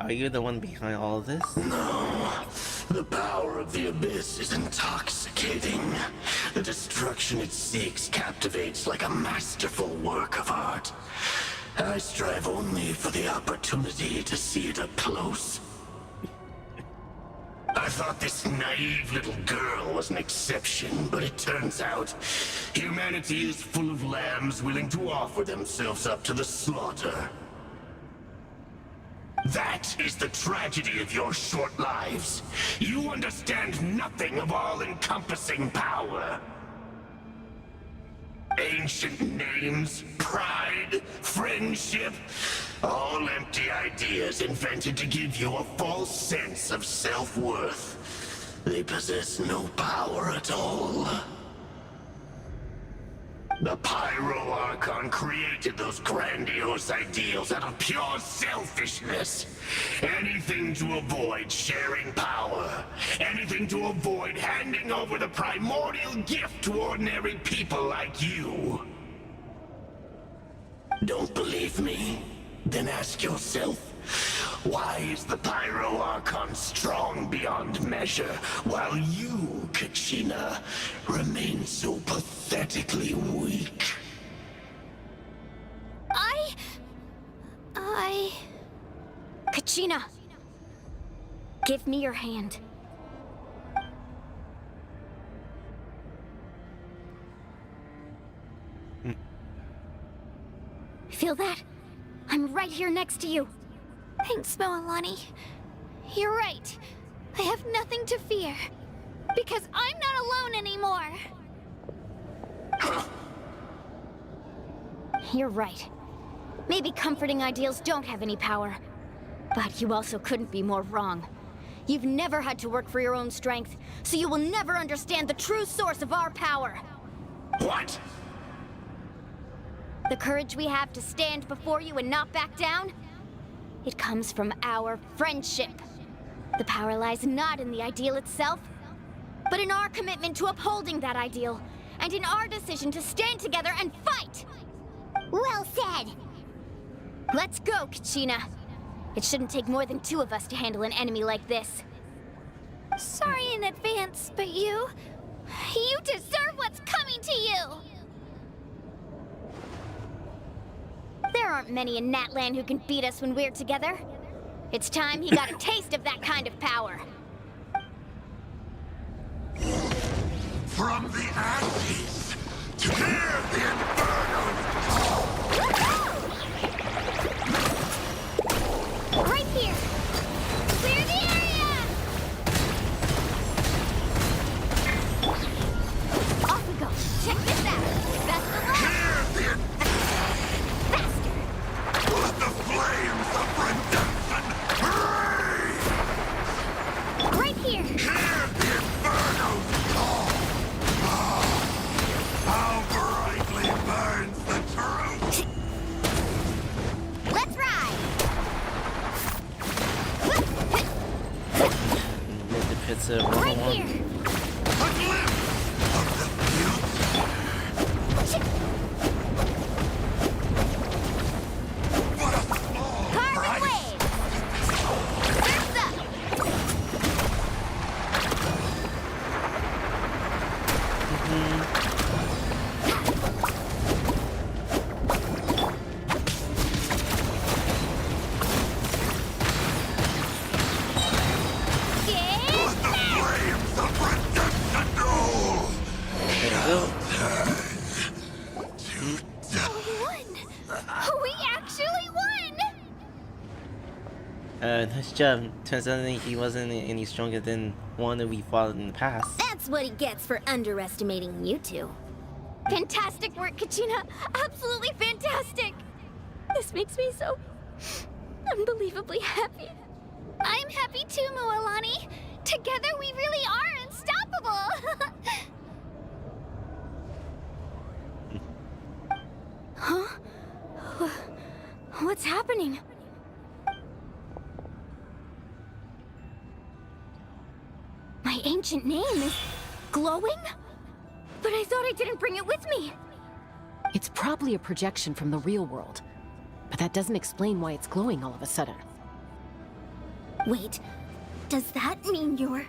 Are you the one behind all of this? No. The power of the Abyss is intoxicating. The destruction it seeks captivates like a masterful work of art. I strive only for the opportunity to see it up close. I thought this naive little girl was an exception, but it turns out humanity is full of lambs willing to offer themselves up to the slaughter. That is the tragedy of your short lives. You understand nothing of all-encompassing power. Ancient names, pride, friendship, all empty ideas invented to give you a false sense of self-worth. They possess no power at all. The Pyro Archon created those grandiose ideals out of pure selfishness. Anything to avoid sharing power. Anything to avoid handing over the primordial gift to ordinary people like you. Don't believe me? Then ask yourself, why is the Pyro Archon strong beyond measure, while you, Kachina, remain so pathetically weak? Kachina! Give me your hand. Feel that? I'm right here next to you. Thanks, Moalani. You're right. I have nothing to fear. Because I'm not alone anymore. You're right. Maybe comforting ideals don't have any power. But you also couldn't be more wrong. You've never had to work for your own strength, so you will never understand the true source of our power. What? The courage we have to stand before you and not back down? It comes from our friendship. The power lies not in the ideal itself, but in our commitment to upholding that ideal, and in our decision to stand together and fight! Well said! Let's go, Kachina. It shouldn't take more than 2 of us to handle an enemy like this. Sorry in advance, but you deserve what's coming to you! There aren't many in Natlan who can beat us when we're together. It's time he got a taste of that kind of power. From the ashes to hear the inferno call! Right here! Clear the area! Off we go! Check this out! Best of luck! Hear the Faster! Let the flames of redemption rage! Right here! Hear the inferno's call! How brightly burns the truth! Let's ride! Make the pizza Right here! A glimpse of the future! What a small Carbon price! wave! Surf's up! Let the flames of redemption go! There we go. To die. We actually won! Nice job. Turns out he wasn't any stronger than one that we fought in the past. That's what he gets for underestimating you two. Fantastic work, Kachina! Absolutely fantastic! This makes me so unbelievably happy. I'm happy too, Moalani. Together we really are unstoppable! Huh? What's happening? My ancient name is glowing? But I thought I didn't bring it with me. It's probably a projection from the real world. But that doesn't explain why it's glowing all of a sudden. Wait, does that mean you're...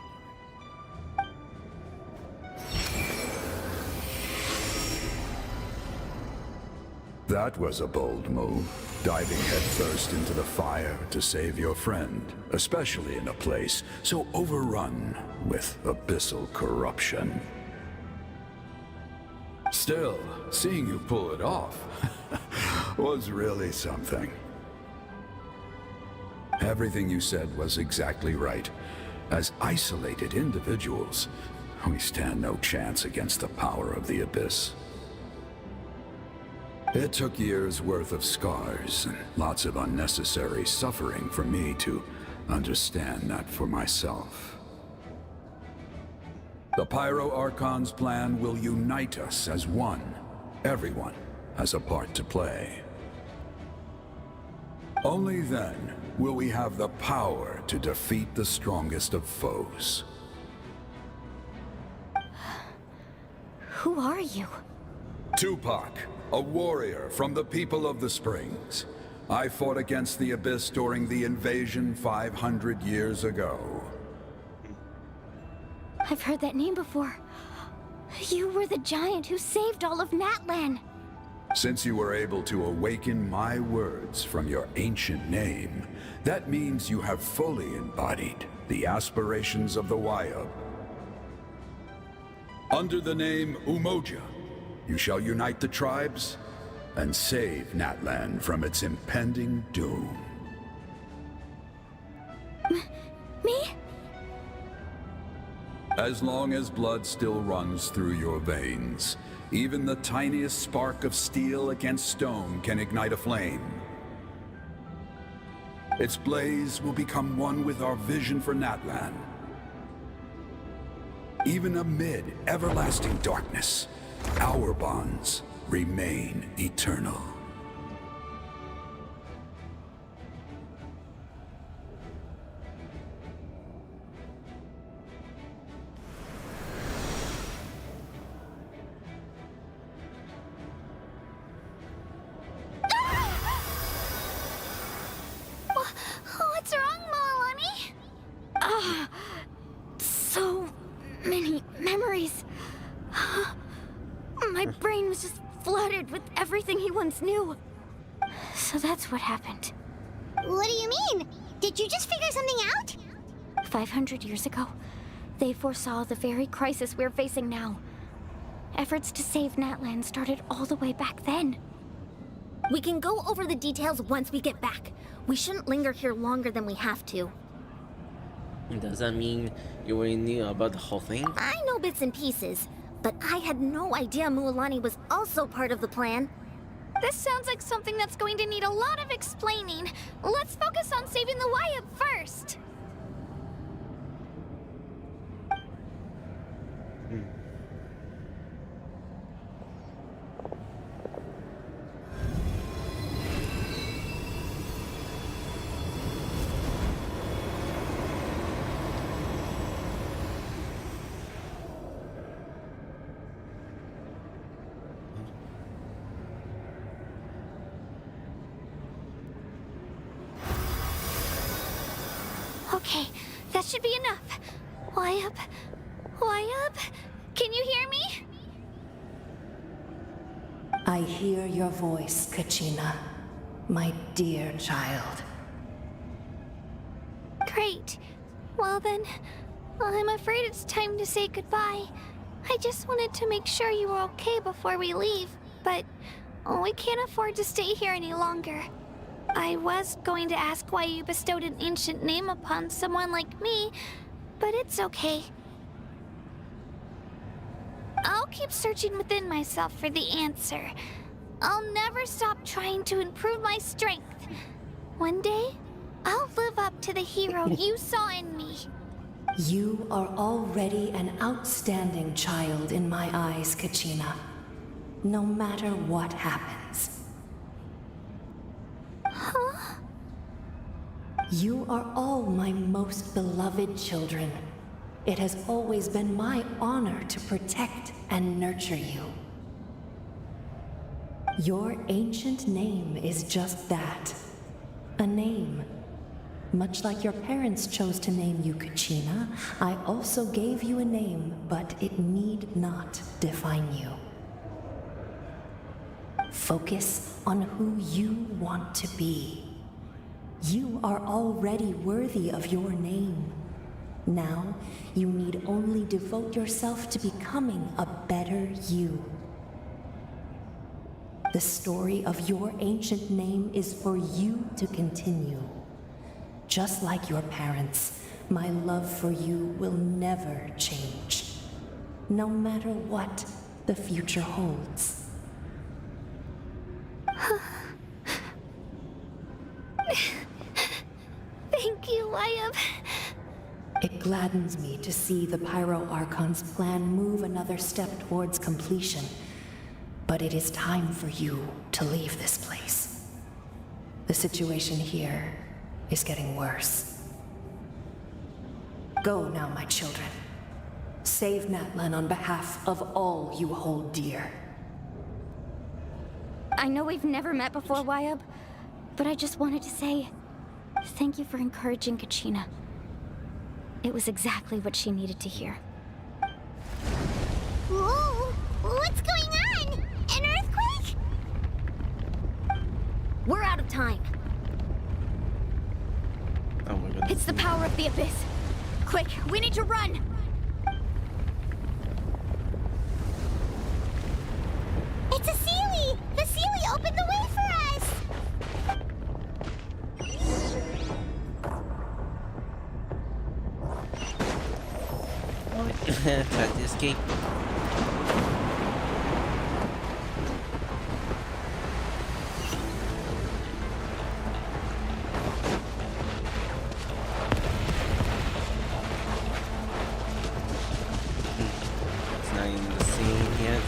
That was a bold move, diving headfirst into the fire to save your friend, especially in a place so overrun with abyssal corruption. Still, seeing you pull it off was really something. Everything you said was exactly right. As isolated individuals, we stand no chance against the power of the Abyss. It took years' worth of scars and lots of unnecessary suffering for me to understand that for myself. The Pyro Archon's plan will unite us as one. Everyone has a part to play. Only then will we have the power to defeat the strongest of foes. Who are you? Tupac, a warrior from the people of the Springs. I fought against the Abyss during the invasion 500 years ago. I've heard that name before. You were the giant who saved all of Natlan. Since you were able to awaken my words from your ancient name, that means you have fully embodied the aspirations of the Wayub. Under the name Umoja, you shall unite the tribes and save Natlan from its impending doom. Me? As long as blood still runs through your veins, even the tiniest spark of steel against stone can ignite a flame. Its blaze will become one with our vision for Natlan. Even amid everlasting darkness, our bonds remain eternal. What's wrong, Malani? So many memories. My brain was just flooded with everything he once knew. So that's what happened. What do you mean? Did you just figure something out? 500 years ago, they foresaw the very crisis we're facing now. Efforts to save Natlan started all the way back then. We can go over the details once we get back. We shouldn't linger here longer than we have to. Does that mean you already knew about the whole thing? I know bits and pieces, but I had no idea Mualani was also part of the plan. This sounds like something that's going to need a lot of explaining. Let's focus on saving the Wayub first. Okay, that should be enough. Wayub? Wayub? Can you hear me? I hear your voice, Kachina, my dear child. Great. Well then, I'm afraid it's time to say goodbye. I just wanted to make sure you were okay before we leave, but we can't afford to stay here any longer. I was going to ask why you bestowed an ancient name upon someone like me, but it's okay. I'll keep searching within myself for the answer. I'll never stop trying to improve my strength. One day, I'll live up to the hero you saw in me. You are already an outstanding child in my eyes, Kachina. No matter what happens. Huh? You are all my most beloved children. It has always been my honor to protect and nurture you. Your ancient name is just that. A name. Much like your parents chose to name you Kachina, I also gave you a name, but it need not define you. Focus on who you want to be. You are already worthy of your name. Now, you need only devote yourself to becoming a better you. The story of your ancient name is for you to continue. Just like your parents, my love for you will never change, no matter what the future holds. Thank you, Wyatt. It gladdens me to see the Pyro Archon's plan move another step towards completion. But it is time for you to leave this place. The situation here is getting worse. Go now, my children. Save Natlan on behalf of all you hold dear. I know we've never met before, Wyatt, but I just wanted to say thank you for encouraging Kachina. It was exactly what she needed to hear. Whoa! What's going on? An earthquake? We're out of time. Oh my goodness. It's the power of the Abyss. Quick, we need to run! It's a Sealy! The Sealy opened the way for us! Try to escape. It's not even the scene yet.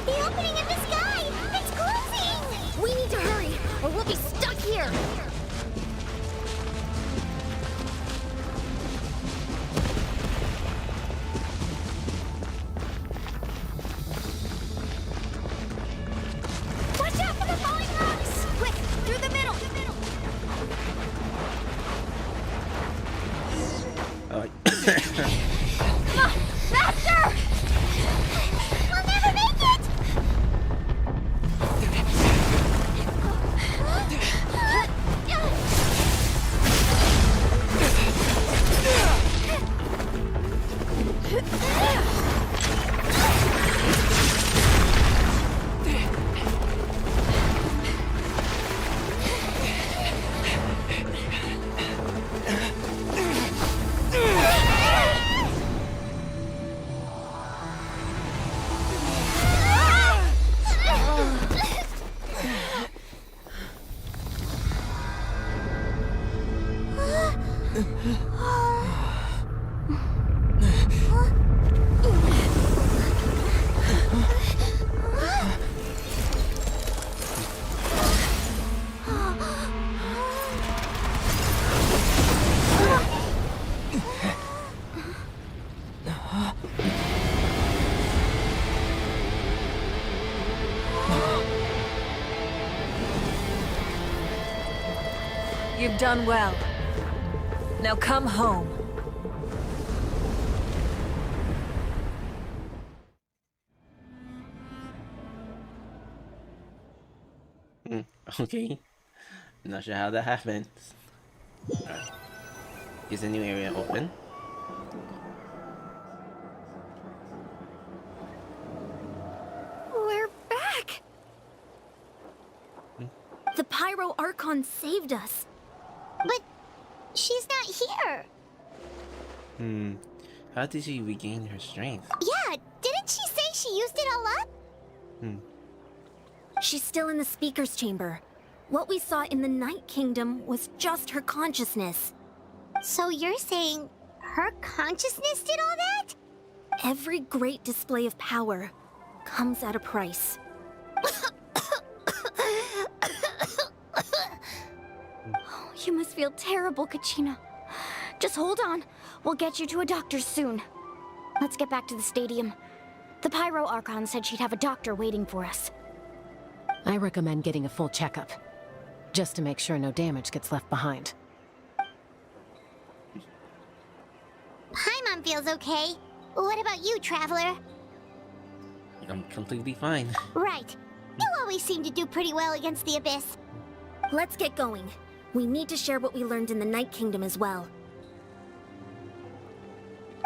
The opening in the sky! It's closing! We need to hurry, or we'll be stuck here! Watch out for the falling rocks! Quick, through the middle! Faster! We'll never make it! You've done well. Now come home. Okay. I'm not sure how that happened. Alright. Is the new area open? We're back! The Pyro Archon saved us. But she's not here. How did she regain her strength? Yeah, didn't she say she used it all up? She's still in the Speaker's Chamber. What we saw in the Night Kingdom was just her consciousness. So you're saying her consciousness did all that? Every great display of power comes at a price. You must feel terrible, Kachina. Just hold on. We'll get you to a doctor soon. Let's get back to the stadium. The Pyro Archon said she'd have a doctor waiting for us. I recommend getting a full checkup, just to make sure no damage gets left behind. Paimon feels okay. What about you, Traveler? I'm completely fine. Right. You always seem to do pretty well against the Abyss. Let's get going. We need to share what we learned in the Night Kingdom as well.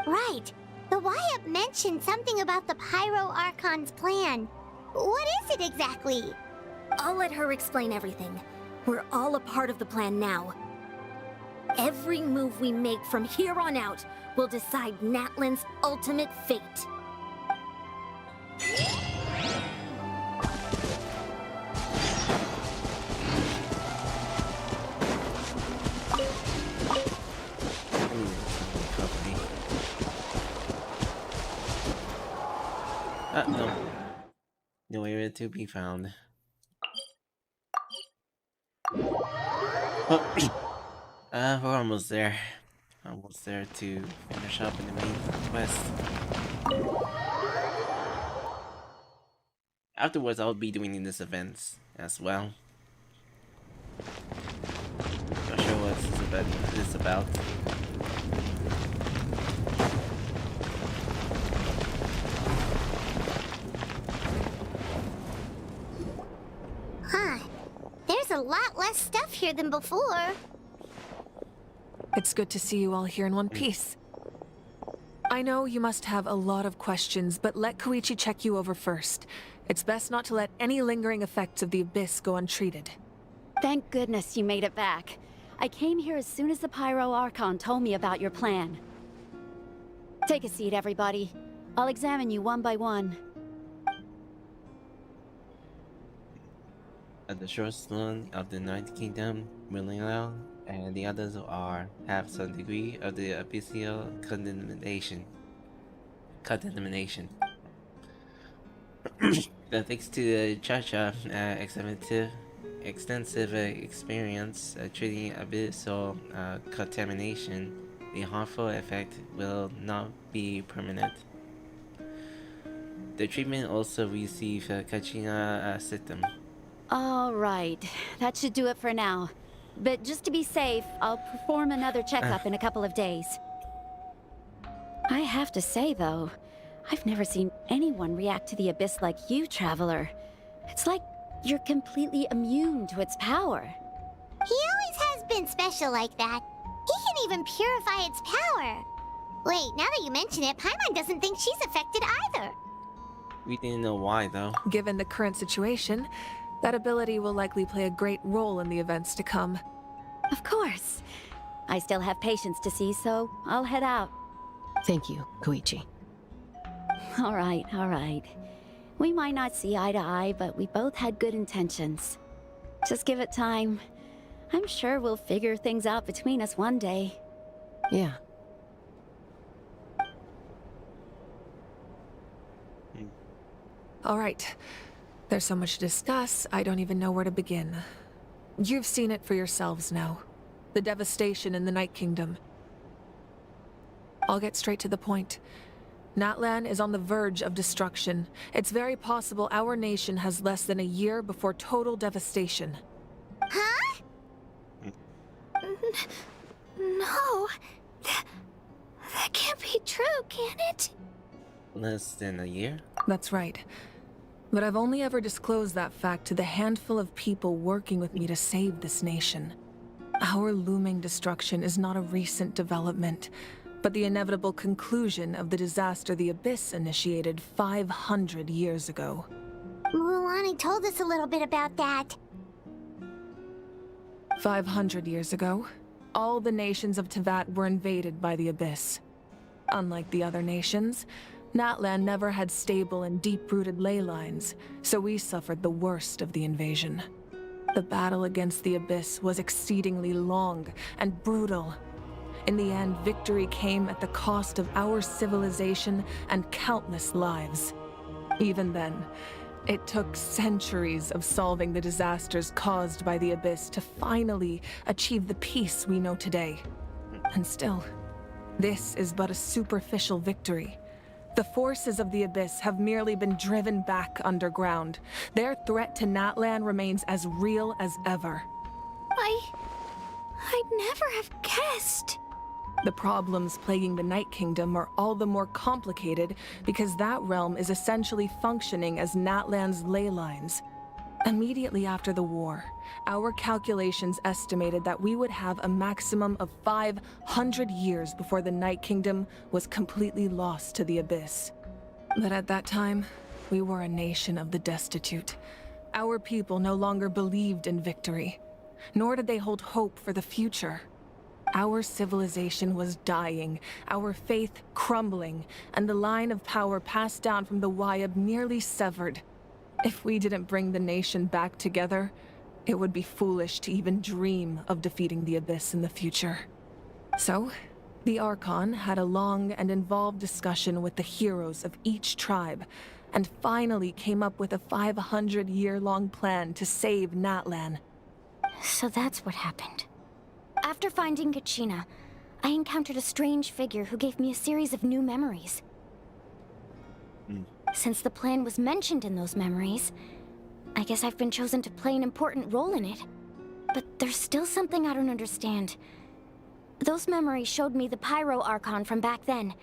Right. The YUP mentioned something about the Pyro Archon's plan. What is it exactly? I'll let her explain everything. We're all a part of the plan now. Every move we make from here on out will decide Natlan's ultimate fate. No. No area to be found. We're almost there. Almost there to finish up in the main quest. Afterwards, I'll be doing this events as well. Not sure what this event is about. Huh. There's a lot less stuff here than before. It's good to see you all here in one piece. I know you must have a lot of questions, but let Koichi check you over first. It's best not to let any lingering effects of the Abyss go untreated. Thank goodness you made it back. I came here as soon as the Pyro Archon told me about your plan. Take a seat, everybody. I'll examine you one by one. The shortest one of the Ninth Kingdom, Millennial, and the others have some degree of the abyssal contamination. Thanks to the Chacha extensive experience treating abyssal contamination, the harmful effect will not be permanent. The treatment also receives a Kachina system. All right, that should do it for now. But just to be safe, I'll perform another checkup in a couple of days. I have to say, though, I've never seen anyone react to the Abyss like you, Traveler. It's like you're completely immune to its power. He always has been special like that. He can even purify its power. Wait, now that you mention it, Paimon doesn't think she's affected either. We didn't know why, though. Given the current situation, that ability will likely play a great role in the events to come. Of course. I still have patients to see, so I'll head out. Thank you, Koichi. All right, all right. We might not see eye to eye, but we both had good intentions. Just give it time. I'm sure we'll figure things out between us one day. Yeah. All right. There's so much to discuss, I don't even know where to begin. You've seen it for yourselves now. The devastation in the Night Kingdom. I'll get straight to the point. Natlan is on the verge of destruction. It's very possible our nation has less than a year before total devastation. Huh? No. That can't be true, can it? Less than a year? That's right. But I've only ever disclosed that fact to the handful of people working with me to save this nation. Our looming destruction is not a recent development, but the inevitable conclusion of the disaster the Abyss initiated 500 years ago. Mulani told us a little bit about that. 500 years ago, all the nations of Teyvat were invaded by the Abyss. Unlike the other nations, Natlan never had stable and deep-rooted ley lines, so we suffered the worst of the invasion. The battle against the Abyss was exceedingly long and brutal. In the end, victory came at the cost of our civilization and countless lives. Even then, it took centuries of solving the disasters caused by the Abyss to finally achieve the peace we know today. And still, this is but a superficial victory. The forces of the Abyss have merely been driven back underground. Their threat to Natlan remains as real as ever. I'd never have guessed. The problems plaguing the Night Kingdom are all the more complicated because that realm is essentially functioning as Natlan's ley lines. Immediately after the war, our calculations estimated that we would have a maximum of 500 years before the Night Kingdom was completely lost to the Abyss. But at that time, we were a nation of the destitute. Our people no longer believed in victory, nor did they hold hope for the future. Our civilization was dying, our faith crumbling, and the line of power passed down from the Wyab nearly severed. If we didn't bring the nation back together, it would be foolish to even dream of defeating the Abyss in the future. So, the Archon had a long and involved discussion with the heroes of each tribe, and finally came up with a 500-year-long plan to save Natlan. So that's what happened. After finding Kachina, I encountered a strange figure who gave me a series of new memories. Since the plan was mentioned in those memories, I guess I've been chosen to play an important role in it. But there's still something I don't understand. Those memories showed me the Pyro Archon from back then.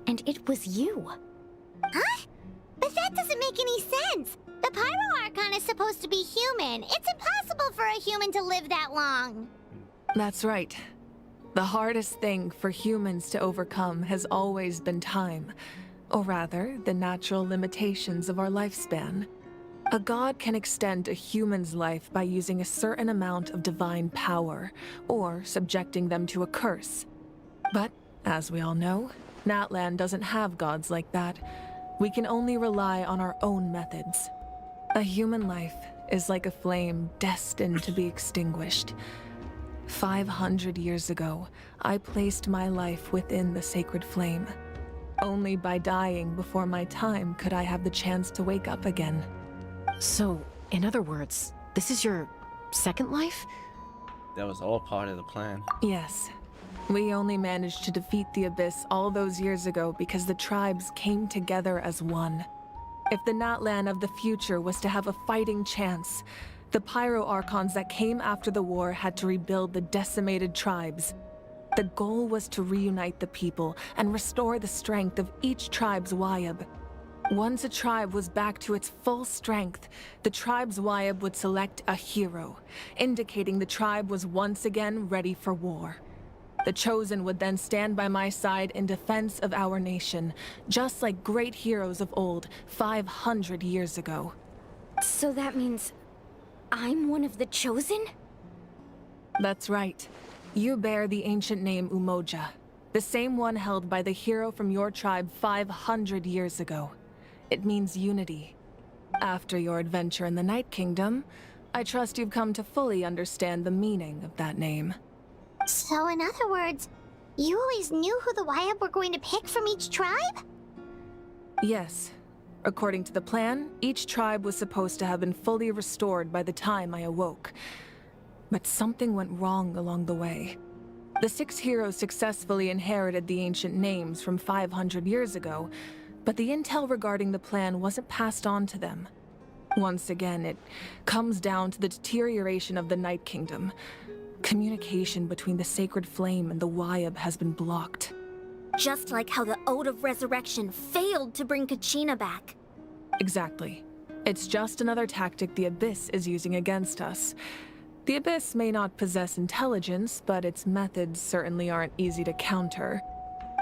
And it was you. Huh? But that doesn't make any sense! The Pyro Archon is supposed to be human. It's impossible for a human to live that long. That's right. The hardest thing for humans to overcome has always been time. Or rather, the natural limitations of our lifespan. A god can extend a human's life by using a certain amount of divine power, or subjecting them to a curse. But, as we all know, Natlan doesn't have gods like that. We can only rely on our own methods. A human life is like a flame destined to be extinguished. 500 years ago, I placed my life within the sacred flame. Only by dying before my time could I have the chance to wake up again. So, in other words, this is your second life? That was all part of the plan. Yes. We only managed to defeat the Abyss all those years ago because the tribes came together as one. If the Natlan of the future was to have a fighting chance, the Pyro Archons that came after the war had to rebuild the decimated tribes. The goal was to reunite the people and restore the strength of each tribe's Wyab. Once a tribe was back to its full strength, the tribe's Wyab would select a hero, indicating the tribe was once again ready for war. The Chosen would then stand by my side in defense of our nation, just like great heroes of old 500 years ago. So that means I'm one of the Chosen? That's right. You bear the ancient name Umoja, the same one held by the hero from your tribe 500 years ago. It means unity. After your adventure in the Night Kingdom, I trust you've come to fully understand the meaning of that name. So in other words, you always knew who the Wyab were going to pick from each tribe? Yes. According to the plan, each tribe was supposed to have been fully restored by the time I awoke. But something went wrong along the way. The 6 heroes successfully inherited the ancient names from 500 years ago, but the intel regarding the plan wasn't passed on to them. Once again, it comes down to the deterioration of the Night Kingdom. Communication between the Sacred Flame and the Wyab has been blocked. Just like how the Ode of Resurrection failed to bring Kachina back. Exactly. It's just another tactic the Abyss is using against us. The Abyss may not possess intelligence, but its methods certainly aren't easy to counter.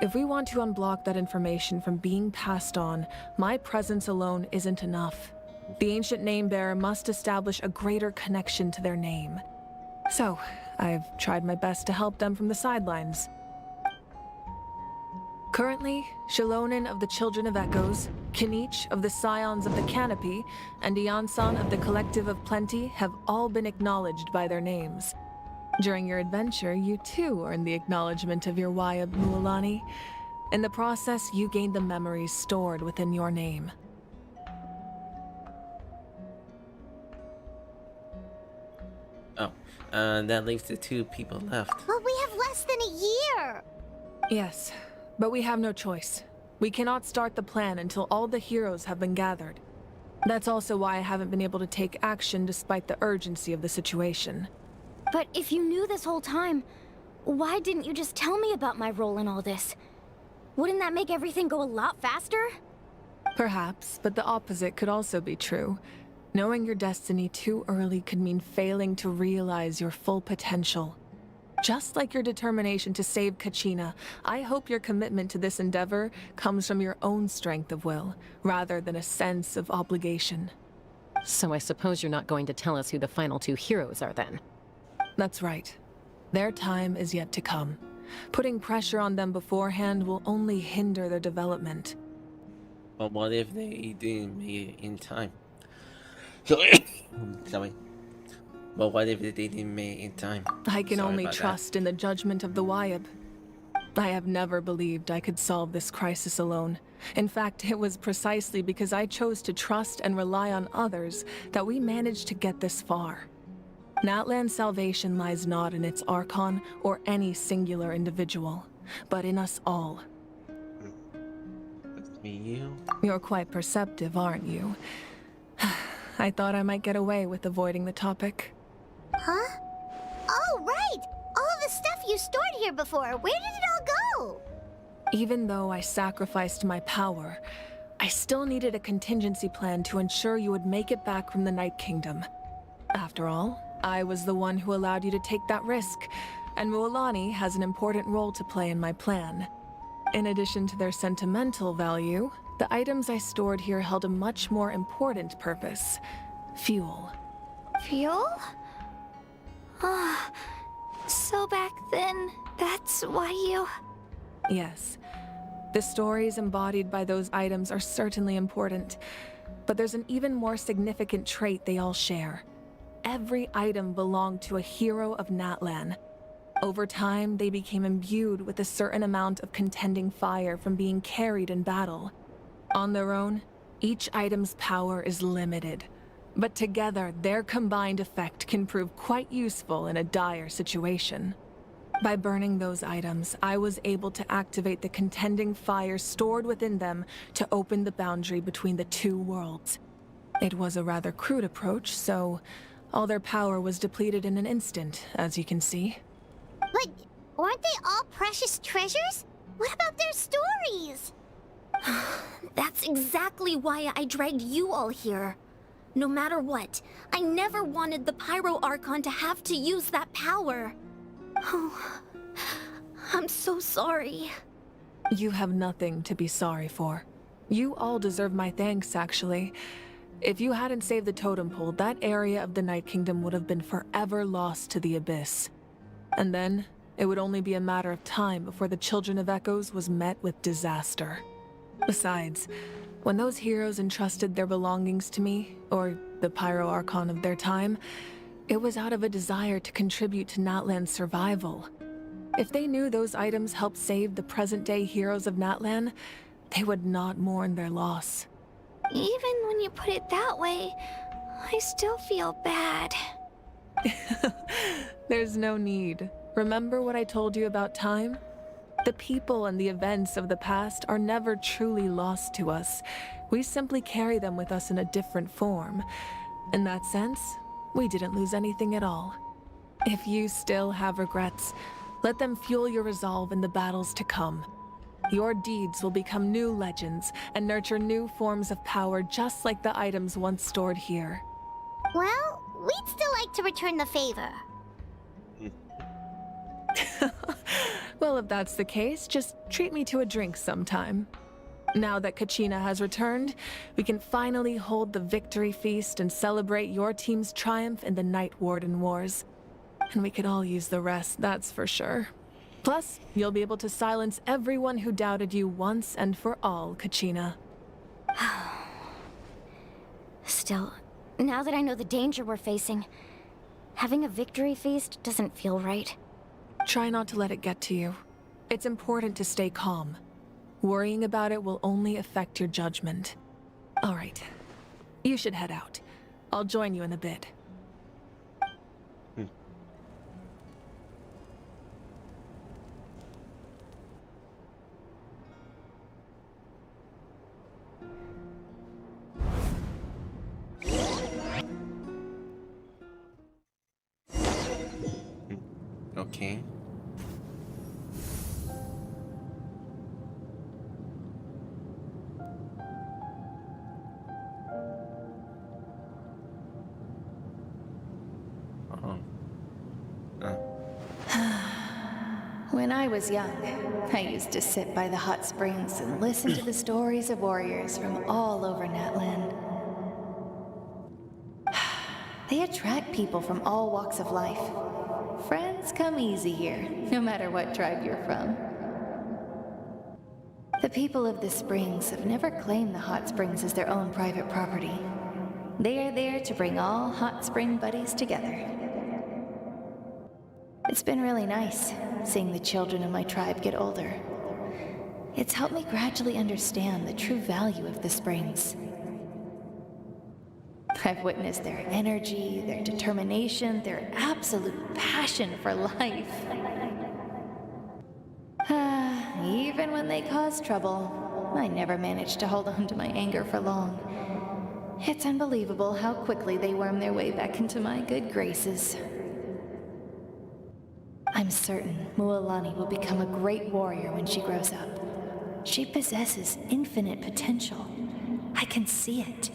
If we want to unblock that information from being passed on, my presence alone isn't enough. The ancient name-bearer must establish a greater connection to their name. So, I've tried my best to help them from the sidelines. Currently, Shilonen of the Children of Echoes, Kinich of the Scions of the Canopy, and Iansan of the Collective of Plenty have all been acknowledged by their names. During your adventure, you too earned the acknowledgement of your Wyab, Mualani. In the process, you gained the memories stored within your name. Oh, that leaves the 2 people left. But we have less than a year! Yes, but we have no choice. We cannot start the plan until all the heroes have been gathered. That's also why I haven't been able to take action despite the urgency of the situation. But if you knew this whole time, Why didn't you just tell me about my role in all this? Wouldn't that make everything go a lot faster? Perhaps, but the opposite could also be true. Knowing your destiny too early could mean failing to realize your full potential. Just like your determination to save Kachina, I hope your commitment to this endeavor comes from your own strength of will, rather than a sense of obligation. So I suppose you're not going to tell us who the final two heroes are then? That's right. Their time is yet to come. Putting pressure on them beforehand will only hinder their development. But what if they didn't make it in time? Sorry. But what if they didn't make it in time? I can Sorry only about that. trust in the judgment of the Wyab. I have never believed I could solve this crisis alone. In fact, it was precisely because I chose to trust and rely on others that we managed to get this far. Natlan's salvation lies not in its Archon or any singular individual, but in us all. That's me, you. You're quite perceptive, aren't you? I thought I might get away with avoiding the topic. Huh? Oh, right! All of the stuff you stored here before, where did it all go? Even though I sacrificed my power, I still needed a contingency plan to ensure you would make it back from the Night Kingdom. After all, I was the one who allowed you to take that risk, and Mualani has an important role to play in my plan. In addition to their sentimental value, the items I stored here held a much more important purpose: fuel. Fuel? Ah, so back then, that's why you... Yes. The stories embodied by those items are certainly important, but there's an even more significant trait they all share. Every item belonged to a hero of Natlan. Over time, they became imbued with a certain amount of contending fire from being carried in battle. On their own, each item's power is limited, but together their combined effect can prove quite useful in a dire situation. By burning those items, I was able to activate the contending fire stored within them to open the boundary between the two worlds. It was a rather crude approach, so all their power was depleted in an instant, as you can see. But weren't they all precious treasures? What about their stories? That's exactly why I dragged you all here. No matter what, I never wanted the Pyro Archon to have to use that power. Oh, I'm so sorry. You have nothing to be sorry for. You all deserve my thanks, actually. If you hadn't saved the totem pole, that area of the Night Kingdom would have been forever lost to the Abyss. And then, it would only be a matter of time before the Children of Echoes was met with disaster. Besides, when those heroes entrusted their belongings to me, or the Pyro Archon of their time, it was out of a desire to contribute to Natlan's survival. If they knew those items helped save the present-day heroes of Natlan, they would not mourn their loss. Even when you put it that way, I still feel bad. There's no need. Remember what I told you about time? The people and the events of the past are never truly lost to us. We simply carry them with us in a different form. In that sense, we didn't lose anything at all. If you still have regrets, let them fuel your resolve in the battles to come. Your deeds will become new legends and nurture new forms of power just like the items once stored here. Well, we'd still like to return the favor. Well, if that's the case, just treat me to a drink sometime. Now that Kachina has returned, we can finally hold the victory feast and celebrate your team's triumph in the Night Warden Wars. And we could all use the rest, that's for sure. Plus, you'll be able to silence everyone who doubted you once and for all, Kachina. Still, now that I know the danger we're facing, having a victory feast doesn't feel right. Try not to let it get to you. It's important to stay calm. Worrying about it will only affect your judgment. All right. You should head out. I'll join you in a bit. Okay. I was young, I used to sit by the hot springs and listen to the stories of warriors from all over Natlan. They attract people from all walks of life. Friends come easy here, no matter what tribe you're from. The people of the springs have never claimed the hot springs as their own private property. They are there to bring all hot spring buddies together. It's been really nice, seeing the children of my tribe get older. It's helped me gradually understand the true value of the springs. I've witnessed their energy, their determination, their absolute passion for life. Even when they cause trouble, I never managed to hold on to my anger for long. It's unbelievable how quickly they worm their way back into my good graces. I'm certain Mualani will become a great warrior when she grows up. She possesses infinite potential. I can see it.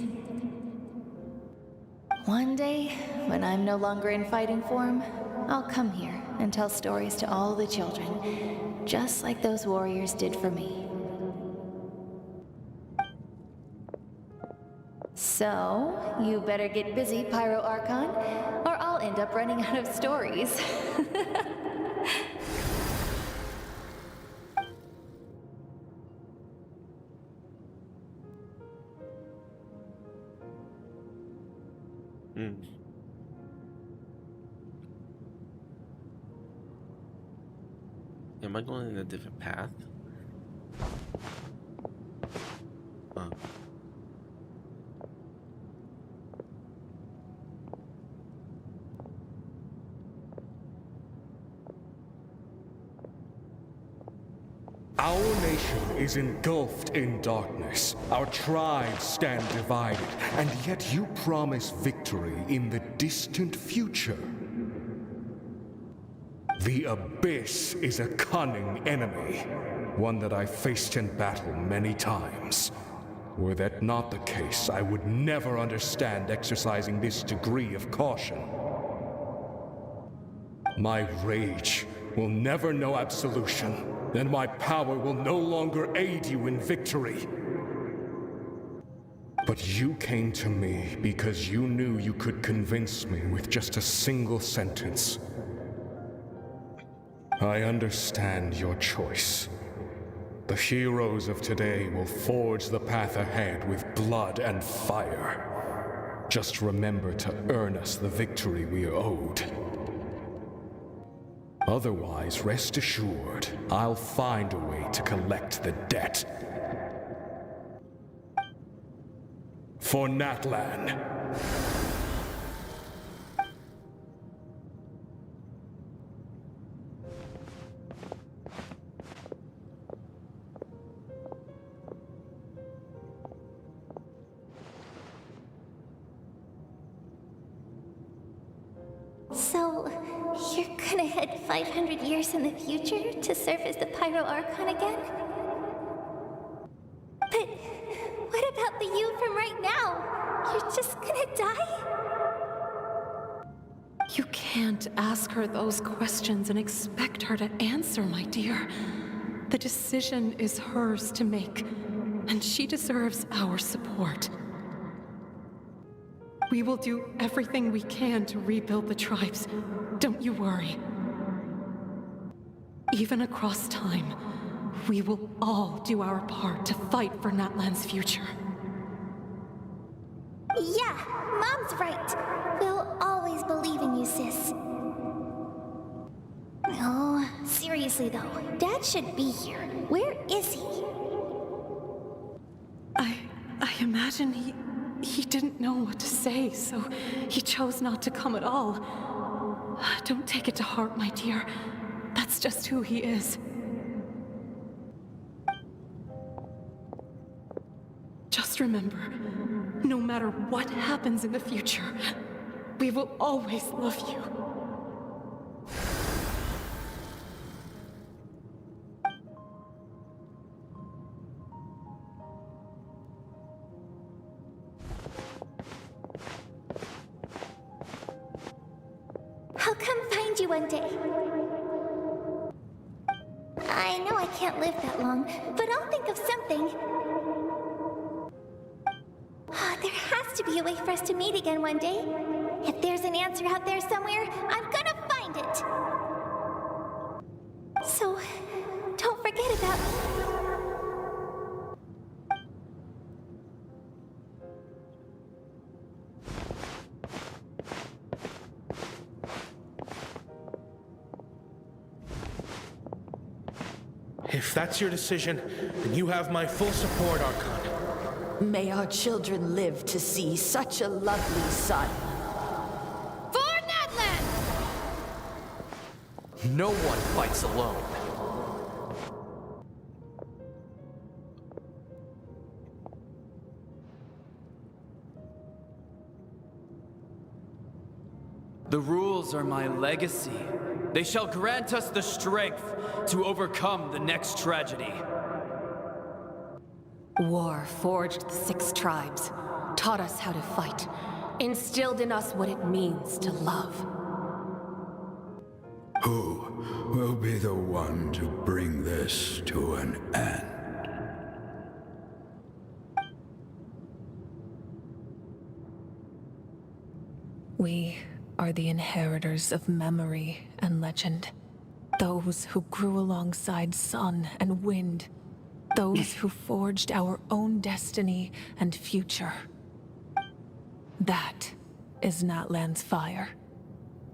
One day, when I'm no longer in fighting form, I'll come here and tell stories to all the children, just like those warriors did for me. So, you better get busy, Pyro Archon, or I'll end up running out of stories. Am I going in a different path? Our nation is engulfed in darkness. Our tribes stand divided, and yet you promise victory in the distant future. The Abyss is a cunning enemy, one that I faced in battle many times. Were that not the case, I would never understand exercising this degree of caution. My rage will never know absolution, and my power will no longer aid you in victory. But you came to me because you knew you could convince me with just a single sentence. I understand your choice. The heroes of today will forge the path ahead with blood and fire. Just remember to earn us the victory we are owed. Otherwise, rest assured, I'll find a way to collect the debt. For Natlan. So, you're gonna head 500 years in the future to serve as the Pyro Archon again? But what about the you from right now? You're just gonna die? You can't ask her those questions and expect her to answer, my dear. The decision is hers to make, and she deserves our support. We will do everything we can to rebuild the tribes. Don't you worry. Even across time, we will all do our part to fight for Natlan's future. Yeah, Mom's right. We'll always believe in you, sis. Oh, seriously though, Dad should be here. Where is he? I imagine he didn't know what to say, so he chose not to come at all. Don't take it to heart, my dear. That's just who he is. Just remember, no matter what happens in the future, we will always love you. I'll come find you one day. can't live that long, but I'll think of something. There has to be a way for us to meet again one day. If there's an answer out there somewhere, I'm gonna find it. So, don't forget about me. If that's your decision, then you have my full support, Archon. May our children live to see such a lovely son. For Natlan! No one fights alone. The rules are my legacy. They shall grant us the strength to overcome the next tragedy. War forged the 6 tribes, taught us how to fight, instilled in us what it means to love. Who will be the one to bring this to an end? We are the inheritors of memory and legend. Those who grew alongside sun and wind. Those who forged our own destiny and future. That is Natlan's fire.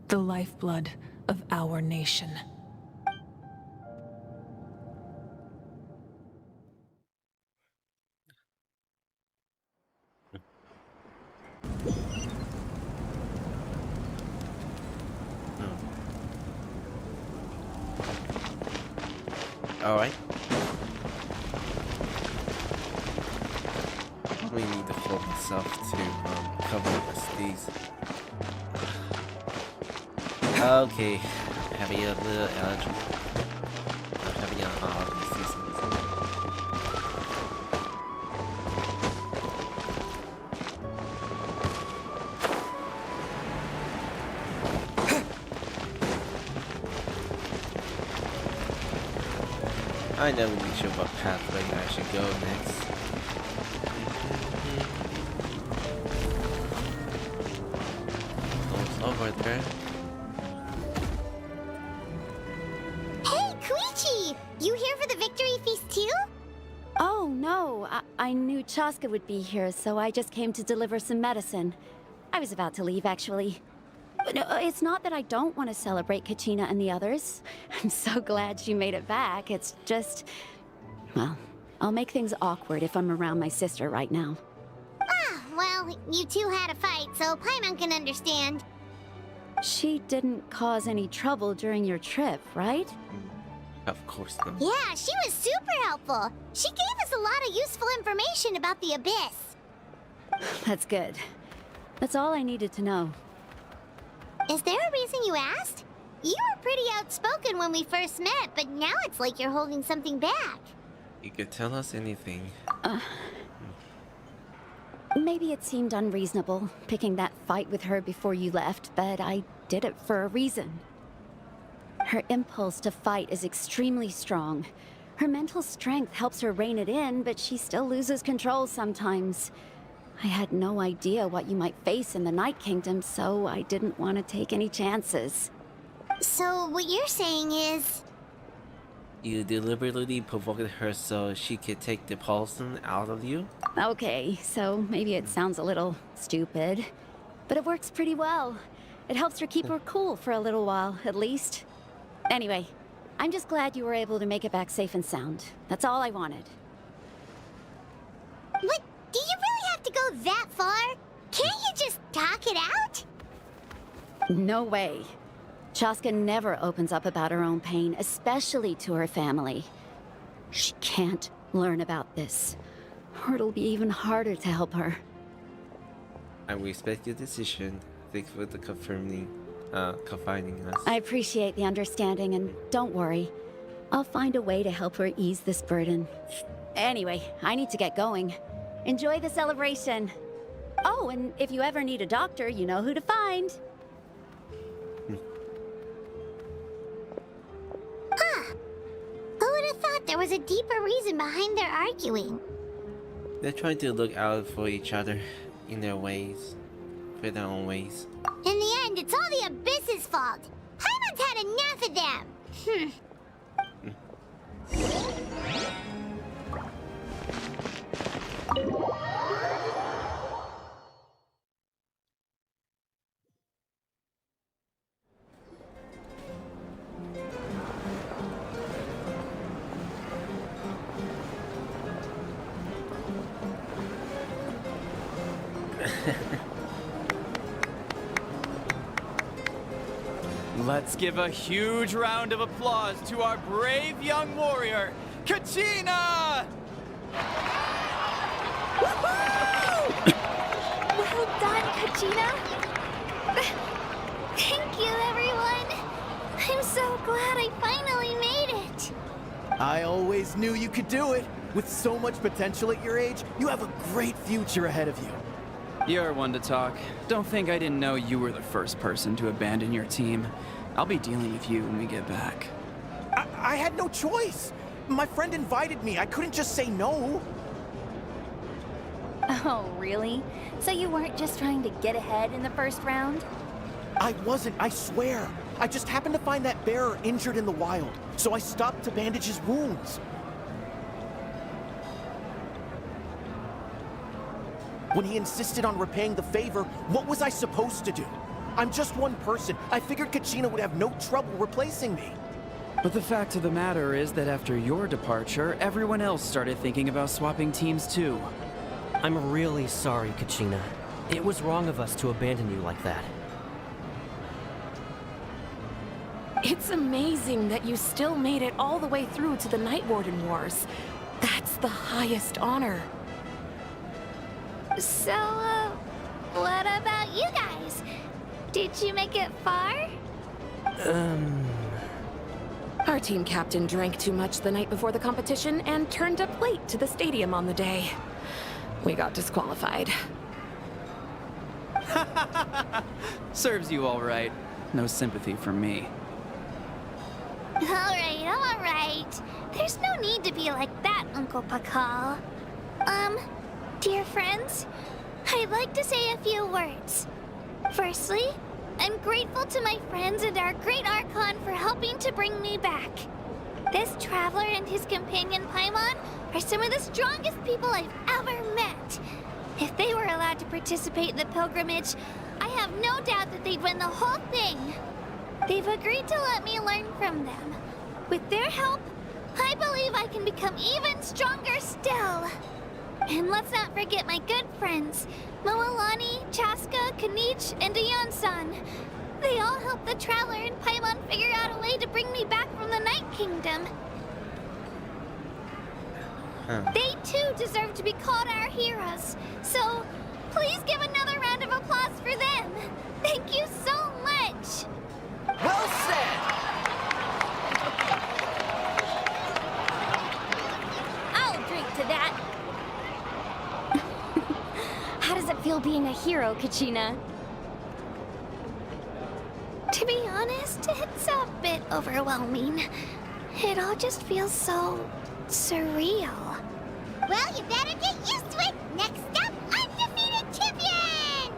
The lifeblood of our nation. Alright. We need to focus up to cover the these. Okay, having a little allergy. Having a season. I never really sure what pathway I should go next. Goes over there. Hey, Koichi! You here for the victory feast too? Oh, no. I knew Chaska would be here, so I just came to deliver some medicine. I was about to leave, actually. No, it's not that I don't want to celebrate Kachina and the others. I'm so glad she made it back. It's just... well, I'll make things awkward if I'm around my sister right now. Ah, well, you two had a fight, so Paimon can understand. She didn't cause any trouble during your trip, right? Of course not. Yeah, she was super helpful. She gave us a lot of useful information about the Abyss. That's good. That's all I needed to know. Is there a reason you asked? You were pretty outspoken when we first met, but now it's like you're holding something back. You could tell us anything. Maybe it seemed unreasonable, picking that fight with her before you left, but I did it for a reason. Her impulse to fight is extremely strong. Her mental strength helps her rein it in, but she still loses control sometimes. I had no idea what you might face in the Night Kingdom, so I didn't want to take any chances. So what you're saying is... You deliberately provoked her so she could take the poison out of you? Okay, so maybe it sounds a little stupid, but it works pretty well. It helps her keep her cool for a little while, at least. Anyway, I'm just glad you were able to make it back safe and sound. That's all I wanted. But do you really have to go that far? Can't you just talk it out? No way. Chaska never opens up about her own pain, especially to her family. She can't learn about this, or it'll be even harder to help her. I respect your decision. Thanks for the confiding us. I appreciate the understanding, and don't worry. I'll find a way to help her ease this burden. Anyway, I need to get going. Enjoy the celebration. Oh, and if you ever need a doctor, you know who to find. Huh. Who would have thought there there was a deeper reason behind their arguing. They're trying to look out for each other in their ways, for their own ways. In the end, it's all the Abyss's fault. Paimon's had enough of them. Let's give a huge round of applause to our brave young warrior, Kachina! Well done, Kachina! Thank you, everyone! I'm so glad I finally made it! I always knew you could do it! With so much potential at your age, you have a great future ahead of you. You're one to talk. Don't think I didn't know you were the first person to abandon your team. I'll be dealing with you when we get back. I had no choice! My friend invited me, I couldn't just say no! Oh, really? So you weren't just trying to get ahead in the first round? I wasn't, I swear! I just happened to find that bearer injured in the wild, so I stopped to bandage his wounds. When he insisted on repaying the favor, what was I supposed to do? I'm just one person. I figured Kachina would have no trouble replacing me. But the fact of the matter is that after your departure, everyone else started thinking about swapping teams too. I'm really sorry, Kachina. It was wrong of us to abandon you like that. It's amazing that you still made it all the way through to the Night Warden Wars. That's the highest honor. So, what about you guys? Did you make it far? Our team captain drank too much the night before the competition and turned up late to the stadium on the day. We got disqualified. Serves you all right. No sympathy from me. Alright. There's no need to be like that, Uncle Pakal. Dear friends, I'd like to say a few words. Firstly, I'm grateful to my friends and our great Archon for helping to bring me back. This traveler and his companion Paimon are some of the strongest people I've ever met. If they were allowed to participate in the pilgrimage, I have no doubt that they'd win the whole thing. They've agreed to let me learn from them. With their help, I believe I can become even stronger still. And let's not forget my good friends, Moalani, Chaska, Kanich, and Aeon-san. They all helped the Traveler and Paimon figure out a way to bring me back from the Night Kingdom. They too deserve to be called our heroes, so please give another round of applause for them. Thank you so much! Well said! I'll drink to that. How does it feel being a hero, Kachina? To be honest, it's a bit overwhelming. It all just feels so surreal. Well, you better get used to it. Next up, undefeated champion!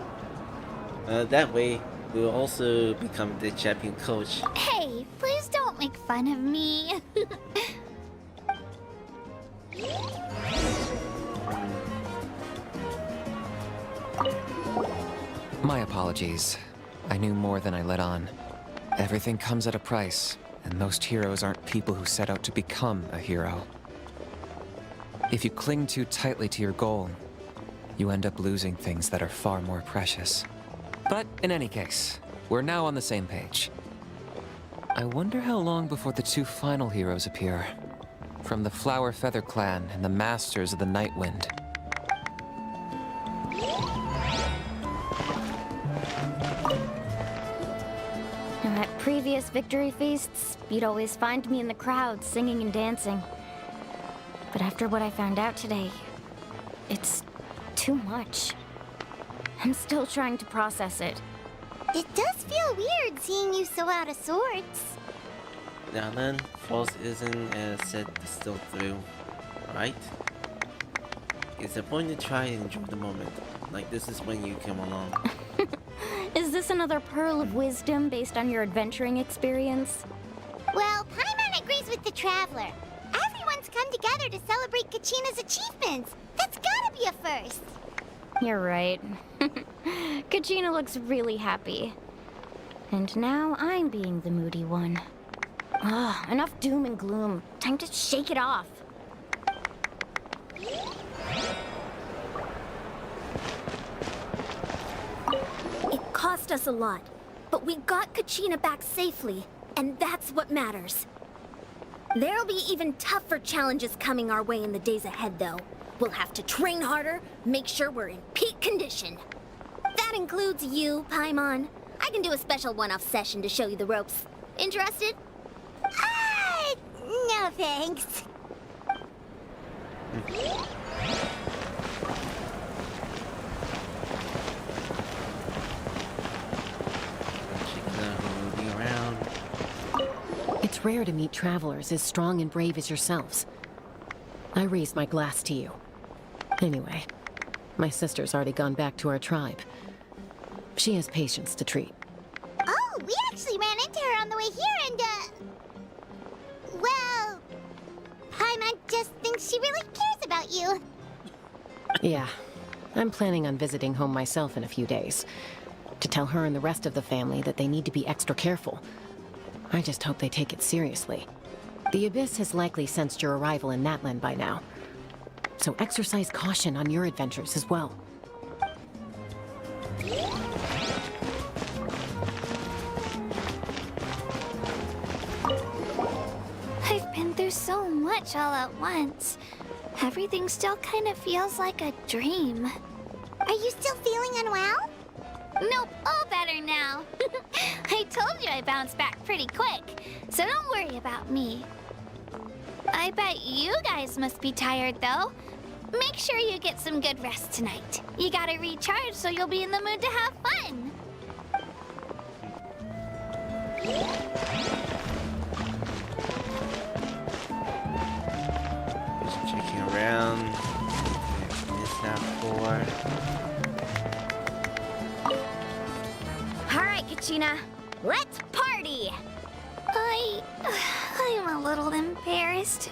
That way, we'll also become the champion coach. Hey, please don't make fun of me. My apologies. I knew more than I let on. Everything comes at a price, and most heroes aren't people who set out to become a hero. If you cling too tightly to your goal, you end up losing things that are far more precious. But in any case, we're now on the same page. I wonder how long before the two final heroes appear. From the Flower Feather Clan and the Masters of the Night Wind. At previous victory feasts, you'd always find me in the crowd singing and dancing. But after what I found out today, it's too much. I'm still trying to process it. It does feel weird seeing you so out of sorts. Natlan, false isn't set still through, right? It's important to try and enjoy the moment. Like, this is when you come along. Is this another pearl of wisdom based on your adventuring experience? Well, Paimon agrees with the Traveler. Everyone's come together to celebrate Kachina's achievements. That's gotta be a first. You're right. Kachina looks really happy. And now I'm being the moody one. Ugh, enough doom and gloom. Time to shake it off. It cost us a lot, but we got Kachina back safely, and that's what matters. There'll be even tougher challenges coming our way in the days ahead, though. We'll have to train harder, make sure we're in peak condition. That includes you, Paimon. I can do a special one-off session to show you the ropes. Interested? No thanks. It's rare to meet travelers as strong and brave as yourselves. I raise my glass to you. Anyway, my sister's already gone back to our tribe. She has patients to treat. Oh, we actually ran into her on the way here and, well, Paimon just thinks she really cares about you. Yeah, I'm planning on visiting home myself in a few days. To tell her and the rest of the family that they need to be extra careful. I just hope they take it seriously. The Abyss has likely sensed your arrival in Natlan by now. So exercise caution on your adventures as well. I've been through so much all at once. Everything still kind of feels like a dream. Are you still feeling unwell? Nope, all better now. I told you I bounced back pretty quick, so don't worry about me. I bet you guys must be tired, though. Make sure you get some good rest tonight. You gotta recharge so you'll be in the mood to have fun. Just checking around. Miss that for. Alright, Kachina. Let's party! I'm a little embarrassed.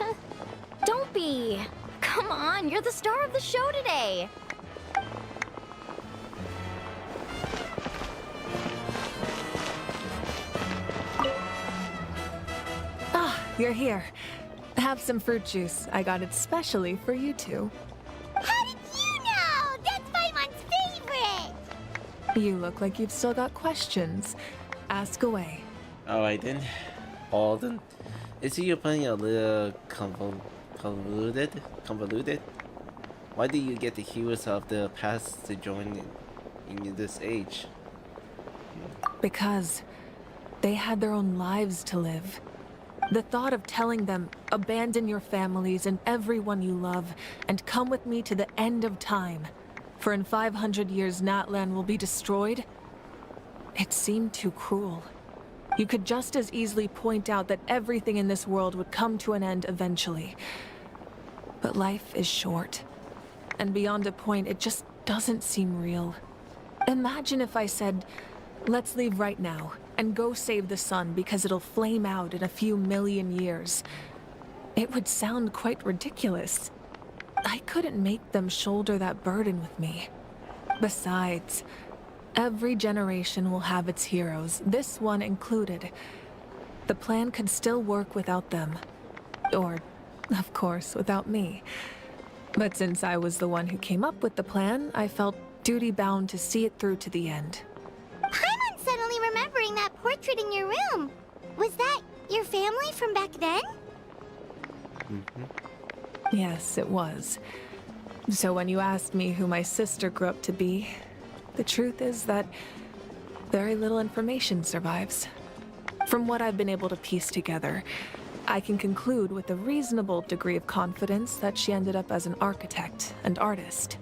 Don't be. Come on, you're the star of the show today. Ah, you're here. Have some fruit juice. I got it specially for you two. How did you know? That's Paimon's favorite! You look like you've still got questions. Ask away. Alright then. Alden. Is your playing a little convoluted? Why do you get the heroes of the past to join in this age? Because they had their own lives to live. The thought of telling them, abandon your families and everyone you love, and come with me to the end of time, for in 500 years Natlan will be destroyed, it seemed too cruel. You could just as easily point out that everything in this world would come to an end eventually. But life is short, and beyond a point, it just doesn't seem real. Imagine if I said, let's leave right now, and go save the sun because it'll flame out in a few million years. It would sound quite ridiculous. I couldn't make them shoulder that burden with me. Besides, every generation will have its heroes, this one included. The plan could still work without them. Or, of course, without me. But since I was the one who came up with the plan, I felt duty-bound to see it through to the end. Paimon's suddenly remembering that portrait in your room. Was that your family from back then? Yes, it was. So when you asked me who my sister grew up to be, the truth is that very little information survives. From what I've been able to piece together, I can conclude with a reasonable degree of confidence that she ended up as an architect and artist.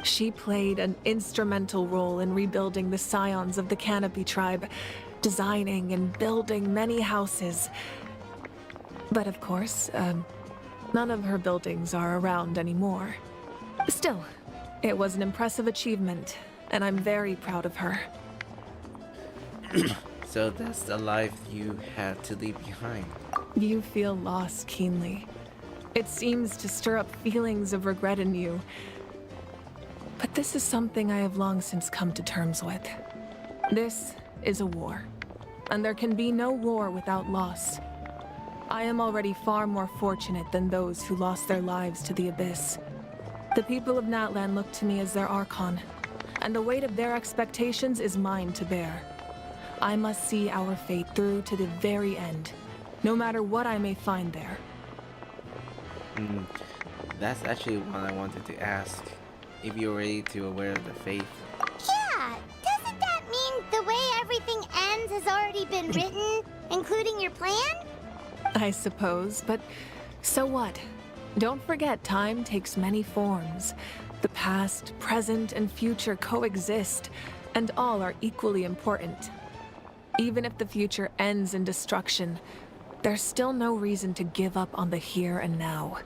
She played an instrumental role in rebuilding the scions of the Canopy tribe, designing and building many houses, But of course, none of her buildings are around anymore. Still, it was an impressive achievement, and I'm very proud of her. So that's the life you had to leave behind. You feel loss keenly. It seems to stir up feelings of regret in you. But this is something I have long since come to terms with. This is a war, and there can be no war without loss. I am already far more fortunate than those who lost their lives to the Abyss. The people of Natlan look to me as their Archon, and the weight of their expectations is mine to bear. I must see our fate through to the very end, no matter what I may find there. That's actually what I wanted to ask. If you're ready to aware of the faith. Yeah, doesn't that mean the way everything ends has already been written, including your plan? I suppose, but so what? Don't forget, time takes many forms. The past, present, and future coexist, and all are equally important. Even if the future ends in destruction, there's still no reason to give up on the here and now.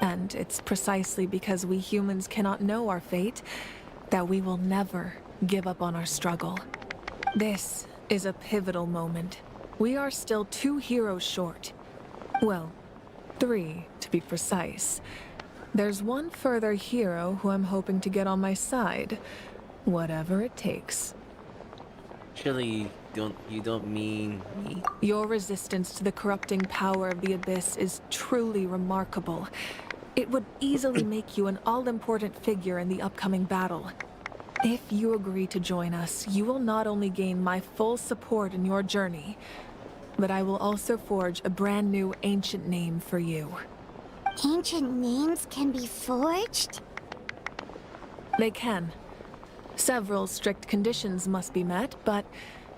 And it's precisely because we humans cannot know our fate that we will never give up on our struggle. This is a pivotal moment. We are still 2 heroes short. Well, 3 to be precise. There's one further hero who I'm hoping to get on my side, whatever it takes. Surely you don't mean me? Your resistance to the corrupting power of the Abyss is truly remarkable. It would easily make you an all-important figure in the upcoming battle. If you agree to join us, you will not only gain my full support in your journey, but I will also forge a brand new ancient name for you. Ancient names can be forged? They can. Several strict conditions must be met, but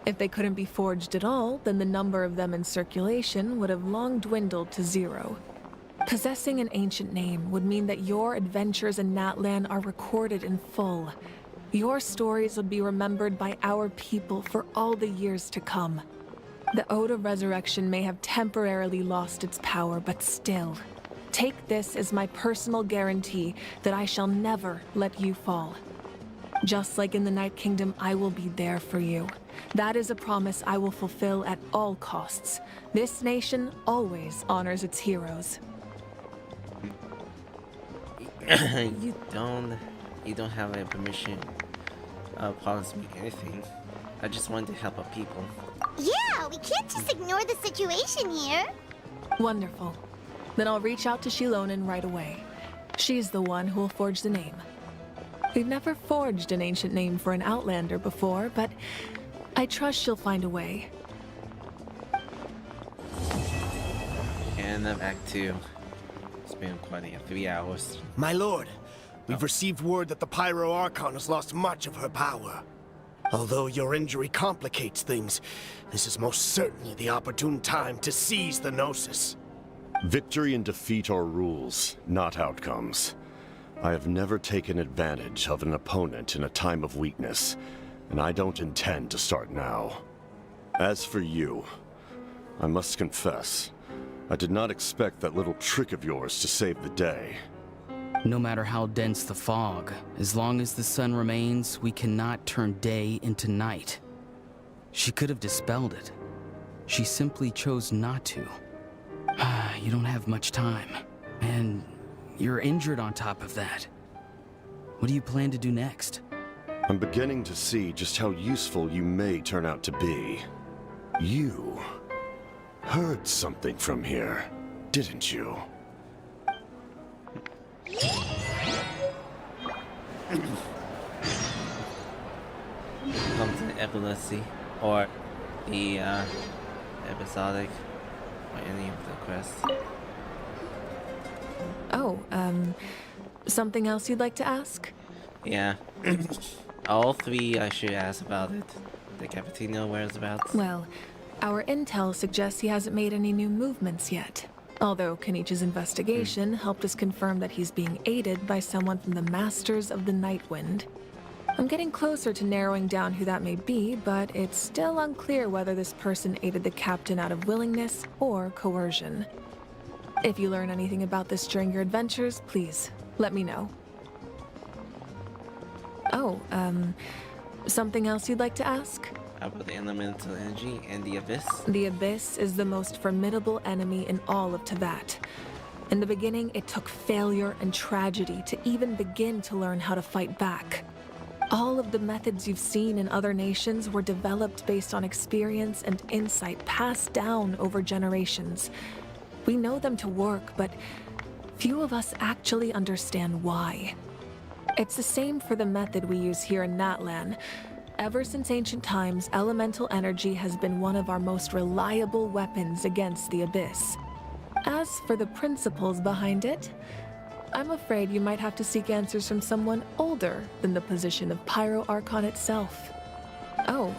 if they couldn't be forged at all, then the number of them in circulation would have long dwindled to 0. Possessing an ancient name would mean that your adventures in Natlan are recorded in full. Your stories would be remembered by our people for all the years to come. The Ode of Resurrection may have temporarily lost its power, but still, take this as my personal guarantee that I shall never let you fall. Just like in the Night Kingdom, I will be there for you. That is a promise I will fulfill at all costs. This nation always honors its heroes. You don't have a permission promise me anything. I just wanted to help out people. Yeah, we can't just ignore the situation here. Wonderful. Then I'll reach out to Shilonen right away. She's the one who will forge the name. We've never forged an ancient name for an Outlander before, but I trust she'll find a way. And I'm Act 2. It's been quite 3 hours. My lord, we've received word that the Pyro Archon has lost much of her power. Although your injury complicates things, this is most certainly the opportune time to seize the Gnosis. Victory and defeat are rules, not outcomes. I have never taken advantage of an opponent in a time of weakness, and I don't intend to start now. As for you, I must confess, I did not expect that little trick of yours to save the day. No matter how dense the fog, as long as the sun remains, we cannot turn day into night. She could have dispelled it. She simply chose not to. You don't have much time, and you're injured on top of that. What do you plan to do next? I'm beginning to see just how useful you may turn out to be. You heard something from here, didn't you? Comes in epilepsy, or the episodic, or any of the quests. Oh, something else you'd like to ask? Yeah. All 3 I should ask about it. The Cappuccino whereabouts. Well, our intel suggests he hasn't made any new movements yet. Although Kenichi's investigation helped us confirm that he's being aided by someone from the Masters of the Nightwind. I'm getting closer to narrowing down who that may be, but it's still unclear whether this person aided the captain out of willingness or coercion. If you learn anything about this during your adventures, please let me know. Oh, something else you'd like to ask? About the elemental energy and the abyss? The abyss is the most formidable enemy in all of Teyvat. In the beginning, it took failure and tragedy to even begin to learn how to fight back. All of the methods you've seen in other nations were developed based on experience and insight passed down over generations. We know them to work, but few of us actually understand why. It's the same for the method we use here in Natlan. Ever since ancient times, elemental energy has been one of our most reliable weapons against the abyss. As for the principles behind it, I'm afraid you might have to seek answers from someone older than the position of Pyro Archon itself. Oh,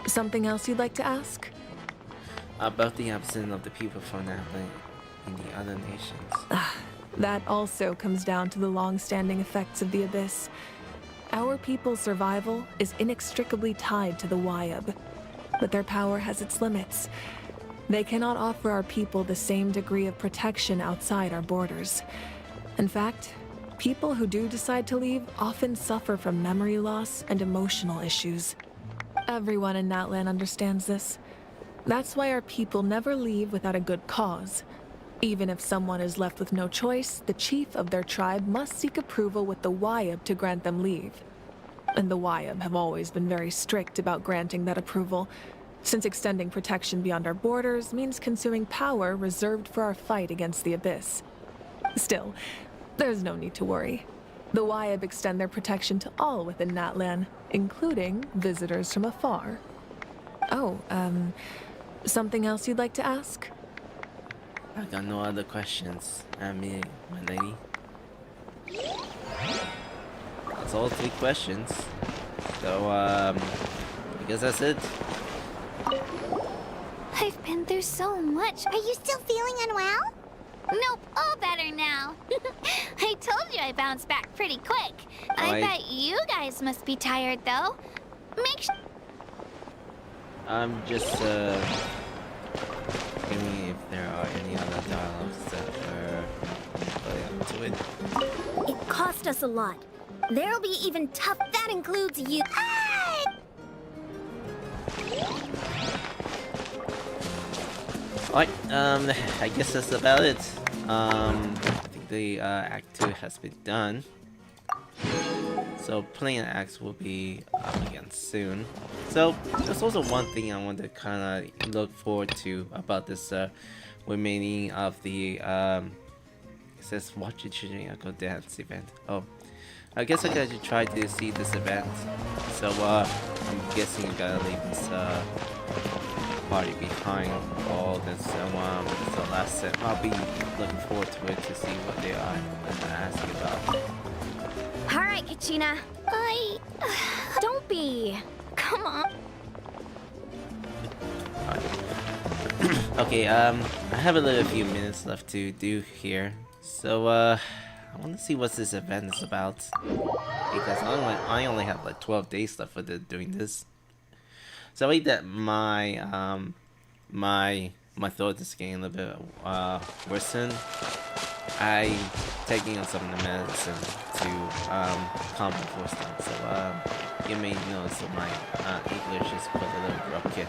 something else you'd like to ask? About the absence of the people from Natlan in the other nations. That also comes down to the long-standing effects of the abyss. Our people's survival is inextricably tied to the Wyab, but their power has its limits. They cannot offer our people the same degree of protection outside our borders. In fact, people who do decide to leave often suffer from memory loss and emotional issues. Everyone in Natlan understands this. That's why our people never leave without a good cause. Even if someone is left with no choice, the chief of their tribe must seek approval with the Wyab to grant them leave. And the Wyab have always been very strict about granting that approval, since extending protection beyond our borders means consuming power reserved for our fight against the abyss. Still, there's no need to worry. The Wyab extend their protection to all within Natlan, including visitors from afar. Oh, something else you'd like to ask? I got no other questions. I mean, my lady. That's all 3 questions. So, I guess that's it. I've been through so much. Are you still feeling unwell? Nope, all better now. I told you I bounced back pretty quick. I bet you guys must be tired, though. Make sure... I'm just, thinking if there are any other dialogues that are related to it. It cost us a lot. There'll be even tough... That includes you. Alright, I guess that's about it. I think the Act 2 has been done. So playing Acts will be up again soon. So there's also one thing I want to kind of look forward to about this remaining of the it says watch your children go dance event. Oh, I guess I gotta try to see this event. So I'm guessing I gotta leave this party behind all this. So the last set. I'll be looking forward to it to see what they are asking about. All right, Kachina. Don't be. Come on. Okay, I have a little few minutes left to do here. So, I want to see what this event is about. Because I only have like 12 days left for doing this. So I think that my my throat is getting a little bit worsened. I'm taking on some of the medicine to calm my voice down. So you may notice that my English is quite a little broken.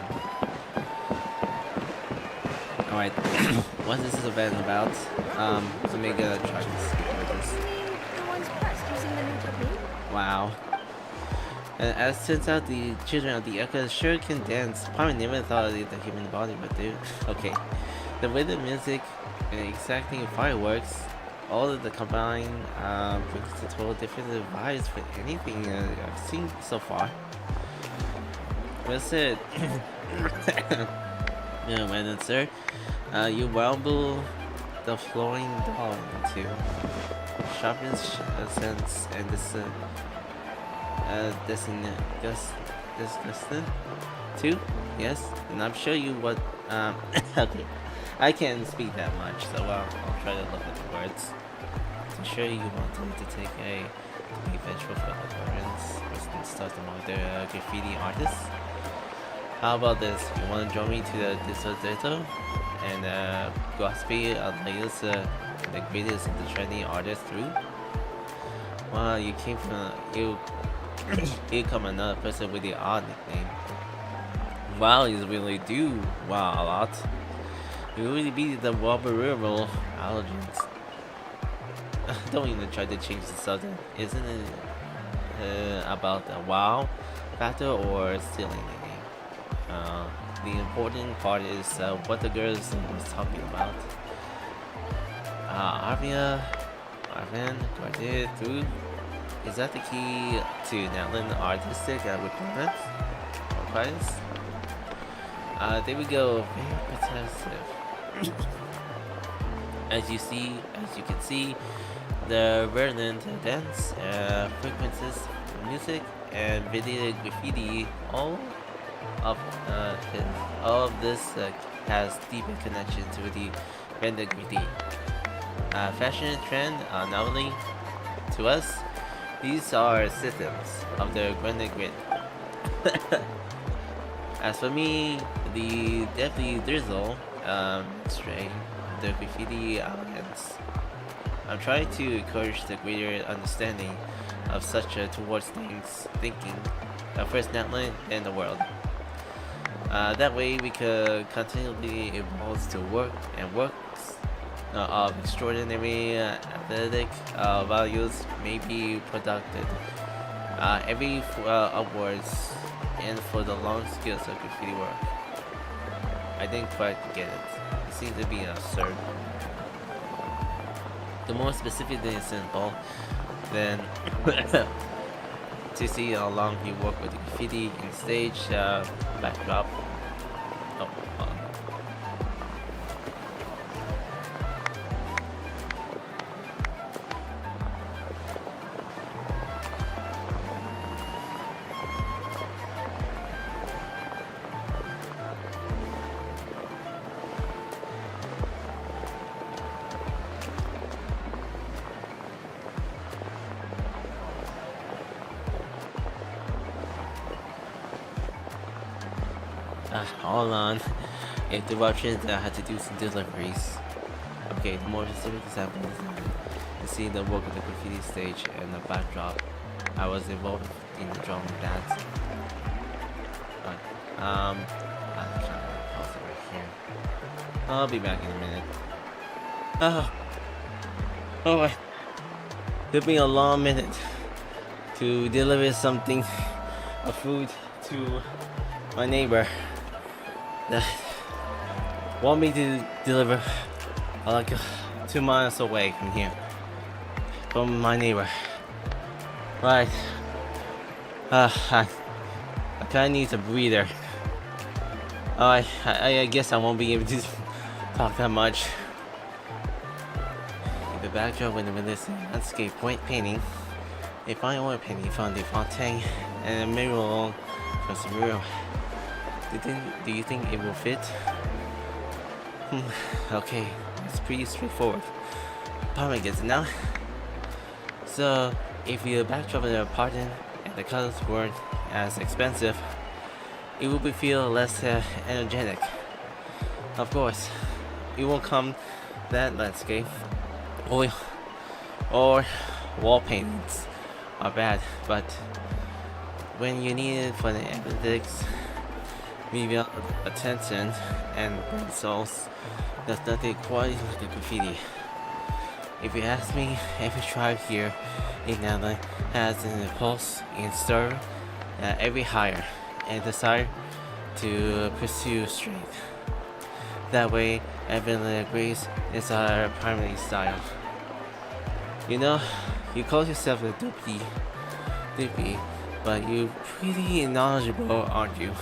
Alright, what is this event about? So maybe try to skip over this. Wow. And as it turns out, the children of the Echo sure can dance. Probably never thought of the human body, but do. Okay. The rhythm, music, and exacting fireworks, all of the combined brings a total different vibes for anything I've seen so far. That's it. Yeah, well, sir. You rumble the flowing doll into sharpens sense and disgusting too. Yes, and I'm sure you what. Okay, I can't speak that much, so I'll try to look at the words. I'm sure you wanted to take a vengeful appearance and start among the graffiti artists. How about this? You want to join me to the Disodeto and gossipy layers the greatest of the trending artists through. Wow, you came from you come another person with the odd nickname. Wow, you really do wow a lot. You really beat the rural allergens. Don't even try to change the subject. Isn't it about the wow factor or stealing the game? The important part is what the girls was talking about. Arvan, guarded through. Is that the key to Natlan artistic requirements? There we go. Very protective. As you can see, the Verdant dance, frequencies, music, and video graffiti, all of this has deeper connection to the Verdant graffiti. Fashion trend, not only to us, these are systems of the Verdant grid. As for me, the deadly drizzle, stray, the graffiti elements. I'm trying to encourage the greater understanding of such towards thinking, first Natlan and the world. That way we could continually evolve to works of extraordinary athletic values may be productive. Every upwards and for the long skills of graffiti work. I didn't quite get it. It seems to be absurd. The more specific than simple, then to see how long you work with the graffiti in stage backdrop. Hold on. Interruptions, I had to do some deliveries. Okay, the more specific example is to see the work of the graffiti stage and the backdrop. I was involved in the drawing that. I'll kind of pause it right here. I'll be back in a minute. Oh, it took me a long minute to deliver something of food to my neighbor that want me to deliver like 2 miles away from here, from my neighbor. Right. I kind of need a breather. I guess I won't be able to talk that much. In the backdrop when the landscape painting, a fine oil painting from the Fontaine and a mural from Severo. Do you think it will fit? Okay, it's pretty straightforward. Probably gets it now. So, if the backdrop of the apartment and the colors weren't as expensive, it would feel less energetic. Of course, it won't come that landscape. Oil or wall paintings are bad, but when you need it for the aesthetics, reveal attention and souls, there's nothing quite like the graffiti. If you ask me, every tribe here in Natlan has an impulse and stir every higher and desire to pursue strength. That way, everyone agrees is our primary style. You know, you call yourself a doopy, but you're pretty knowledgeable, aren't you?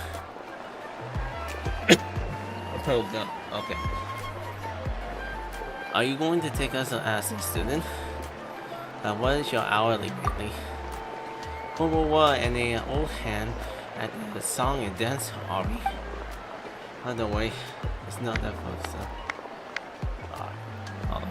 Okay. Are you going to take us as a student? What is your hourly lately? And an old hand at the song and dance, are we? Oh, don't worry, it's not that close. Hold on.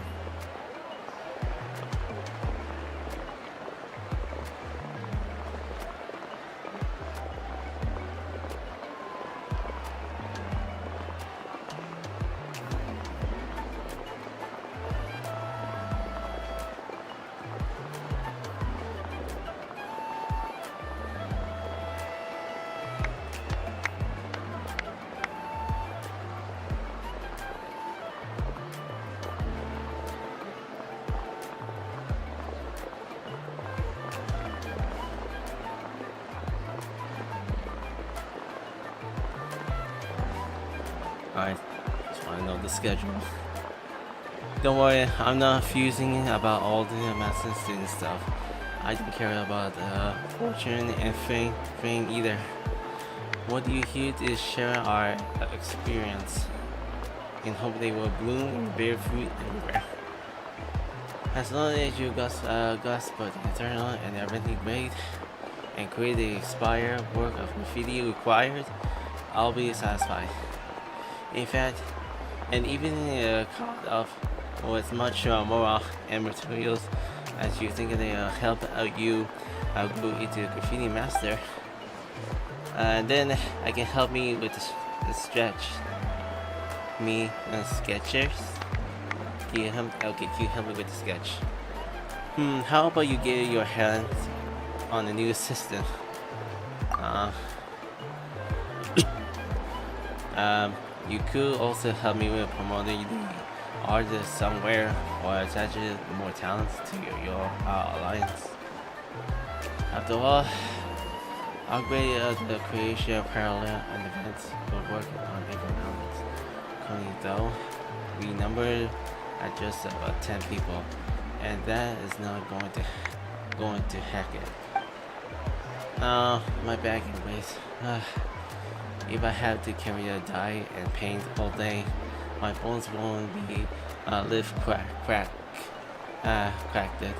the schedule. Don't worry, I'm not fusing about all the Master Student stuff. I don't care about fortune and fame either. What you here is share our experience and hope they will bloom and bear fruit everywhere. As long as you grasp the eternal and everything great and create the expired work of graffiti required, I'll be satisfied. In fact, and even in the cost of as much moral and materials as you think they help you go into graffiti master, then I can help me with the stretch. Me and sketchers. Can you help me with the sketch? How about you get your hands on the new system? You could also help me with promoting the artist somewhere or attaching more talents to your alliance. After all, upgrade the creation of parallel and events we're working on every moment. Currently though, we number at just about 10 people, and that is not going to hack it. My back and waist. If I have to carry a dye and paint all day, my bones won't be cracked it.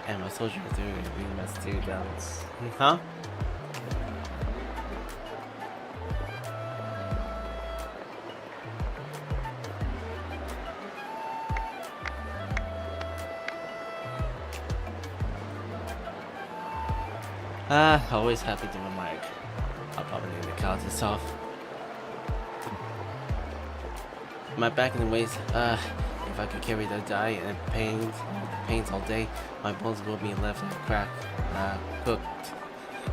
And my soldier through it, we must do balance. Huh? Always happy to my mic. I'll probably need to count this off. My back and waist, if I could carry the dye and paint all day, my bones will be left cooked.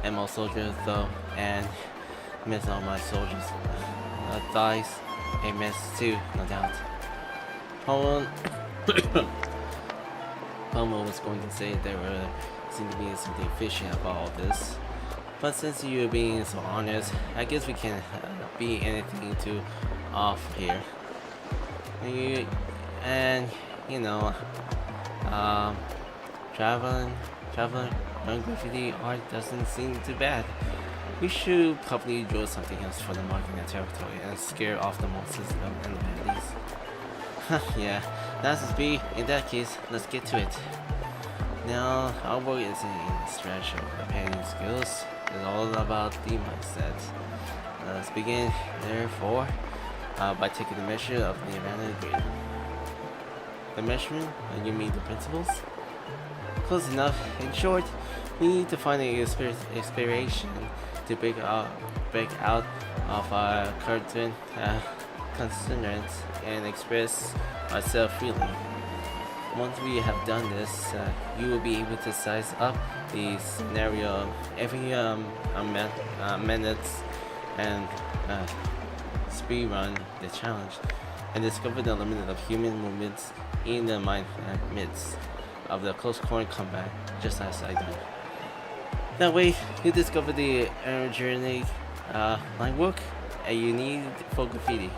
And my soldiers though, and miss all my soldiers. Thighs, a mess too, no doubt. Pomo was going to say there were seem to be something fishy about all this. But since you're being so honest, I guess we can't be anything too off here. You know, traveling on graffiti art doesn't seem too bad. We should probably draw something else for the marking the territory and scare off the monsters and the baddies. Yeah, that's just be. In that case, let's get to it. Now, our work isn't in the stretch of the painting skills. It's all about the mindset. Let's begin, therefore, by taking the measure of the abandoned grid. The measurement? You mean the principles? Close enough. In short, we need to find an inspiration to break out of our current concerns and express ourselves freely. Once we have done this, you will be able to size up the scenario every minutes and speedrun the challenge and discover the limit of human movements in the midst of the close quarter combat, just as I did. That way, you discover the energetic line work and you need for graffiti.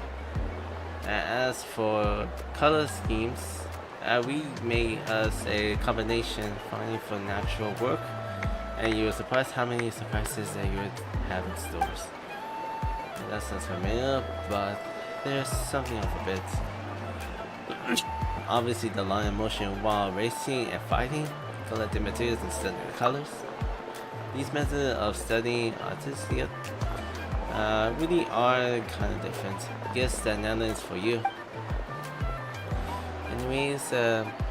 As for color schemes, we made us a combination finding for natural work, and you were surprised how many surprises that you would have in stores. That's not familiar, but there's something of a bit. Obviously, the line of motion while racing and fighting, collecting materials and studying the colors. These methods of studying artistic really are kind of different. Guess that Natlan is for you. Anyways,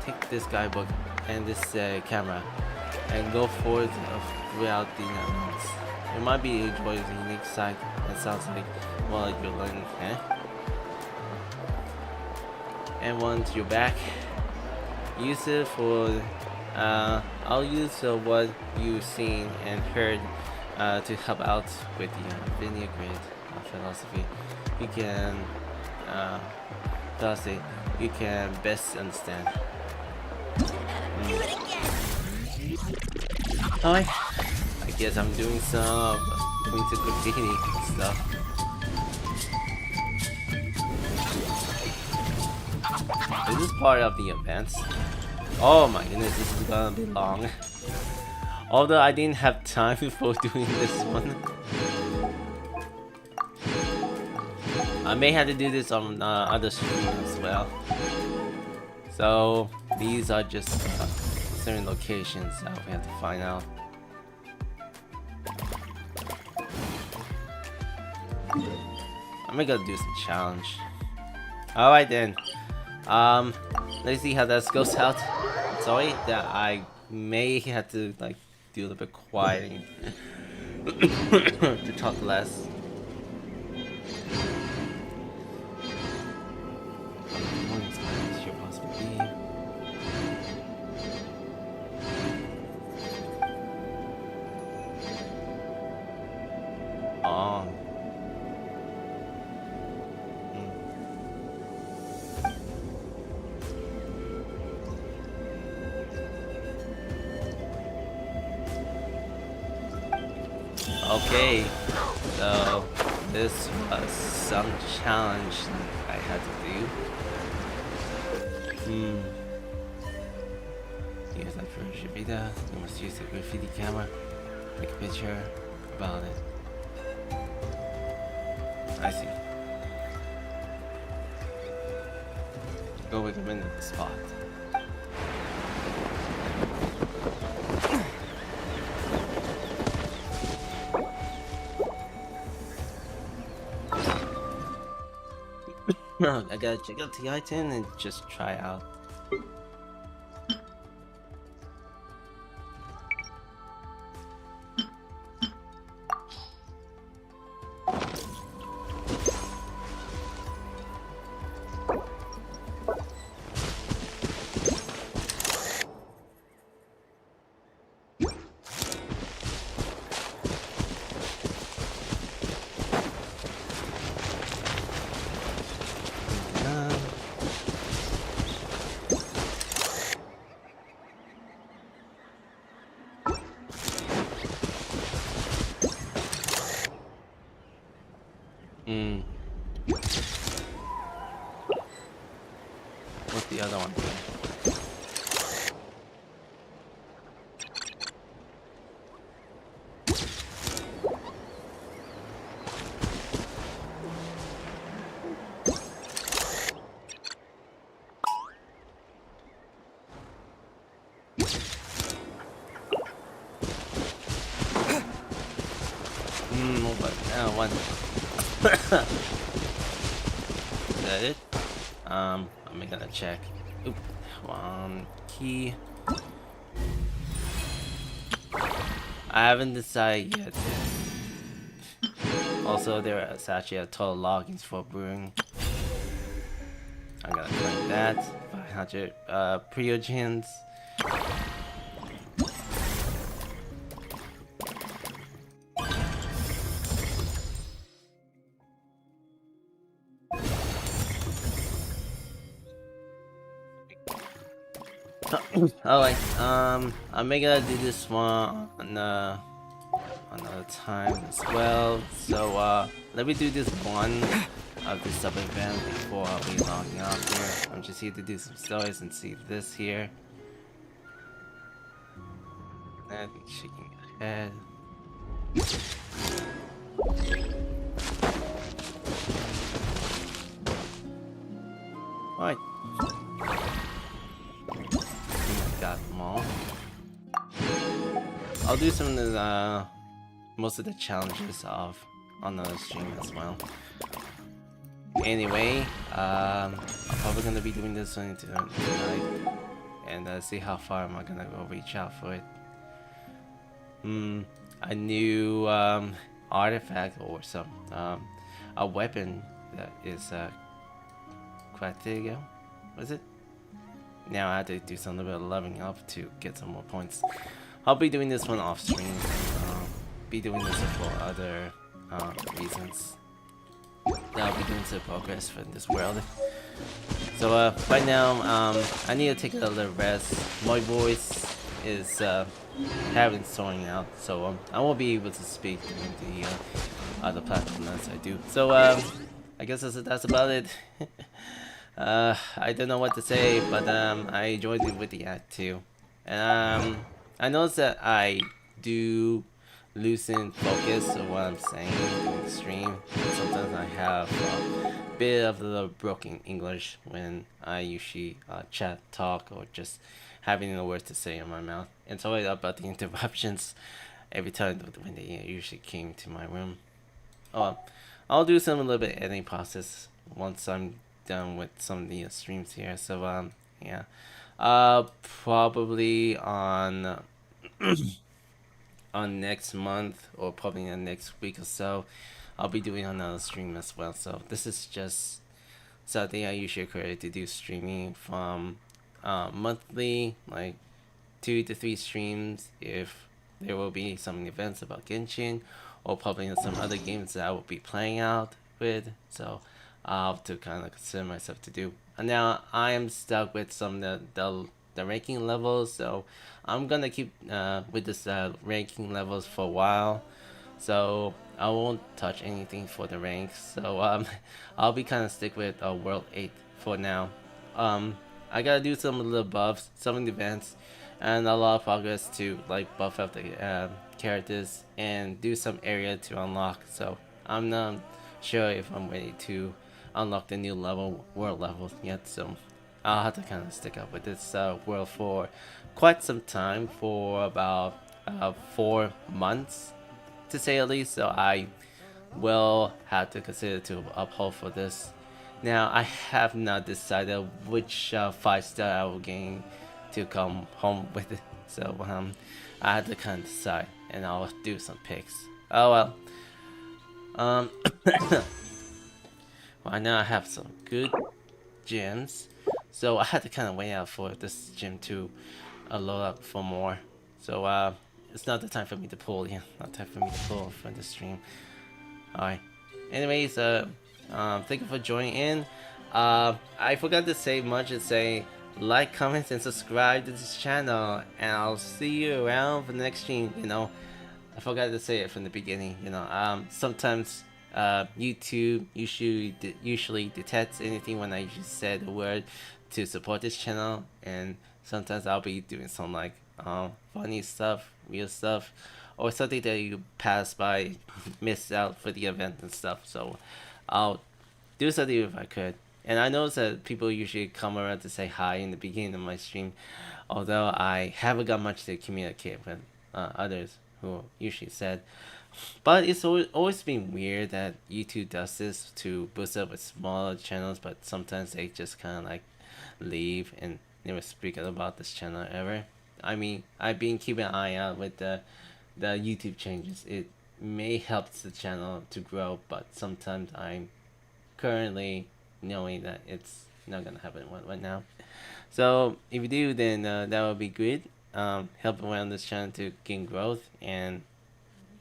take this guidebook and this camera and go forward throughout the Netherlands. You might be enjoying the unique sight that sounds like, well, you're learning, eh? And once you're back, use it for, I'll use what you've seen and heard to help out with the linear grid philosophy. You can best understand. Alright, I guess I'm doing some graffiti stuff. this part of the events? Oh my goodness, this is gonna be long. Although I didn't have time before doing this one. I may have to do this on other streams as well. So these are just certain locations that we have to find out. I'm gonna go do some challenge. Alright then. Let's see how that goes out. Sorry that I may have to like do a little bit quiet to talk less. Okay, so this was some challenge that I had to do. Use that for Shivida. You must use the graffiti camera. Take a picture about it. I see. Go recommend the spot. I gotta check out the item and just try out. What's the other one? But now one. Is that it? I'm gonna check. Oop, one key. I haven't decided yet. Also, there is actually a total logins for brewing. I'm gonna collect that. 500 Priogens. Alright, I may gotta do this one another time as well. So let me do this one of this sub event before I'll be logging off here. I'm just here to do some stories and see this here. And shaking my head. Alright. Got them all. I'll do some of the most of the challenges on the stream as well. Anyway, I'm probably gonna be doing this one tonight, and see how far am I gonna go reach out for it. A new artifact or some a weapon that is Quatigo, was it? Now I have to do some little bit of leveling up to get some more points. I'll be doing this one off stream. Be doing this for other reasons. I'll be doing some progress for this world. So right now, I need to take a little rest. My voice is having sorting out, so I won't be able to speak during the other platforms as I do. So I guess that's about it. I don't know what to say, but I enjoyed it with the act too. And I noticed that I do loosen focus of what I'm saying in the stream. Sometimes I have a bit of the broken English when I usually chat, talk, or just having the words to say in my mouth. And sorry about the interruptions every time when they usually came to my room. Oh, I'll do some a little bit editing process once I'm done with some of the streams here. So yeah, probably on on next month or probably in the next week or so, I'll be doing another stream as well. So this is just something I usually create to do streaming from monthly, like 2 to 3 streams if there will be some events about Genshin or probably some other games that I will be playing out with. So I'll have to kind of consider myself to do. And now I am stuck with some of the ranking levels, so I'm gonna keep with this ranking levels for a while. So I won't touch anything for the ranks. So I'll be kind of stick with World 8 for now. I gotta do some of the buffs, some of the events, and a lot of progress to like buff up the characters and do some area to unlock. So I'm not sure if I'm ready to unlock the new world levels yet. So I'll have to kind of stick up with this world for quite some time, for about 4 months to say at least. So I will have to consider to uphold for this. Now I have not decided which 5-star I will gain to come home with it. So I had to kind of decide, and I'll do some picks. Oh well. Well, now I have some good gyms, so I had to kind of wait out for this gym to load up for more. So it's not the time for me to pull. Yeah, not time for me to pull for the stream. Alright. Anyways, thank you for joining in. I forgot to say much and say like, comment, and subscribe to this channel, and I'll see you around for the next stream. You know, I forgot to say it from the beginning. You know, sometimes YouTube usually detects anything when I just said a word to support this channel, and sometimes I'll be doing some like funny stuff, weird stuff, or something that you pass by, missed out for the event and stuff. So I'll do something if I could. And I notice that people usually come around to say hi in the beginning of my stream, although I haven't got much to communicate with others who usually said. But it's always been weird that YouTube does this to boost up with smaller channels, but sometimes they just kind of like leave and never speak about this channel ever. I mean, I've been keeping an eye out with the YouTube changes. It may help the channel to grow, but sometimes I'm currently knowing that it's not gonna happen right now. So if you do, then that would be good. Help around this channel to gain growth, and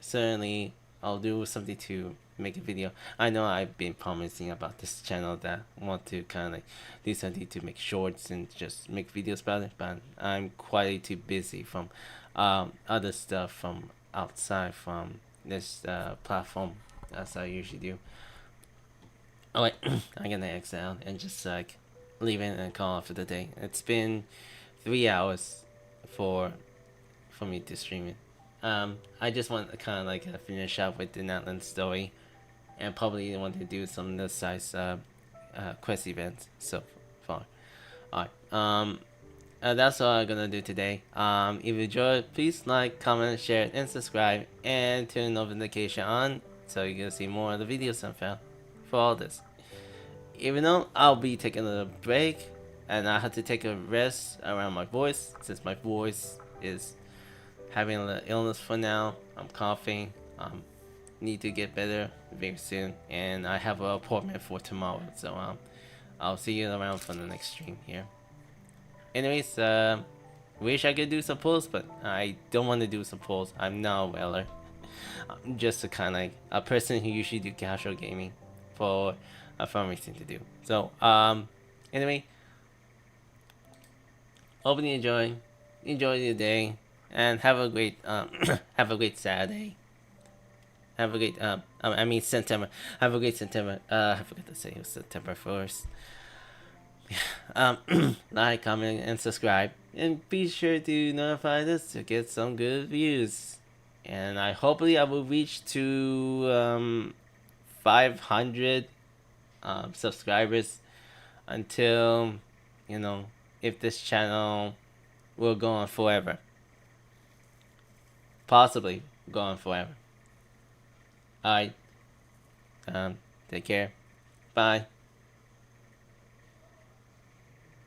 certainly I'll do something to make a video. I know I've been promising about this channel that I want to kind of like do something to make shorts and just make videos about it, but I'm quite too busy from other stuff from outside from this platform as I usually do. Oh wait, I'm gonna exit out and just like leave it and call it for the day. It's been 3 hours for me to stream it. I just want to kind of like finish up with the Natlan story, and probably want to do some of the size quest events so far. Alright, that's all I'm gonna do today. If you enjoyed, please like, comment, share, and subscribe, and turn notification on so you can see more of the videos I found for all this. Even though I'll be taking a break and I have to take a rest around my voice, since my voice is having a little illness for now. I'm coughing. Need to get better very soon, and I have an appointment for tomorrow. So I'll see you around for the next stream here. Anyways, wish I could do some polls, but I don't want to do some polls. I'm not a whaler. I'm just a kind of like a person who usually do casual gaming for a fun reason to do. So anyway, hope you enjoy your day, and have a great have a great Saturday. Have a great I mean September. Have a great September. I forgot to say it was September 1st. like, comment, and subscribe. And be sure to notify us to get some good views. And hopefully I will reach to 500 subscribers until, if this channel will go on forever. Possibly go on forever. Alright. Take care. Bye.